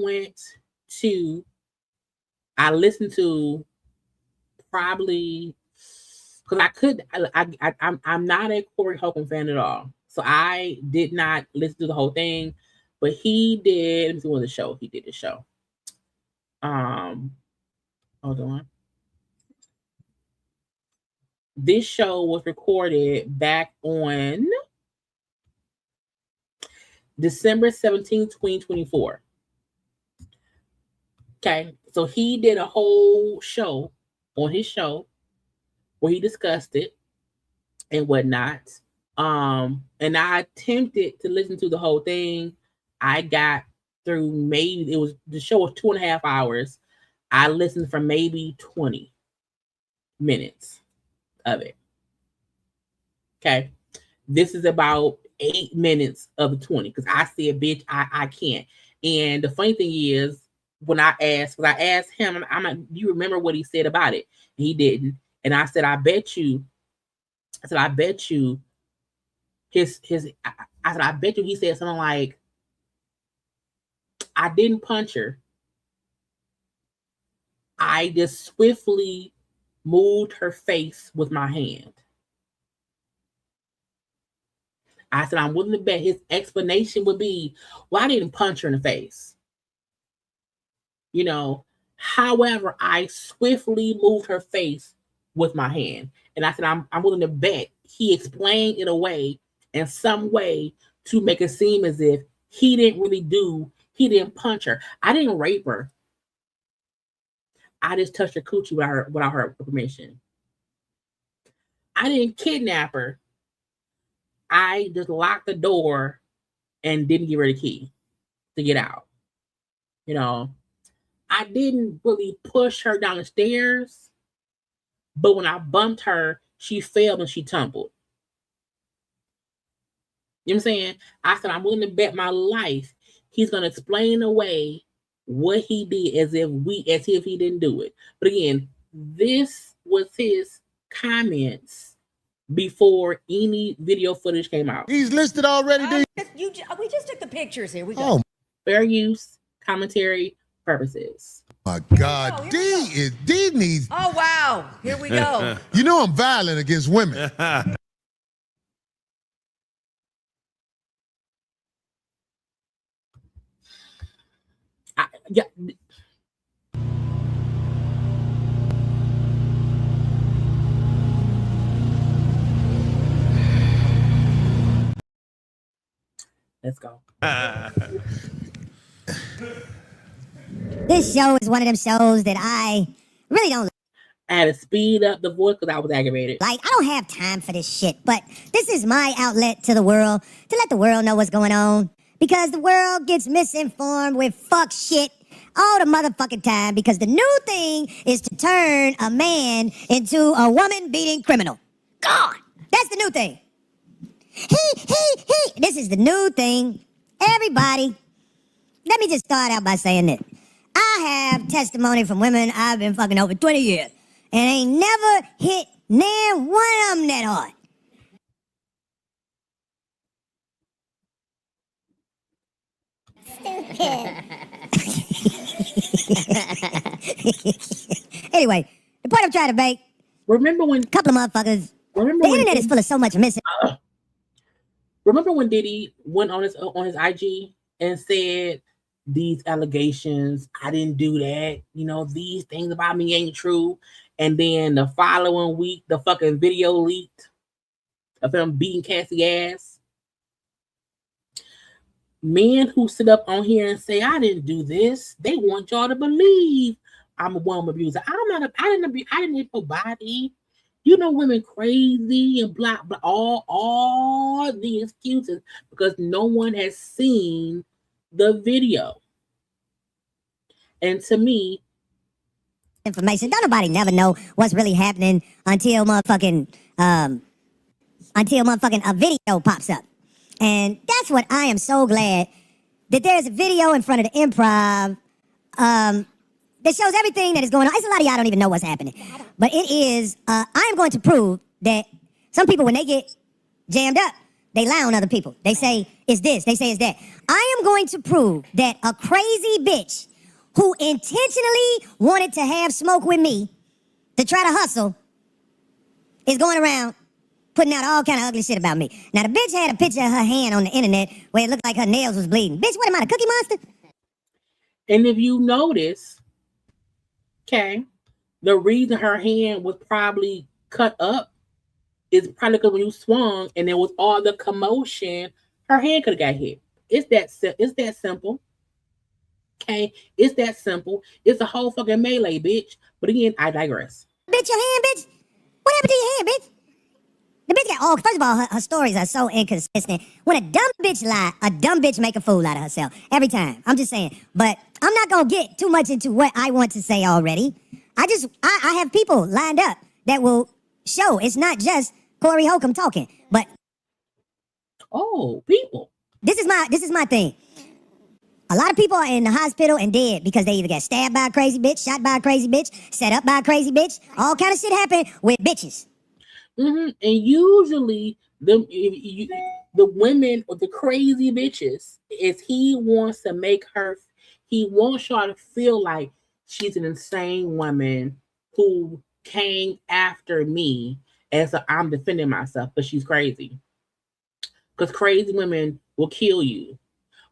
[SPEAKER 1] listened to probably, because I'm not a Corey Holcomb fan at all. So I did not listen to the whole thing, but he did. Let me see what the show he did. The show. Hold on. This show was recorded back on December 17th, 2024. Okay, so he did a whole show on his show where he discussed it and whatnot. And I attempted to listen to the whole thing. I got through the show was 2.5 hours. I listened for maybe 20 minutes of it. Okay. This is about 8 minutes of the 20 because I said, bitch, I can't. And the funny thing is, when I asked him, I'm like, do you remember what he said about it? And he didn't. And I said, I bet you he said, I bet you he said something like, I didn't punch her. I just swiftly moved her face with my hand. I said, I'm willing to bet his explanation would be, well, I didn't punch her in the face. You know, however, I swiftly moved her face with my hand. And I said, I'm willing to bet he explained in some way to make it seem as if he didn't punch her. I didn't rape her. I just touched her coochie without her permission. I didn't kidnap her. I just locked the door and didn't give her the key to get out. You know, I didn't really push her down the stairs, but when I bumped her, she fell and she tumbled. You know what I'm saying? I said, I'm willing to bet my life he's going to explain away what he did as if he didn't do it. But again, this was his comments before any video footage came out.
[SPEAKER 4] He's listed already, dude.
[SPEAKER 22] We just took the pictures here. We go.
[SPEAKER 4] Oh.
[SPEAKER 1] Fair use, commentary purposes.
[SPEAKER 4] My God, D needs.
[SPEAKER 22] Oh, wow. Here we go.
[SPEAKER 4] You know I'm violent against women.
[SPEAKER 1] Yeah. Let's go.
[SPEAKER 22] This show is one of them shows that I really don't like.
[SPEAKER 1] I had to speed up the voice because I was aggravated.
[SPEAKER 22] Like, I don't have time for this shit, but this is my outlet to the world, to let the world know what's going on. Because the world gets misinformed with fuck shit all the motherfucking time, because the new thing is to turn a man into a woman-beating criminal. God, that's the new thing. This is the new thing. Everybody, let me just start out by saying this. I have testimony from women I've been fucking over 20 years, and ain't never hit near one of them that hard. Anyway, the point I'm trying to make.
[SPEAKER 1] Remember when
[SPEAKER 22] a couple of motherfuckers. The internet is full of so much missing.
[SPEAKER 1] Remember when Diddy went on his IG and said, these allegations, I didn't do that. You know, these things about me ain't true. And then the following week, the fucking video leaked of him beating Cassie ass. Men who sit up on here and say, I didn't do this, they want y'all to believe I'm a woman abuser. I didn't hit nobody. You know, women crazy and blah, blah, all the excuses because no one has seen the video. And to me,
[SPEAKER 22] information. Don't nobody never know what's really happening until motherfucking a video pops up. And that's what I am so glad that there's a video in front of the Improv that shows everything that is going on. It's a lot of y'all don't even know what's happening. But it is, I am going to prove that some people, when they get jammed up, they lie on other people. They say, it's this. They say, it's that. I am going to prove that a crazy bitch who intentionally wanted to have smoke with me to try to hustle is going around putting out all kind of ugly shit about me. Now, the bitch had a picture of her hand on the internet where it looked like her nails was bleeding. Bitch, what am I, the Cookie Monster?
[SPEAKER 1] And if you notice, okay, the reason her hand was probably cut up is probably because when you swung and there was all the commotion, her hand could have got hit. It's that simple. Okay, it's that simple. It's a whole fucking melee, bitch. But again, I digress.
[SPEAKER 22] Bitch, your hand, bitch. What happened to your hair, bitch? The bitch got all. First of all, her stories are so inconsistent. When a dumb bitch lie, a dumb bitch make a fool out of herself every time. I'm just saying. But I'm not gonna get too much into what I want to say already. I have people lined up that will show it's not just Corey Holcomb talking, but
[SPEAKER 1] people.
[SPEAKER 22] This is my thing. A lot of people are in the hospital and dead because they either got stabbed by a crazy bitch, shot by a crazy bitch, set up by a crazy bitch. All kind of shit happen with bitches.
[SPEAKER 1] And usually the women or the crazy bitches is he wants y'all to feel like she's an insane woman who came after me, and so I'm defending myself, but she's crazy. Because crazy women will kill you.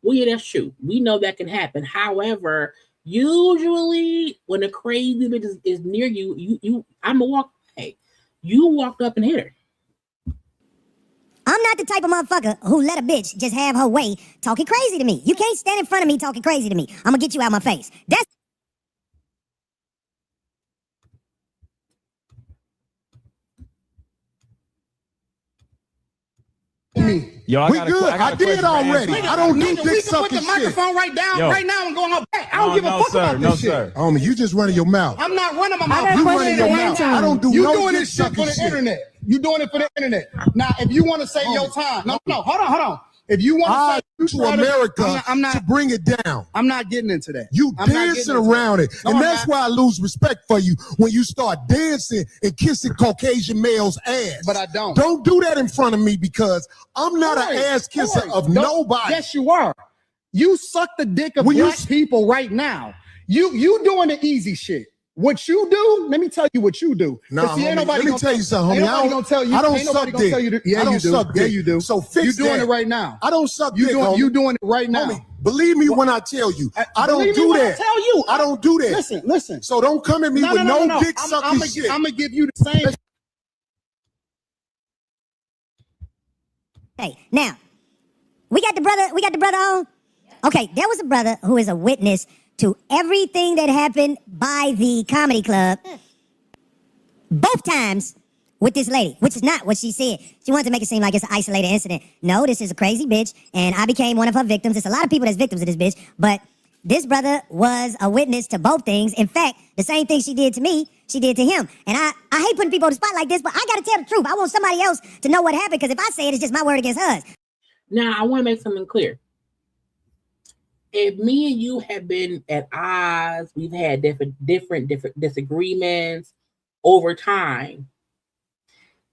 [SPEAKER 1] Well, yeah, that's true. We know that can happen. However, usually when a crazy bitch is near you, I'm gonna walk away. You walked up and hit her.
[SPEAKER 22] I'm not the type of motherfucker who let a bitch just have her way talking crazy to me. You can't stand in front of me talking crazy to me. I'm gonna get you out my face. That's
[SPEAKER 10] Yo,
[SPEAKER 4] we good. I did already. I don't do dick sucking
[SPEAKER 21] shit. Put the microphone right now and go on her back. I don't give a fuck about this shit.
[SPEAKER 4] Homie, you just running your mouth.
[SPEAKER 21] I'm not running my mouth.
[SPEAKER 4] You running your mouth. I don't do no
[SPEAKER 21] doing
[SPEAKER 4] dick
[SPEAKER 21] this shit for
[SPEAKER 4] sucking
[SPEAKER 21] the
[SPEAKER 4] shit.
[SPEAKER 21] internet. You doing it for the internet. Now, if you want to say your time, no, hold on. If you want to say
[SPEAKER 4] to America to bring it down.
[SPEAKER 21] I'm not getting into that.
[SPEAKER 4] You dancing around it.
[SPEAKER 21] No,
[SPEAKER 4] and
[SPEAKER 21] I'm
[SPEAKER 4] that's
[SPEAKER 21] not.
[SPEAKER 4] why I lose respect for you when you start dancing and kissing Caucasian males' ass.
[SPEAKER 21] But I don't.
[SPEAKER 4] Don't do that in front of me because I'm not an ass kisser of nobody.
[SPEAKER 21] Yes, you are. You suck the dick of black people right now. You doing the easy shit. What you do, let me tell you what you do.
[SPEAKER 4] Nah, homie, let me tell you something, homie.
[SPEAKER 21] Ain't nobody gonna tell you.
[SPEAKER 4] I don't
[SPEAKER 21] Ain't nobody
[SPEAKER 4] suck
[SPEAKER 21] gonna
[SPEAKER 4] dick.
[SPEAKER 21] tell you to, yeah,
[SPEAKER 4] I don't
[SPEAKER 21] you do.
[SPEAKER 4] suck
[SPEAKER 21] Yeah,
[SPEAKER 4] dick.
[SPEAKER 21] you do.
[SPEAKER 4] So fix
[SPEAKER 21] you doing
[SPEAKER 4] that.
[SPEAKER 21] it right now.
[SPEAKER 4] I don't suck dick, homie.
[SPEAKER 21] You doing it right now.
[SPEAKER 4] Homie, believe me when I tell you. I don't
[SPEAKER 21] Believe me
[SPEAKER 4] do
[SPEAKER 21] when
[SPEAKER 4] that.
[SPEAKER 21] I tell you.
[SPEAKER 4] I don't do that.
[SPEAKER 21] Listen.
[SPEAKER 4] So don't come at me with no dick sucking shit.
[SPEAKER 21] I'm gonna give you the same.
[SPEAKER 22] Hey, now we got the brother on. Okay, there was a brother who is a witness to everything that happened by the comedy club. Both times with this lady, which is not what she said. She wanted to make it seem like it's an isolated incident. No, this is a crazy bitch, and I became one of her victims. There's a lot of people that's victims of this bitch, but this brother was a witness to both things. In fact, the same thing she did to me, she did to him. And I hate putting people on the spot like this, but I gotta tell the truth. I want somebody else to know what happened, because if I say it, it's just my word against hers.
[SPEAKER 1] Now, I want to make something clear. If me and you have been at odds, we've had different disagreements over time,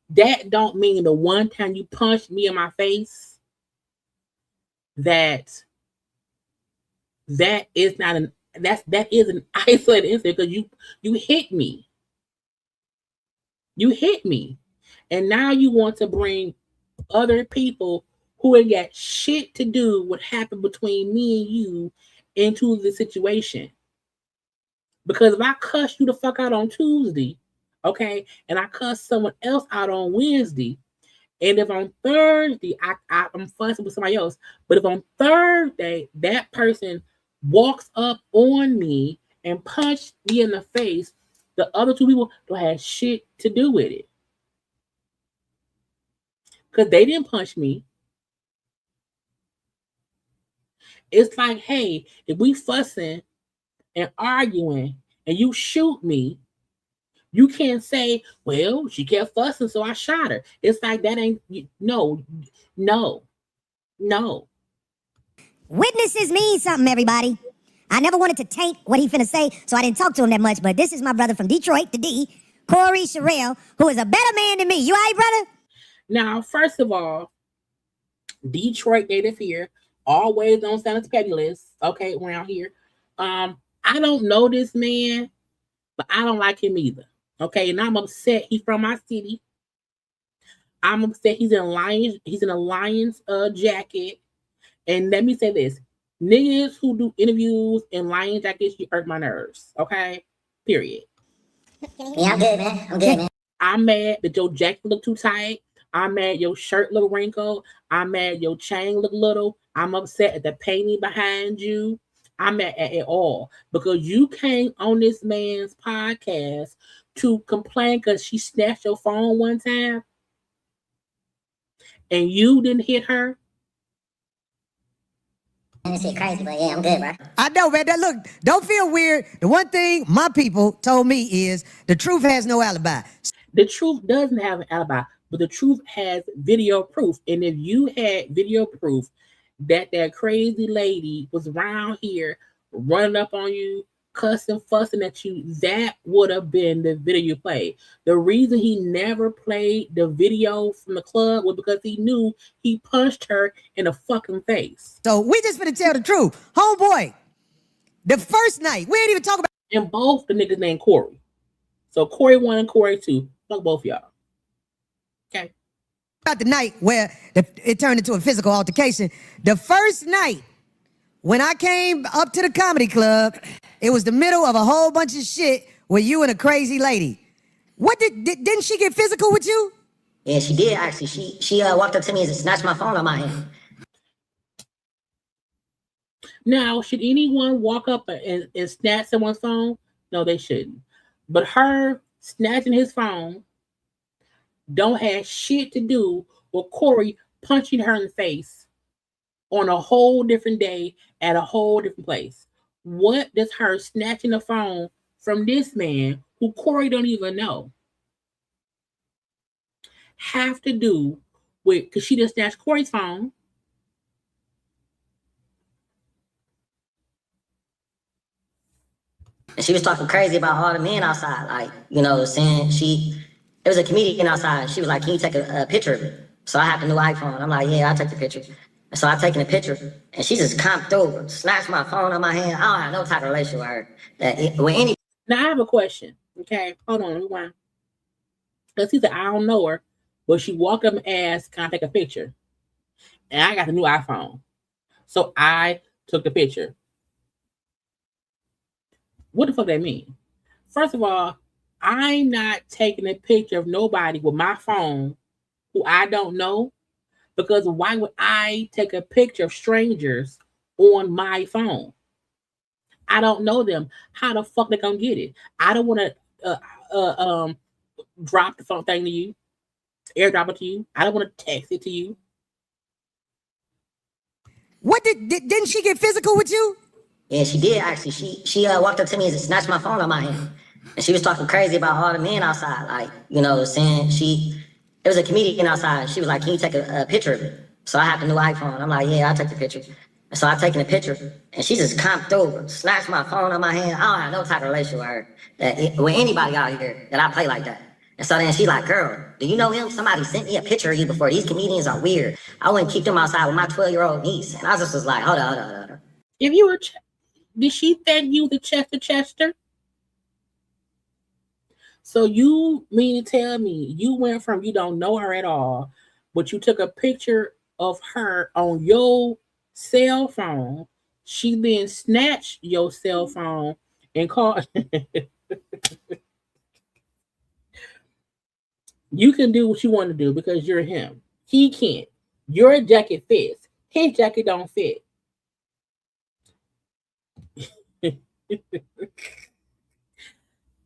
[SPEAKER 1] that don't mean the one time you punched me in my face that is not that is an isolated incident, because you hit me. You hit me. And now you want to bring other people who ain't got shit to do with what happened between me and you into the situation. Because if I cuss you the fuck out on Tuesday, okay, and I cuss someone else out on Wednesday, and if on Thursday I'm fussing with somebody else, but if on Thursday that person walks up on me and punched me in the face, the other two people don't have shit to do with it. Because they didn't punch me. It's like, hey, if we fussing and arguing and you shoot me, you can't say, well, she kept fussing, so I shot her. It's like, that ain't, no.
[SPEAKER 22] Witnesses mean something, everybody. I never wanted to taint what he finna say, so I didn't talk to him that much, but this is my brother from Detroit, the D, Corey Sherrill, who is a better man than me. You all right, brother?
[SPEAKER 1] Now, first of all, Detroit native here, always on Santa's petty list, okay, around here. I don't know this man, but I don't like him either. Okay, and I'm upset he's from my city. I'm upset he's in a Lions jacket. And let me say this. Niggas who do interviews in Lion jackets, you hurt my nerves. Okay? Period.
[SPEAKER 22] Yeah, I'm good, man. I'm good, man.
[SPEAKER 1] I'm mad that your jacket look too tight. I'm mad your shirt look wrinkled. I'm mad your chain look little. I'm upset at the painting behind you. I'm mad at it all because you came on this man's podcast to complain because she snatched your phone one time and you didn't hit her?
[SPEAKER 22] That shit crazy, but yeah, I'm good, bro.
[SPEAKER 5] I know, man. That look, don't feel weird. The one thing my people told me is the truth has no alibi.
[SPEAKER 1] The truth doesn't have an alibi, but the truth has video proof. And if you had video proof that crazy lady was around here running up on you, cussing, fussing at you, that would have been the video you played. The reason he never played the video from the club was because he knew he punched her in the fucking face.
[SPEAKER 5] So we just finna tell the truth. Homeboy, the first night, we ain't even talking about.
[SPEAKER 1] And both the niggas named Corey. So Corey 1 and Corey 2. Fuck both y'all. Okay.
[SPEAKER 5] About the night where it turned into a physical altercation. The first night when I came up to the comedy club, it was the middle of a whole bunch of shit with you and a crazy lady. What didn't she get physical with you?
[SPEAKER 22] Yeah, she did actually. She walked up to me and snatched my phone on my hand.
[SPEAKER 1] Now, should anyone walk up and snatch someone's phone? No, they shouldn't. But her snatching his phone don't have shit to do with Corey punching her in the face on a whole different day at a whole different place. What does her snatching the phone from this man who Corey don't even know have to do with, because she just snatched Corey's phone?
[SPEAKER 22] And she was talking crazy about all the men outside, like, you know, saying there was a comedian outside. She was like, can you take a picture of it? So I have the new iPhone. I'm like, yeah, I'll take the picture. And so I taken a picture, and she just comped over, snatched my phone on my hand. I don't have no type of relationship with her.
[SPEAKER 1] Now, I have a question. Okay, hold on, rewind. Because he said, I don't know her, but she walked up and asked, can I take a picture? And I got the new iPhone. So I took the picture. What the fuck that mean? First of all, I'm not taking a picture of nobody with my phone who I don't know, because why would I take a picture of strangers on my phone? I don't know them. How the fuck they gonna get it? I don't want to drop the phone thing to you, airdrop it to you. I don't want to text it to you.
[SPEAKER 5] What didn't she get physical with you?
[SPEAKER 22] Yeah, she did actually. She walked up to me and snatched my phone on my hand. And she was talking crazy about all the men outside, like, you know, saying there was a comedian outside. She was like, can you take a picture of it? So I have the new iPhone. I'm like, yeah, I'll take the picture. And so I taken a picture, and she just comped over, snatched my phone on my hand. I don't have no type of relationship with her, with anybody out here that I play like that. And so then she's like, girl, do you know him? Somebody sent me a picture of you before. These comedians are weird. I wouldn't keep them outside with my 12-year-old niece. And I just was like, hold on.
[SPEAKER 1] If you were, did she think you the Chester? So you mean to tell me you went from you don't know her at all, but you took a picture of her on your cell phone. She then snatched your cell phone and called. You can do what you want to do because you're him. He can't. Your jacket fits. His jacket don't fit.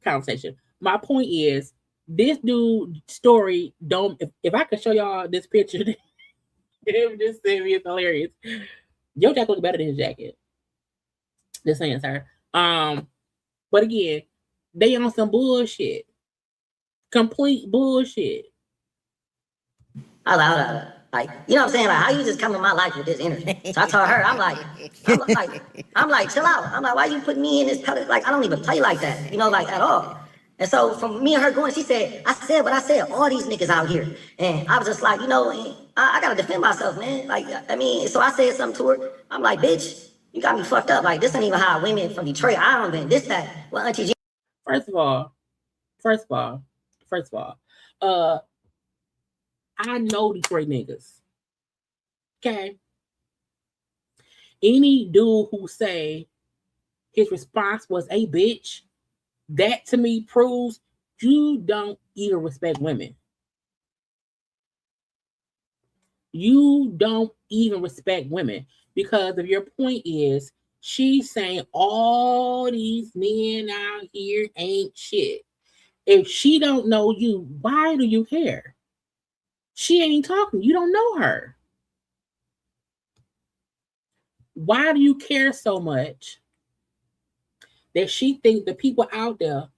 [SPEAKER 1] Conversation. My point is, this dude story don't. If I could show y'all this picture, this is hilarious. Your jacket looks better than his jacket. Just saying, sir. But again, they on some bullshit. Complete bullshit.
[SPEAKER 22] Hold on. Like, you know what I'm saying? Like, how you just come in my life with this energy? So I told her, I'm like, chill out. I'm like, why you put me in this? Like, I don't even play like that, you know, like at all. And so from me and her going, she said, I said what I said, all these niggas out here. And I was just like, you know, I gotta defend myself, man. Like, I mean, so I said something to her. I'm like, bitch, you got me fucked up. Like, this ain't even how women from Detroit, I don't even, this, that. Well, Auntie G.
[SPEAKER 1] First of all, I know Detroit niggas. Okay. Any dude who say his response was a bitch, that to me proves you don't even respect women. You don't even respect women, because if your point is she's saying all these men out here ain't shit. If she don't know you, why do you care? She ain't talking. You don't know her. Why do you care so much that she thinks the people out there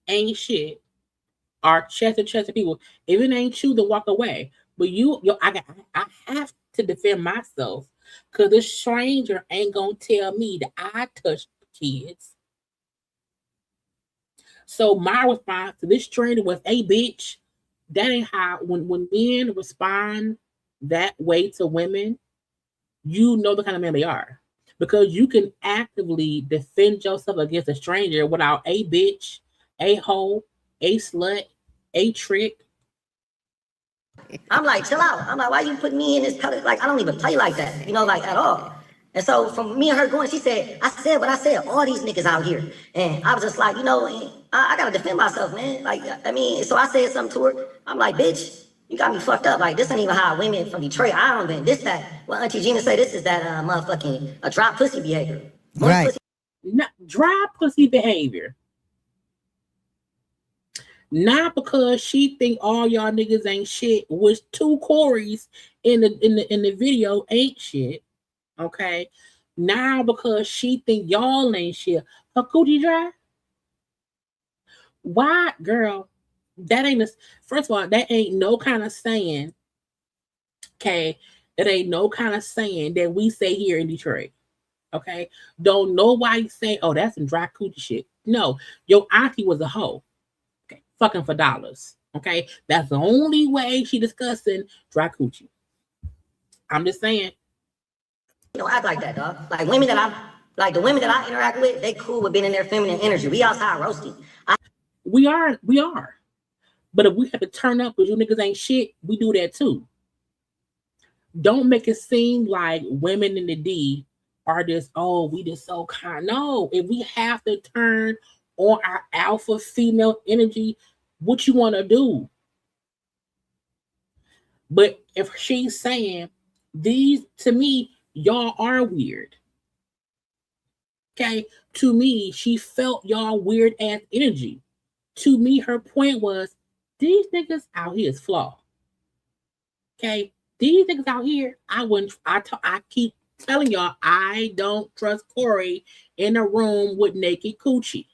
[SPEAKER 1] ain't shit, are chest to people? If it ain't you, then walk away. But I have to defend myself because this stranger ain't gonna tell me that I touched kids. So my response to this stranger was, "Hey, bitch, that ain't how." When men respond that way to women, you know the kind of man they are, because you can actively defend yourself against a stranger without a bitch, a hoe, a slut, a trick.
[SPEAKER 6] I'm like, chill out. I'm like, why you put me in this pellet? Like, I don't even play like that, you know, like at all. And so from me and her going, she said, I said what I said, all these niggas out here. And I was just like, you know, I gotta defend myself, man. Like, I mean, so I said something to her. I'm like, bitch, you got me fucked up. Like, this ain't even how women from Detroit, I don't even, this, that. Well, Auntie Gina say this is that motherfucking a dry pussy behavior.
[SPEAKER 5] Right.
[SPEAKER 1] Not dry pussy behavior. Not because she think all y'all niggas ain't shit, which 2 Corys in the video ain't shit. Okay. Now because she think y'all ain't shit, her coochie dry. Why, girl? That ain't first of all, that ain't no kind of saying. Okay, it ain't no kind of saying that we say here in Detroit. Okay, don't know why you say, "Oh, that's some dry coochie shit." No, your auntie was a hoe. Okay, fucking for dollars. Okay, that's the only way she discussing dry coochie. I'm just saying.
[SPEAKER 6] You don't act like that, dog. Like women that the women that I interact with, they cool with being in their feminine energy. We outside roasting.
[SPEAKER 1] We are. But if we have to turn up because you niggas ain't shit, we do that too. Don't make it seem like women in the D are just, oh, we just so kind. No, if we have to turn on our alpha female energy, what you want to do? But if she's saying these, to me, y'all are weird. Okay, to me, she felt y'all weird ass energy. To me, her point was, these niggas out here is flawed. Okay, these niggas out here, I keep telling y'all, I don't trust Corey in a room with naked coochie.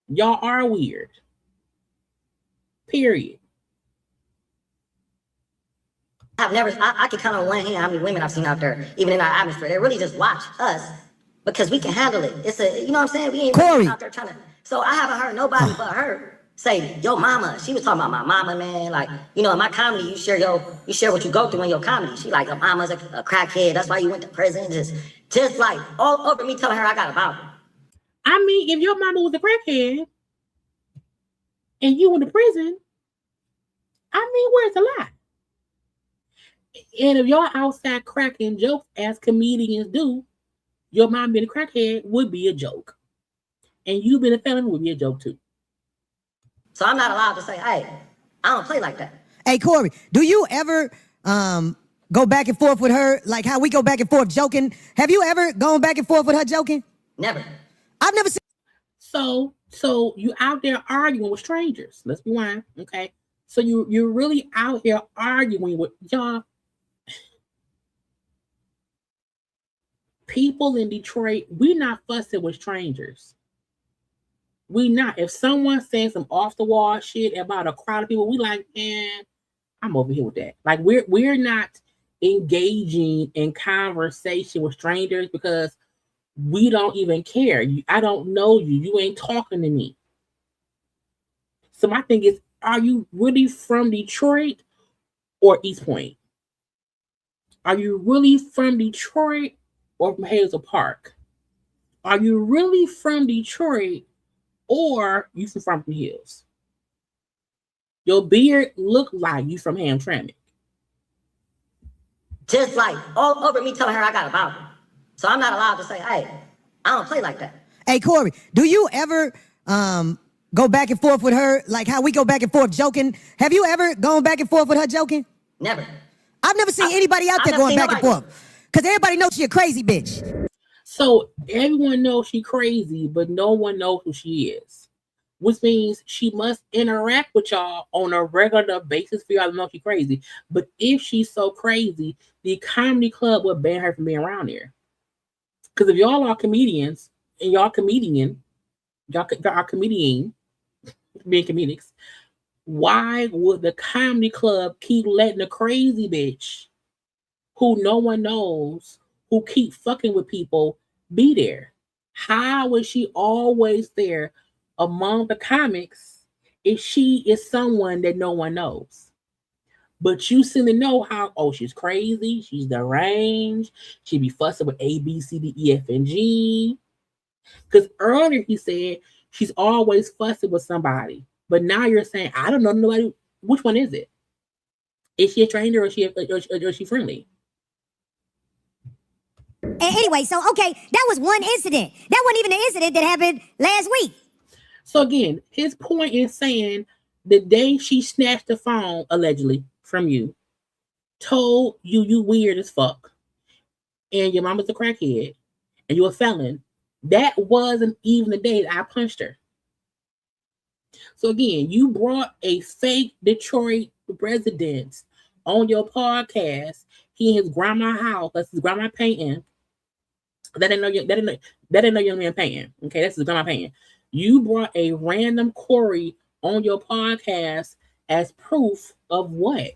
[SPEAKER 1] Y'all are weird. Period.
[SPEAKER 6] I can count on one hand how many women I've seen out there, even in our atmosphere. They really just watch us because we can handle it. It's you know what I'm saying? We ain't really out there trying to. So I haven't heard nobody but her say, "Yo, mama." She was talking about my mama, man. Like, you know, in my comedy, you share what you go through in your comedy. She like, your mama's a crackhead. That's why you went to prison. Just like all over me telling her I got a problem.
[SPEAKER 1] I mean, if your mama was a crackhead and you went to prison, I mean, where's the lie? And if y'all outside cracking jokes as comedians do, your mom being a crackhead would be a joke. And you being a felon would be a joke too.
[SPEAKER 6] So I'm not allowed to say, hey, I don't play like that.
[SPEAKER 5] Hey, Corey, do you ever go back and forth with her like how we go back and forth joking? Have you ever gone back and forth with her joking?
[SPEAKER 6] Never.
[SPEAKER 5] I've never seen.
[SPEAKER 1] So you out there arguing with strangers. Let's be honest, okay? So you're really out here arguing with y'all. People in Detroit, we're not fussing with strangers. We not. If someone's saying some off the wall shit about a crowd of people, we like, man, I'm over here with that. Like we're not engaging in conversation with strangers because we don't even care. I don't know you. You ain't talking to me. So my thing is, are you really from Detroit or East Point? Are you really from Detroit or from Hazel Park? Are you really from Detroit or you from Frampton Hills? Your beard look like you from Hamtramck.
[SPEAKER 6] Just like all over me telling her I got a problem. So I'm not allowed to say, hey, I don't play like that.
[SPEAKER 5] Hey, Corey, do you ever go back and forth with her like how we go back and forth joking? Have you ever gone back and forth with her joking?
[SPEAKER 6] Never.
[SPEAKER 5] I've never seen anybody out there going back and forth because everybody knows she a crazy bitch.
[SPEAKER 1] So everyone knows she's crazy, but no one knows who she is. Which means she must interact with y'all on a regular basis for y'all to know she's crazy. But if she's so crazy, the comedy club would ban her from being around here. Because if y'all are comedians and y'all are comedian, being comedics, why would the comedy club keep letting the crazy bitch who no one knows, who keep fucking with people, be there? How is she always there among the comics if she is someone that no one knows? But you seem to know how, oh, she's crazy, she's deranged, she be fussing with A, B, C, D, E, F, and G. Because earlier he said she's always fussing with somebody. But now you're saying, I don't know nobody. Which one is it? Is she a stranger or is she friendly?
[SPEAKER 22] Anyway, so okay, that was one incident. That wasn't even the incident that happened last week.
[SPEAKER 1] So again, his point is saying the day she snatched the phone, allegedly, from you, told you weird as fuck, and your mama's a crackhead, and you're a felon, that wasn't even the day that I punched her. So again, you brought a fake Detroit resident on your podcast. He in his grandma's house. That's his grandma painting. That didn't know young man painting. Okay, that's his grandma painting. You brought a random Corey on your podcast as proof of what?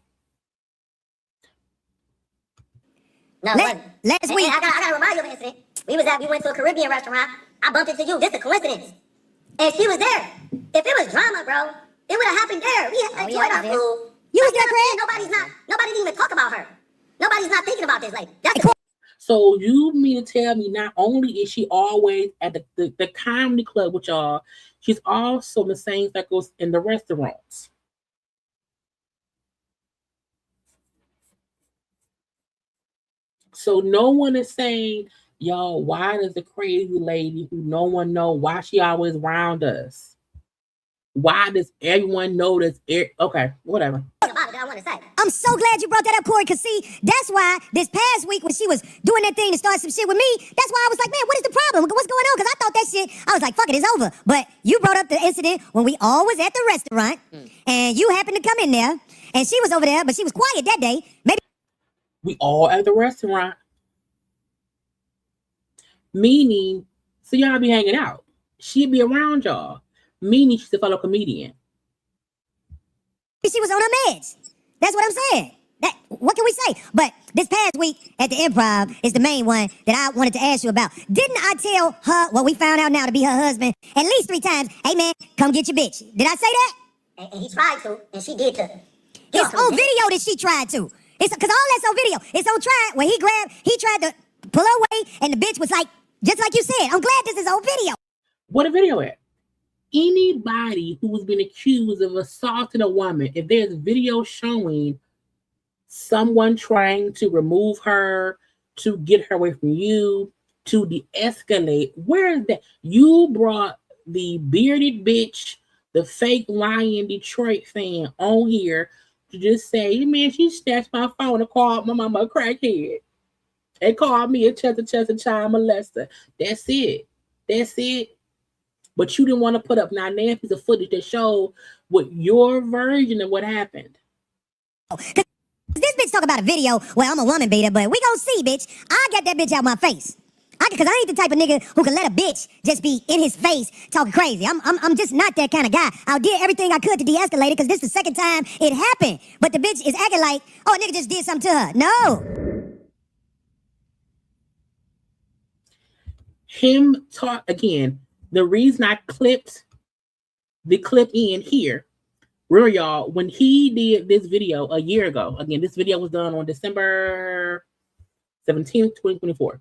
[SPEAKER 6] No, last week. I gotta remind you of an incident. We went to a Caribbean restaurant. I bumped into you. Just a coincidence. And she was there. If it was drama, bro, it would have happened there. We had enjoyed our food. You was there, Craig? Nobody didn't even talk about her. Nobody's not thinking about this. Like, that's
[SPEAKER 1] So you mean to tell me not only is she always at the comedy club with y'all, she's also in the same circles in the restaurants. So no one is saying, y'all, why does the crazy lady who no one know, why she always around us? Why does everyone know this? Okay, whatever.
[SPEAKER 22] I'm so glad you brought that up, Corey, because see, that's why this past week when she was doing that thing to start some shit with me, that's why I was like, man, what is the problem? What's going on? Because I thought that shit, I was like, fuck it, it's over. But you brought up the incident when we all was at the restaurant, and you happened to come in there, and she was over there, but she was quiet that day. Maybe
[SPEAKER 1] we all at the restaurant. Meaning, so y'all be hanging out. She'd be around y'all. Meaning she's a fellow comedian.
[SPEAKER 22] she was on her meds. That's what I'm saying. What can we say? But this past week at the Improv is the main one that I wanted to ask you about. Didn't I tell her what we found out now to be her husband at least 3 times? Hey man, come get your bitch. Did I say that?
[SPEAKER 6] And he tried to, and she did too.
[SPEAKER 22] It's on video that she tried to. It's because all that's on video. It's on trial when he tried to pull her away, and the bitch was like, just like you said. I'm glad this is on video.
[SPEAKER 1] What a video at? Anybody who's been accused of assaulting a woman, if there's video showing someone trying to remove her, to get her away from you, to de-escalate, where is that? You brought the bearded bitch, the fake lying Detroit fan on here to just say, hey, man, she snatched my phone and called my mama a crackhead. They called me a chest child molester. That's it. That's it. But you didn't want to put up now a piece of footage that showed what your version of what happened.
[SPEAKER 22] This bitch talk about a video where I'm a woman beater, but we gon' see, bitch. I got that bitch out my face. Because I ain't the type of nigga who can let a bitch just be in his face talking crazy. I'm just not that kind of guy. I did everything I could to de-escalate it because this is the second time it happened. But the bitch is acting like, oh, a nigga just did something to her. No.
[SPEAKER 1] Him talk again. The reason I clipped the clip in here, remember y'all, when he did this video a year ago, again, this video was done on December 17th, 2024.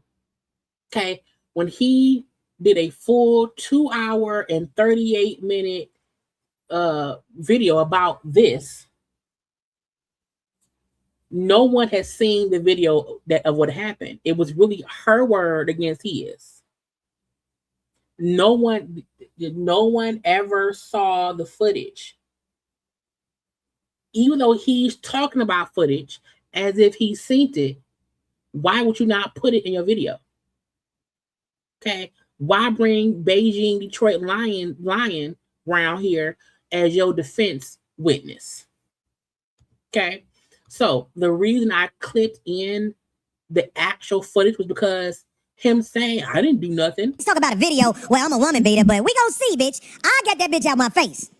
[SPEAKER 1] Okay, when he did a full 2 hour and 38-minute video about this, no one has seen the video of what happened. It was really her word against his. No one ever saw the footage. Even though he's talking about footage as if he's seen it, why would you not put it in your video? Okay. Why bring Beijing, Detroit lion around here as your defense witness? Okay. So the reason I clipped in the actual footage was because him saying I didn't do nothing.
[SPEAKER 22] Let's talk about a video where I'm a woman beater, but we gonna see, bitch. I got that bitch out my face.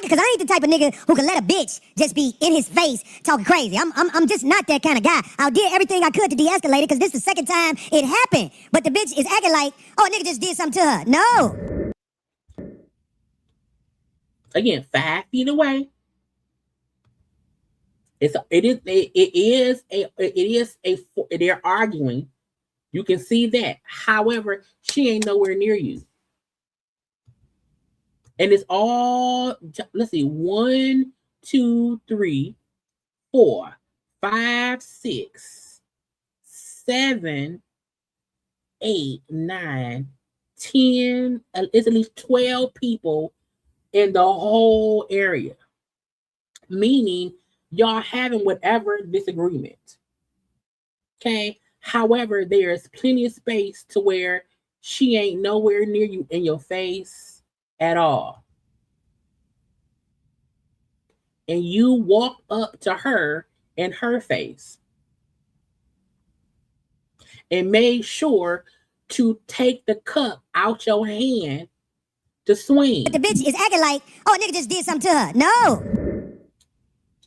[SPEAKER 22] Because I ain't the type of nigga who can let a bitch just be in his face talking crazy. I'm just not that kind of guy. I did everything I could to de-escalate it because this is the second time it happened. But the bitch is acting like, oh, a nigga just did something to her. No.
[SPEAKER 1] Again, 5 feet away. They're arguing. You can see that. However, she ain't nowhere near you. And it's all, let's see, 1, 2, 3, 4, 5, 6, 7, 8, 9, 10. It's at least 12 people in the whole area. Meaning, y'all having whatever disagreement. Okay. However, there's plenty of space to where she ain't nowhere near you in your face at all. And you walk up to her in her face and made sure to take the cup out your hand to swing.
[SPEAKER 22] But the bitch is acting like, oh, a nigga just did something to her. No.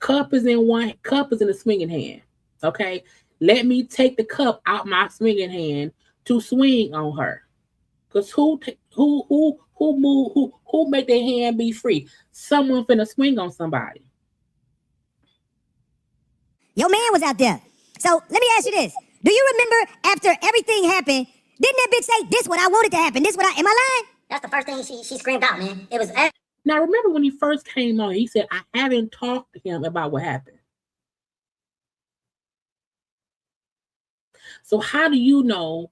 [SPEAKER 1] Cup is in the swinging hand. Okay. Let me take the cup out my swinging hand to swing on her. Cause who make their hand be free? Someone finna swing on somebody.
[SPEAKER 22] Your man was out there. So let me ask you this. Do you remember after everything happened, didn't that bitch say, this what I wanted to happen? Am I lying?
[SPEAKER 6] That's the first thing she screamed out, man. It was.
[SPEAKER 1] Now remember when he first came on, he said, I haven't talked to him about what happened. So how do you know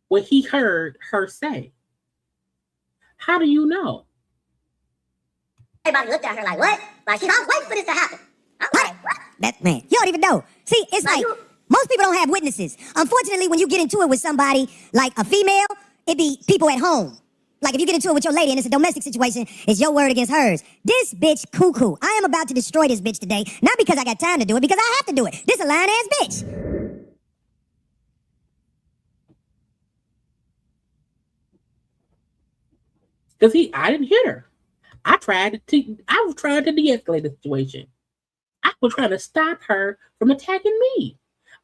[SPEAKER 1] what he heard her say? How do you know?
[SPEAKER 6] Everybody looked at her like, what? Like, she's waiting for this to happen. I'm like, what?
[SPEAKER 22] That man, you don't even know. See, it's like, most people don't have witnesses. Unfortunately, when you get into it with somebody like a female, it be people at home. Like if you get into it with your lady and it's a domestic situation, it's your word against hers. This bitch cuckoo. I am about to destroy this bitch today. Not because I got time to do it, because I have to do it. This a lying ass bitch.
[SPEAKER 1] Because I didn't hit her. I was trying to de-escalate the situation. I was trying to stop her from attacking me.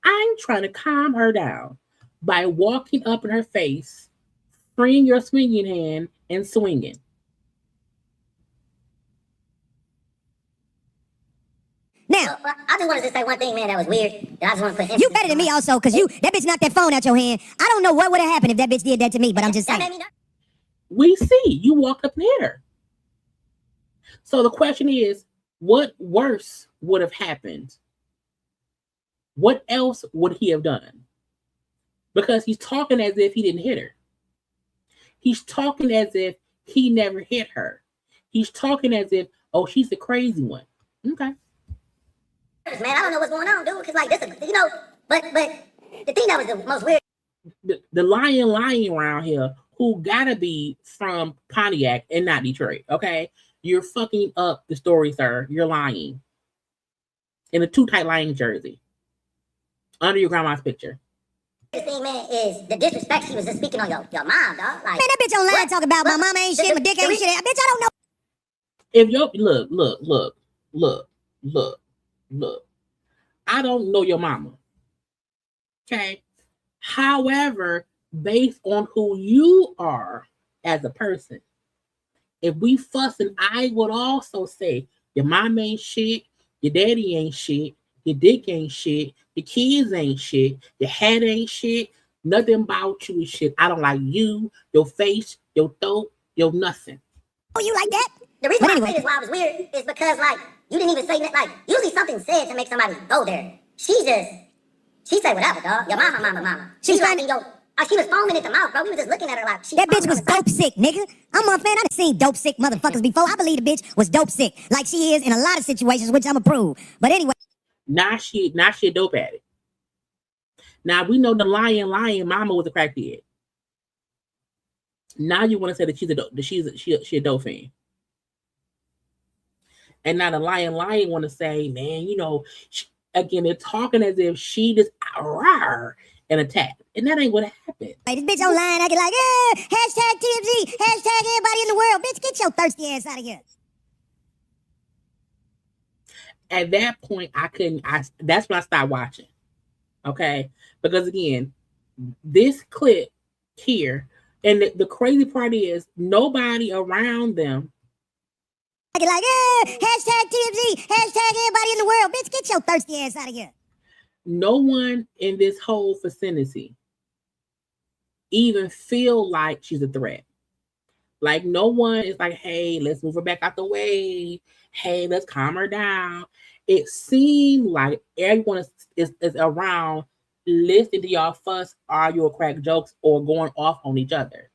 [SPEAKER 1] I'm trying to calm her down by walking up in her face, freeing your swinging hand, and swinging.
[SPEAKER 22] Now,
[SPEAKER 6] I just wanted to say one thing, man, that was weird. That I just want to put.
[SPEAKER 22] You better than me also, because that bitch knocked that phone out your hand. I don't know what would have happened if that bitch did that to me, but I'm just saying.
[SPEAKER 1] We see you walked up and hit her. So the question is, what worse would have happened? What else would he have done? Because he's talking as if he didn't hit her. He's talking as if he never hit her. He's talking as if, oh, she's the crazy one. Okay.
[SPEAKER 6] Man, I don't know what's going on, dude. Because like this, but the thing that was the most weird.
[SPEAKER 1] The lion around here who gotta be from Pontiac and not Detroit. Okay, you're fucking up the story, sir. You're lying in a too tight lying jersey under your grandma's picture.
[SPEAKER 6] The thing, man, is the disrespect she was just speaking on your mom, dog. Like,
[SPEAKER 22] man, that bitch online talking about my mama ain't shit, my dick ain't shit. Bitch, I don't know.
[SPEAKER 1] If your look. I don't know your mama. Okay. However, based on who you are as a person, if we fussing, I would also say your mom ain't shit, your daddy ain't shit, your dick ain't shit, your kids ain't shit, your head ain't shit, nothing about you is shit. I don't like you, your face, your throat, your nothing.
[SPEAKER 22] Oh, you like that?
[SPEAKER 6] The reason why I say this why it was weird is because like you didn't even say that. Like usually something said to make somebody go there. She said whatever, dog. Your mama. She's like, she was foaming at the mouth, bro. We were just looking at her like
[SPEAKER 22] that bitch was dope sick, nigga. I'm a fan. I done seen dope sick motherfuckers before. I believe the bitch was dope sick, like she is in a lot of situations, which I'm approve. But anyway,
[SPEAKER 1] now she a dope addict. Now we know the lion mama was a crackhead. Now you want to say that she's a dope fan. And now the lion want to say, man, you know, again, they're talking as if she just rawr and attacked. And that ain't what happened.
[SPEAKER 22] Hey, this bitch online acting like, hashtag TMZ, hashtag everybody in the world. Bitch, get your thirsty ass out of here.
[SPEAKER 1] At that point, that's when I stopped watching. Okay? Because again, this clip here, and the crazy part is nobody around them.
[SPEAKER 22] Like, hashtag TMZ, hashtag everybody in the world. Bitch, get your thirsty ass out of here.
[SPEAKER 1] No one in this whole vicinity even feel like she's a threat. Like no one is like, hey, let's move her back out the way. Hey, let's calm her down. It seemed like everyone is around listening to y'all fuss, argue, or crack jokes, or going off on each other.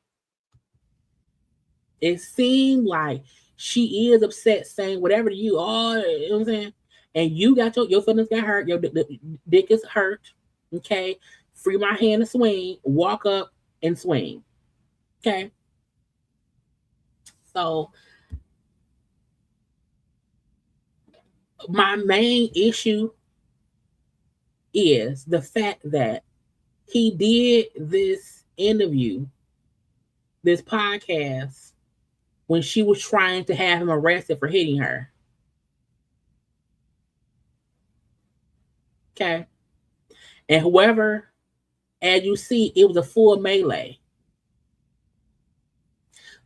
[SPEAKER 1] It seemed like she is upset, saying whatever to you. Oh, you know what I'm saying? And you got your feelings got hurt. Your dick is hurt. Okay. Free my hand to swing. Walk up and swing. Okay. So my main issue is the fact that he did this interview, this podcast, when she was trying to have him arrested for hitting her. Okay. And whoever, as you see, it was a full melee.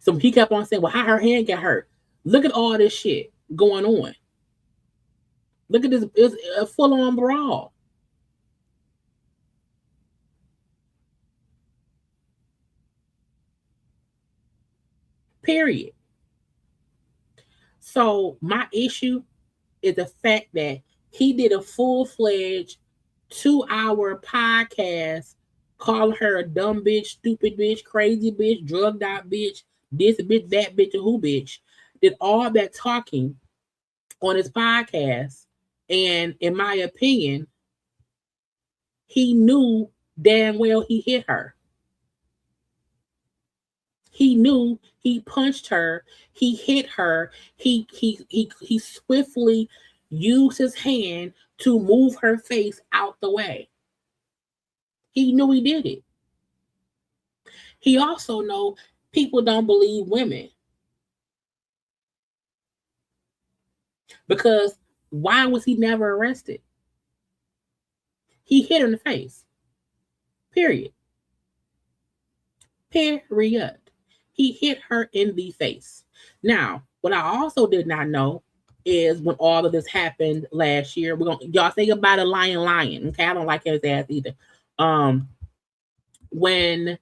[SPEAKER 1] So he kept on saying, well, how her hand got hurt? Look at all this shit going on. Look at this. It's a full-on brawl. Period. So my issue is the fact that he did a full-fledged 2-hour podcast calling her a dumb bitch, stupid bitch, crazy bitch, drugged out bitch, this bitch, that bitch, and who bitch. Did all that talking on his podcast. And in my opinion, he knew damn well he hit her. He knew he punched her. He hit her. He swiftly used his hand to move her face out the way. He knew he did it. He also know people don't believe women. Because why was he never arrested? He hit her in the face. Period. Period. He hit her in the face. Now, what I also did not know is when all of this happened last year, y'all think about a lion. Okay, I don't like his ass either. When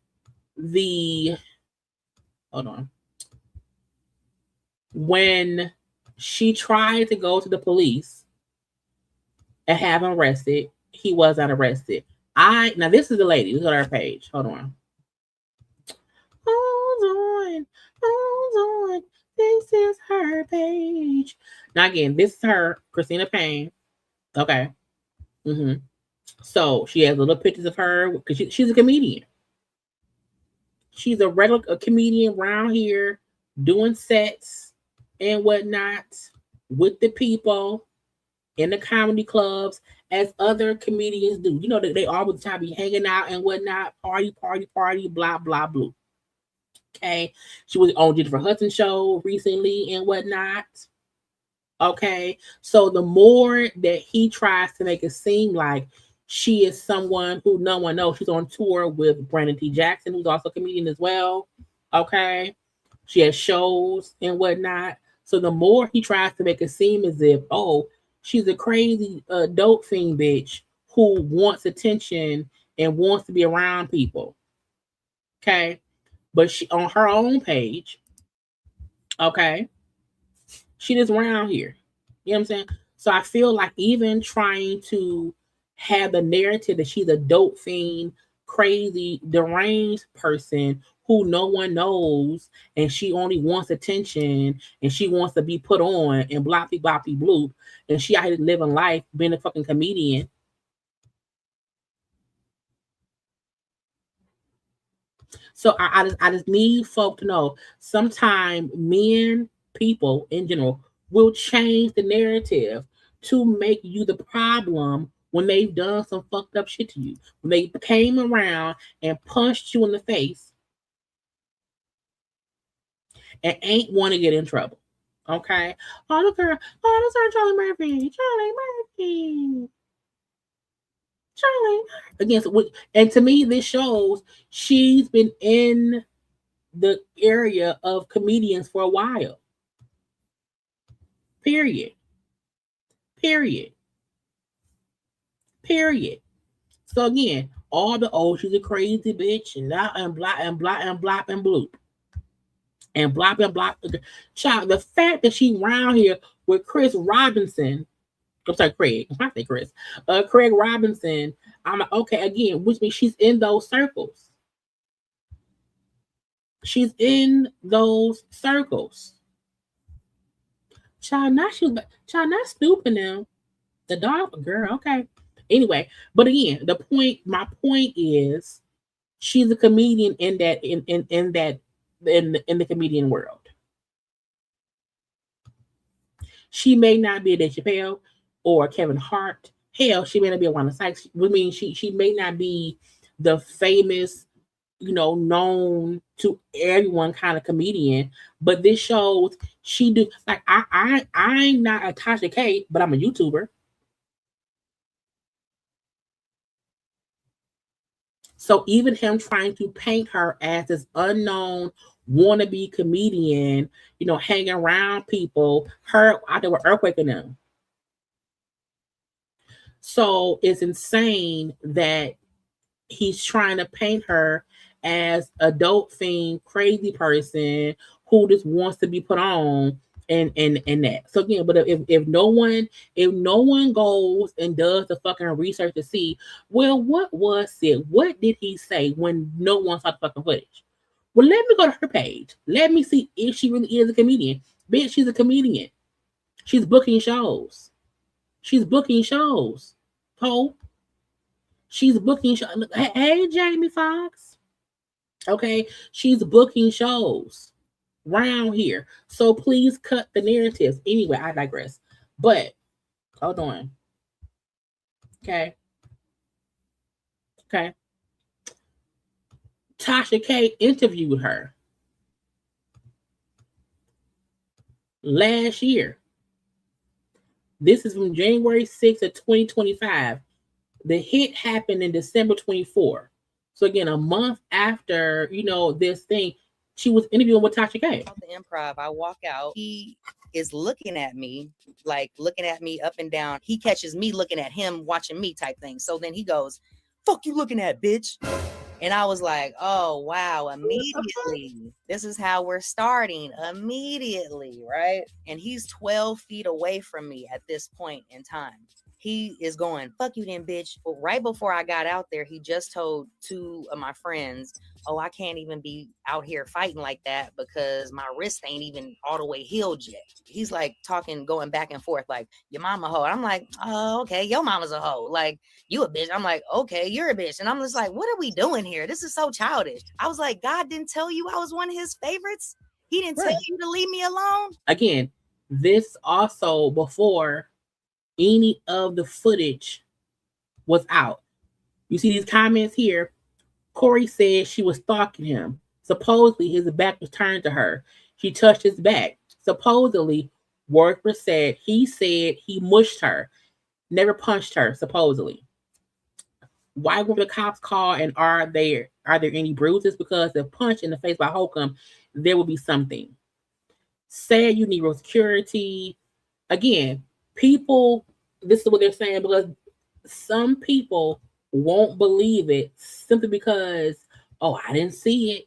[SPEAKER 1] she tried to go to the police and have him arrested, he was not arrested. Now this is the lady. Look at her page. Hold on. Hold on. This is her page. Now again, this is her, Christina Payne. Okay. So she has little pictures of her because she's a comedian. She's a regular comedian around here doing sets and whatnot with the people in the comedy clubs as other comedians do. You know, they always try to be hanging out and whatnot, party, blah, blah, blah. Okay. She was on Jennifer Hudson show recently and whatnot. Okay. So the more that he tries to make it seem like she is someone who no one knows, she's on tour with Brandon T. Jackson, who's also a comedian as well. Okay. She has shows and whatnot. So the more he tries to make it seem as if, oh, she's a crazy dope fiend bitch who wants attention and wants to be around people. Okay. But she on her own page, okay, she just around here. You know what I'm saying? So I feel like even trying to have the narrative that she's a dope fiend, crazy, deranged person who no one knows, and she only wants attention, and she wants to be put on, and bloppy boppy bloop, and she out here living life, being a fucking comedian. So I just need folk to know sometimes people in general will change the narrative to make you the problem when they've done some fucked up shit to you. When they came around and punched you in the face and ain't want to get in trouble. Okay? Oh, look her. Oh, that's her Charlie Murphy. Charlie. Again, and to me, this shows she's been in the area of comedians for a while. Period. So again, all the she's a crazy bitch and blah and blah and blah and blop and bloop. And blop and blop. Child, the fact that she round here with Chris Robinson, I'm sorry, Craig. I say Chris. Craig Robinson. I'm like, okay, again, which means she's in those circles. She's in those circles. Child, not stooping now. The dog girl, okay. Anyway, but again, my point is she's a comedian in the comedian world. She may not be a Dave Chappelle or Kevin Hart. Hell, she may not be a Wanda Sykes. I mean, she may not be the famous, known to everyone kind of comedian, but this shows she do. Like I'm not a Tasha K, but I'm a YouTuber. So even him trying to paint her as this unknown wannabe comedian, hanging around people, her out there with Earthquake and them. So it's insane that he's trying to paint her as a dope fiend, crazy person who just wants to be put on and that. So again, but if no one goes and does the fucking research to see, well, what was it? What did he say when no one saw the fucking footage? Well, let me go to her page. Let me see if she really is a comedian. Bitch, she's a comedian. She's booking shows. Ho. She's booking shows. Hey, Jamie Foxx. Okay, she's booking shows round here. So please cut the narratives. Anyway, I digress. But hold on. Okay. Tasha K interviewed her last year. This is from January 6th of 2025. The hit happened in December 24. So again, a month after, this thing, she was interviewing with Tasha K.
[SPEAKER 8] The Improv, I walk out. He is looking at me up and down. He catches me looking at him, watching me type thing. So then he goes, "Fuck you looking at, bitch." And I was like, oh, wow, immediately. This is how we're starting. Immediately, right? And he's 12 feet away from me at this point in time. He is going, "Fuck you then, bitch." But right before I got out there, he just told two of my friends, "Oh, I can't even be out here fighting like that because my wrist ain't even all the way healed yet." He's like going back and forth like, "Your mama a hoe." And I'm like, "Oh, okay, your mama's a hoe. Like, you a bitch." I'm like, "Okay, you're a bitch." And I'm just like, what are we doing here? This is so childish. I was like, God didn't tell you I was one of his favorites? He didn't tell you to leave me alone?
[SPEAKER 1] Again, this also before any of the footage was out. You see these comments here. Corey said she was stalking him. Supposedly his back was turned to her. She touched his back. Supposedly, Worker said he mushed her, never punched her, supposedly. Why were the cops called, and are there any bruises? Because if punched in the face by Holcomb, there will be something. Said you need security. Again, people, this is what they're saying, because some people won't believe it simply because, oh, I didn't see it.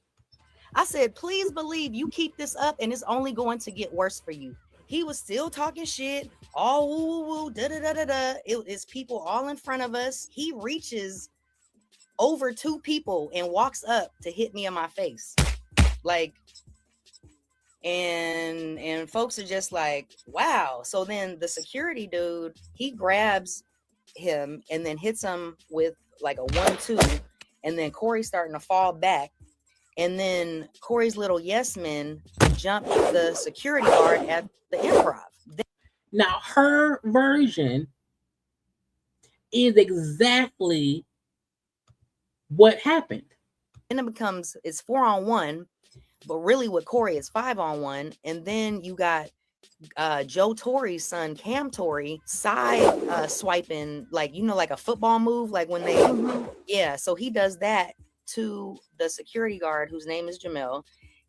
[SPEAKER 8] I said, please believe you keep this up and it's only going to get worse for you. He was still talking shit, all woo woo, da da da da da. It is people all in front of us. He reaches over two people and walks up to hit me in my face. Like, and folks are just like, wow. So then the security dude, he grabs him and then hits him with like a 1-2, and then Corey's starting to fall back. And then Corey's little yes men jumped the security guard at the Improv.
[SPEAKER 1] Now her version is exactly what happened.
[SPEAKER 8] And it becomes, it's 4-on-1, but really with Corey it's 5-on-1. And then you got Joe Torre's son, Cam Torre, side swiping, like, you know, like a football move, like when they, yeah. So he does that to the security guard, whose name is Jamel,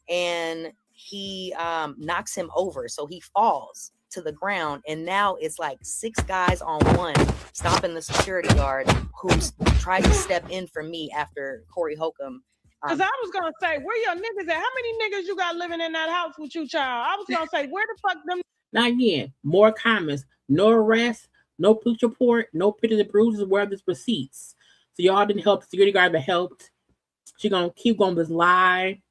[SPEAKER 8] and he knocks him over. So he falls to the ground. And now it's like 6 guys on one, stopping the security guard who's tried to step in for me after Corey Holcomb.
[SPEAKER 3] Because I was going to say, where your niggas at? How many niggas you got living in that house with you, child? I was going to say, where the fuck them?
[SPEAKER 1] Now again, more comments. No arrest, no police report, no pictures of bruises, where there's receipts. So y'all didn't help the security guard, but helped. She gonna keep going with this lie.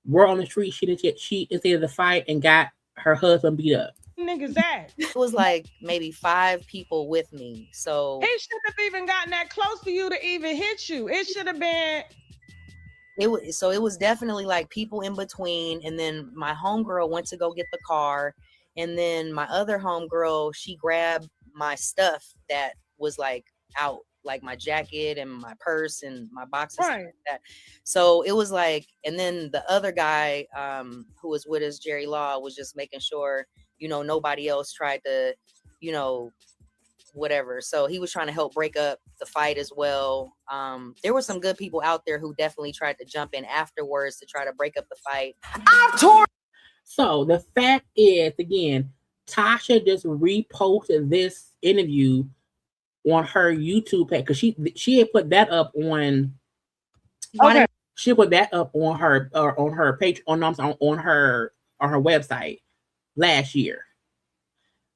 [SPEAKER 1] We're on the street. She instigated the fight and got her husband beat up.
[SPEAKER 3] Niggas at?
[SPEAKER 8] It was like maybe 5 people with me. So
[SPEAKER 3] he should have even gotten that close to you to even hit you. It should have been.
[SPEAKER 8] It was definitely like people in between. And then my homegirl went to go get the car. And then my other homegirl, she grabbed my stuff that was like out, like my jacket and my purse and my boxes, right. Like that. So it was like, and then the other guy who was with us, Jerry Law, was just making sure, you know, nobody else tried to, you know, whatever. So he was trying to help break up the fight as well. There were some good people out there who definitely tried to jump in afterwards to try to break up the fight.
[SPEAKER 1] So the fact is, again, Tasha just reposted this interview on her YouTube page because she had put that up on. Okay. She put that up on her page on her website last year.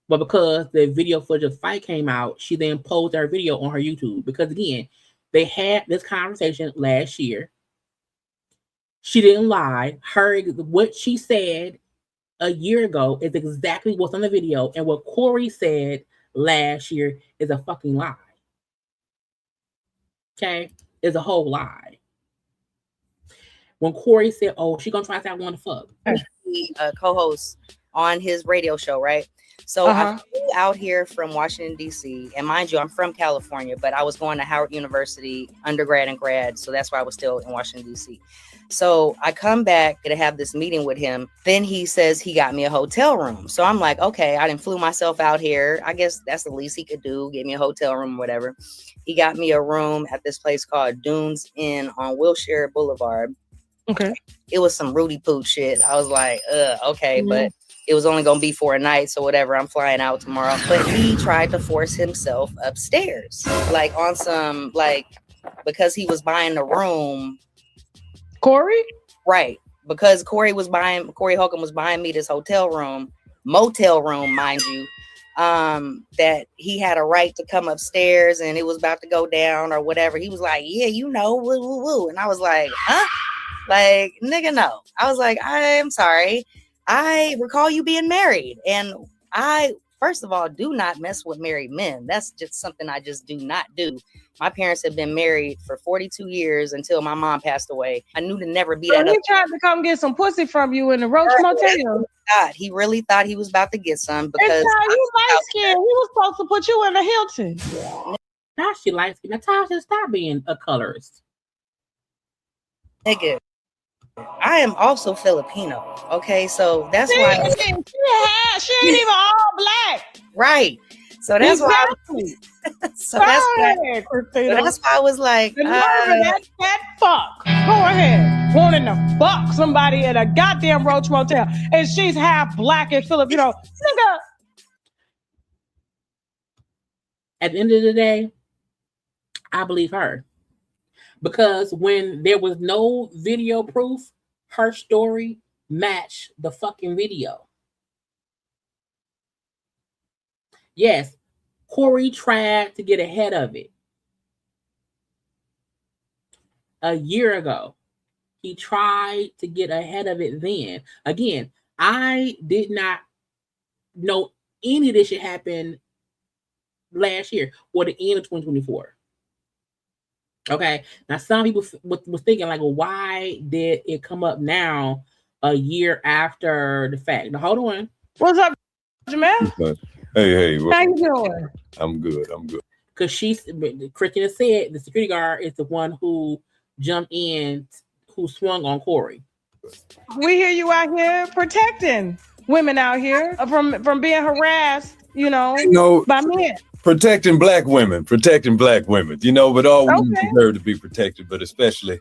[SPEAKER 1] But because the video footage of the fight came out, she then posted her video on her YouTube. Because again, they had this conversation last year. She didn't lie. What she said a year ago is exactly what's on the video. And what Corey said last year is a fucking lie. Okay? It's a whole lie. When Corey said, oh, she gonna try to say I want to fuck.
[SPEAKER 8] He co-host on his radio show, right? So I flew out here from Washington, D.C. And mind you, I'm from California, but I was going to Howard University, undergrad and grad. So that's why I was still in Washington, D.C. So I come back to have this meeting with him. Then he says he got me a hotel room. So I'm like, okay, I didn't flew myself out here. I guess that's the least he could do. Get me a hotel room, whatever. He got me a room at this place called Dunes Inn on Wilshire Boulevard.
[SPEAKER 3] Okay.
[SPEAKER 8] It was some Rudy Pooch shit. I was like, okay, but it was only gonna be for a night, so whatever. I'm flying out tomorrow. But he tried to force himself upstairs, like on some, like, because he was buying the room.
[SPEAKER 3] Corey?
[SPEAKER 8] Right. Because Corey Holcomb was buying me this hotel room, motel room, mind you, that he had a right to come upstairs and it was about to go down or whatever. He was like, yeah, you know, woo, woo, woo. And I was like, huh? Like, nigga, no. I was like, I'm sorry. I recall you being married. And I, first of all, do not mess with married men. That's just something I just do not do. My parents had been married for 42 years until my mom passed away. I knew to never be that.
[SPEAKER 3] He tried to come get some pussy from you in the Roach Motel.
[SPEAKER 8] He really thought he was about to get some because
[SPEAKER 3] you light skinned. He was supposed to put you in the Hilton.
[SPEAKER 1] Now she light skinned. Natasha, stop being a colorist.
[SPEAKER 8] Nigga. I am also Filipino, okay? So that's why
[SPEAKER 3] she ain't even all black.
[SPEAKER 8] Right. So that's
[SPEAKER 3] exactly.
[SPEAKER 8] That's why I was like,
[SPEAKER 3] that fuck. Go ahead. Wanting to fuck somebody at a goddamn Roach Motel. And she's half black and Filipino. Nigga.
[SPEAKER 1] At the end of the day, I believe her. Because when there was no video proof, her story matched the fucking video. Yes, Corey tried to get ahead of it. A year ago, he tried to get ahead of it then. Again, I did not know any of this shit happened last year or the end of 2024. Okay. Now, some people was thinking like, well, why did it come up now, a year after the fact? Now, hold on.
[SPEAKER 3] What's up, Jamel?
[SPEAKER 2] Hey,
[SPEAKER 3] How you doing?
[SPEAKER 2] I'm good.
[SPEAKER 1] Because Christina said the security guard is the one who jumped in, who swung on Corey.
[SPEAKER 3] We hear you out here protecting women out here from being harassed, by men.
[SPEAKER 2] Protecting black women, but all women deserve to be protected, but especially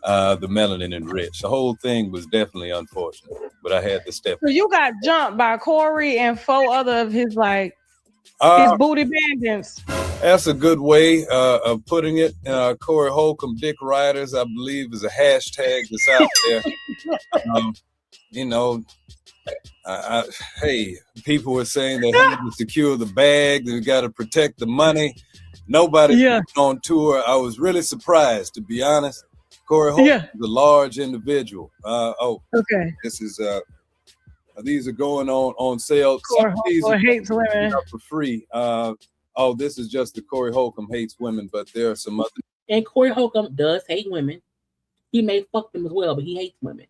[SPEAKER 2] the melanin enriched. The whole thing was definitely unfortunate, but I had to step
[SPEAKER 3] So you got jumped by Corey and 4 other of his his booty bandits.
[SPEAKER 2] That's a good way of putting it. Corey Holcomb, Dick Riders, I believe, is a hashtag that's out there. Hey, people were saying they had to secure the bag, they got to protect the money. Nobody on tour. I was really surprised, to be honest. Corey Holcomb is a large individual.
[SPEAKER 3] Okay.
[SPEAKER 2] This is these are going on sale.
[SPEAKER 3] Corey Holcomb hates women
[SPEAKER 2] for free. This is just the Corey Holcomb hates women, but there are some other.
[SPEAKER 1] And Corey Holcomb does hate women. He may fuck them as well, but he hates women.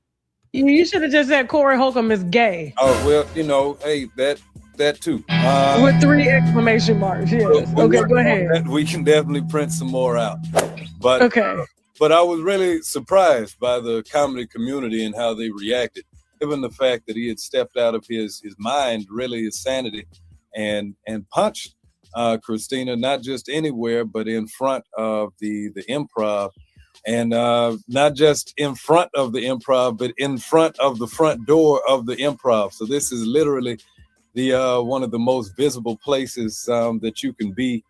[SPEAKER 3] You should have just said Corey Holcomb is gay.
[SPEAKER 2] Oh well, hey, that too.
[SPEAKER 3] With 3 exclamation marks. Yes. Okay, go ahead.
[SPEAKER 2] We can definitely print some more out. But But I was really surprised by the comedy community and how they reacted, given the fact that he had stepped out of his mind, really his sanity, and punched Christina, not just anywhere, but in front of the improv. And not just in front of the improv, but in front of the front door of the improv. So this is literally the one of the most visible places that you can be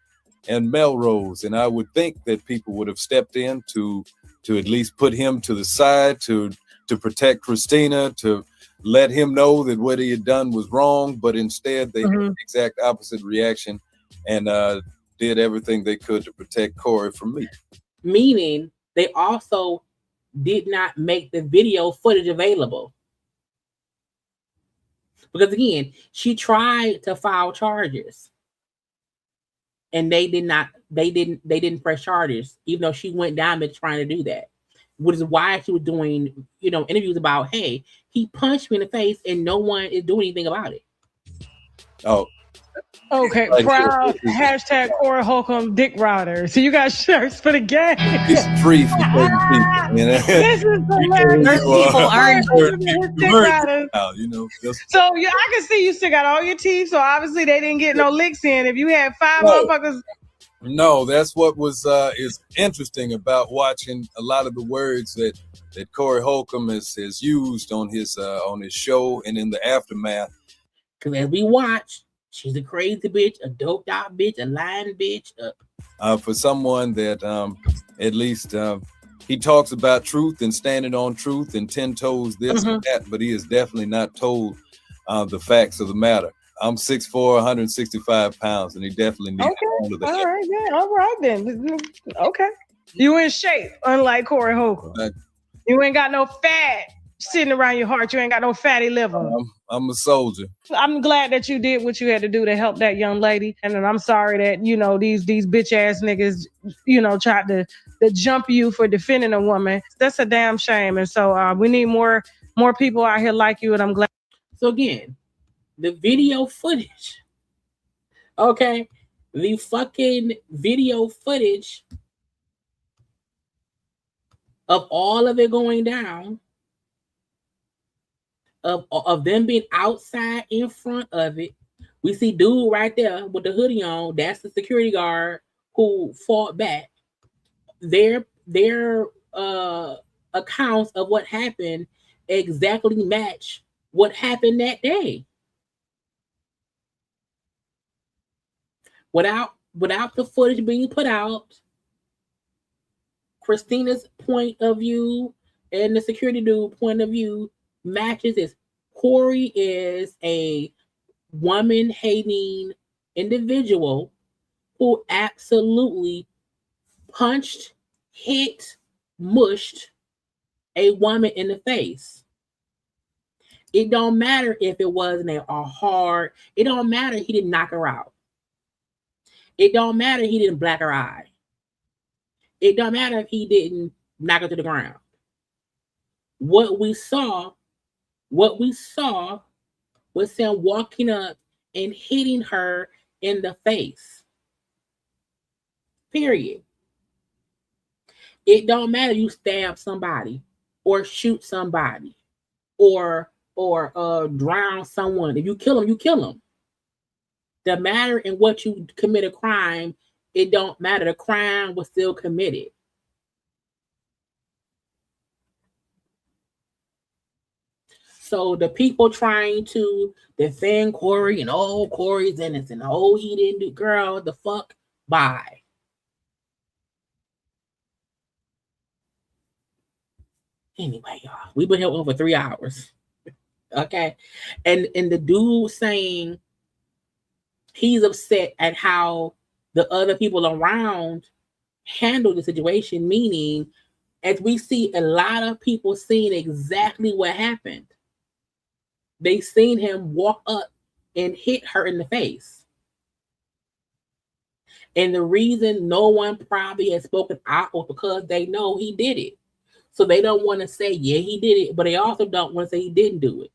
[SPEAKER 2] in Melrose. And I would think that people would have stepped in to at least put him to the side, to protect Christina, to let him know that what he had done was wrong. But instead, they had the exact opposite reaction and did everything they could to protect Corey from me.
[SPEAKER 1] Meaning, they also did not make the video footage available. Because again, she tried to file charges. And they didn't press charges, even though she went down there trying to do that. Which is why she was doing, interviews about, hey, he punched me in the face and no one is doing anything about it.
[SPEAKER 2] Oh.
[SPEAKER 3] Okay, proud hashtag Corey Holcomb Dick Rider. So you got shirts for the game.
[SPEAKER 2] It's free for certain people.
[SPEAKER 3] This is hilarious. So I can see you still got all your teeth. So obviously they didn't get no licks in. If you had 5 motherfuckers.
[SPEAKER 2] No, that's what was is interesting about watching a lot of the words that Corey Holcomb has used on his show and in the aftermath.
[SPEAKER 1] Because as we watch, she's a crazy bitch, a doped out bitch, a lying bitch.
[SPEAKER 2] For someone that at least he talks about truth and standing on truth and 10 toes this and that, but he has definitely not told the facts of the matter. I'm 6'4", 165 pounds, and he definitely needs to the
[SPEAKER 3] all right, yeah, all right then. Okay. You in shape, unlike Corey Holcomb. You ain't got no fat sitting around your heart. You ain't got no fatty liver.
[SPEAKER 2] I'm a soldier.
[SPEAKER 3] I'm glad that you did what you had to do to help that young lady. And then I'm sorry that, these bitch ass niggas, tried to jump you for defending a woman. That's a damn shame. And so we need more people out here like you. And I'm glad.
[SPEAKER 1] So again, the video footage. Okay. The fucking video footage of all of it going down. Of them being outside in front of it. We see dude right there with the hoodie on. That's the security guard who fought back. Their accounts of what happened exactly match what happened that day. Without the footage being put out, Christina's point of view and the security dude point of view matches is Corey is a woman-hating individual who absolutely punched, hit, mushed a woman in the face. It don't matter if it wasn't a hard, it don't matter he didn't knock her out. It don't matter he didn't black her eye. It don't matter if he didn't knock her to the ground. What we saw was him walking up and hitting her in the face. Period. It don't matter if you stab somebody or shoot somebody or drown someone. If you kill them, you kill them. The matter in what you commit a crime, it don't matter. The crime was still committed. So the people trying to defend Corey and Corey's innocent. He didn't do, girl, the fuck, bye. Anyway, y'all, we've been here over 3 hours. Okay. And the dude saying he's upset at how the other people around handled the situation, meaning as we see a lot of people seeing exactly what happened. They seen him walk up and hit her in the face. And the reason no one probably has spoken out was because they know he did it. So they don't want to say, yeah, he did it, but they also don't want to say he didn't do it.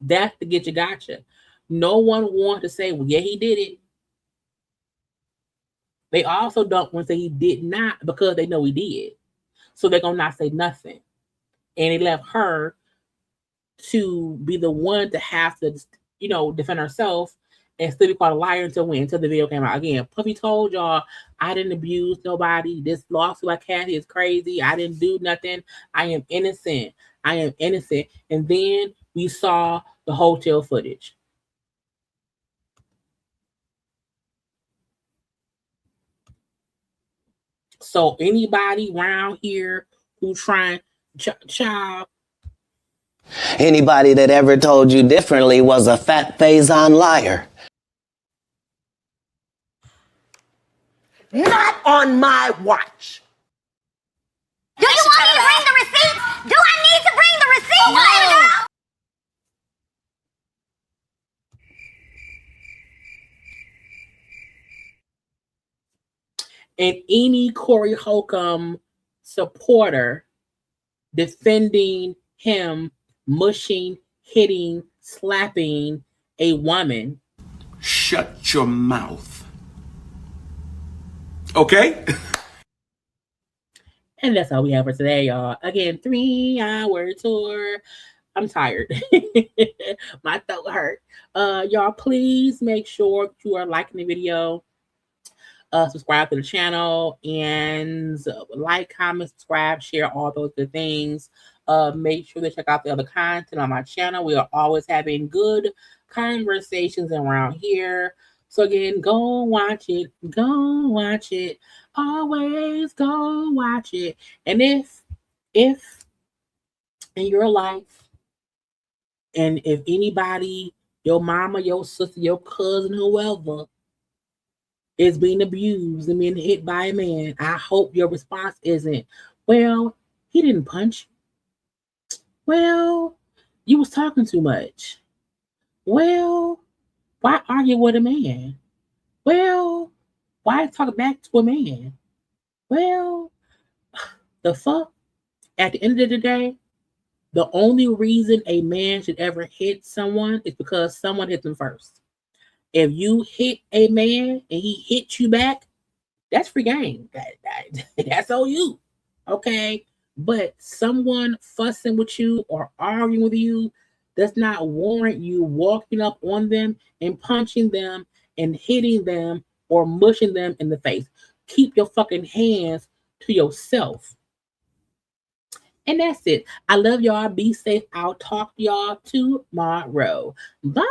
[SPEAKER 1] That's the get you gotcha. No one wants to say, well, yeah, he did it. They also don't want to say he did not because they know he did. So they're going to not say nothing. And it left her to be the one to have to, defend herself and still be called a liar until when? Until the video came out. Again, Puffy told y'all, I didn't abuse nobody. This lawsuit by Kathy is crazy. I didn't do nothing. I am innocent. I am innocent. And then we saw the hotel footage. So anybody around here who trying, child.
[SPEAKER 9] Anybody that ever told you differently was a fat Faison liar.
[SPEAKER 11] Not on my watch.
[SPEAKER 22] Do you want me to bring the receipts? Do I need to bring the receipts? No.
[SPEAKER 1] And any Corey Holcomb supporter defending him, mushing, hitting, slapping a woman.
[SPEAKER 11] Shut your mouth. Okay?
[SPEAKER 1] And that's all we have for today, y'all. Again, 3-hour tour. I'm tired. My throat hurt. Y'all, please make sure you are liking the video. Subscribe to the channel and like, comment, subscribe, share, all those good things. Make sure to check out the other content on my channel. We are always having good conversations around here. So again, go watch it. Go watch it. Always go watch it. And if in your life, and if anybody, your mama, your sister, your cousin, whoever, is being abused and being hit by a man, I hope your response isn't, well, he didn't punch you. Well, you was talking too much. Well, why argue with a man? Well, why talk back to a man? Well, the fuck? At the end of the day, the only reason a man should ever hit someone is because someone hit them first. If you hit a man and he hit you back, that's free game. That's on you. Okay? But someone fussing with you or arguing with you does not warrant you walking up on them and punching them and hitting them or mushing them in the face. Keep your fucking hands to yourself. And that's it. I love y'all. Be safe. I'll talk to y'all tomorrow. Bye.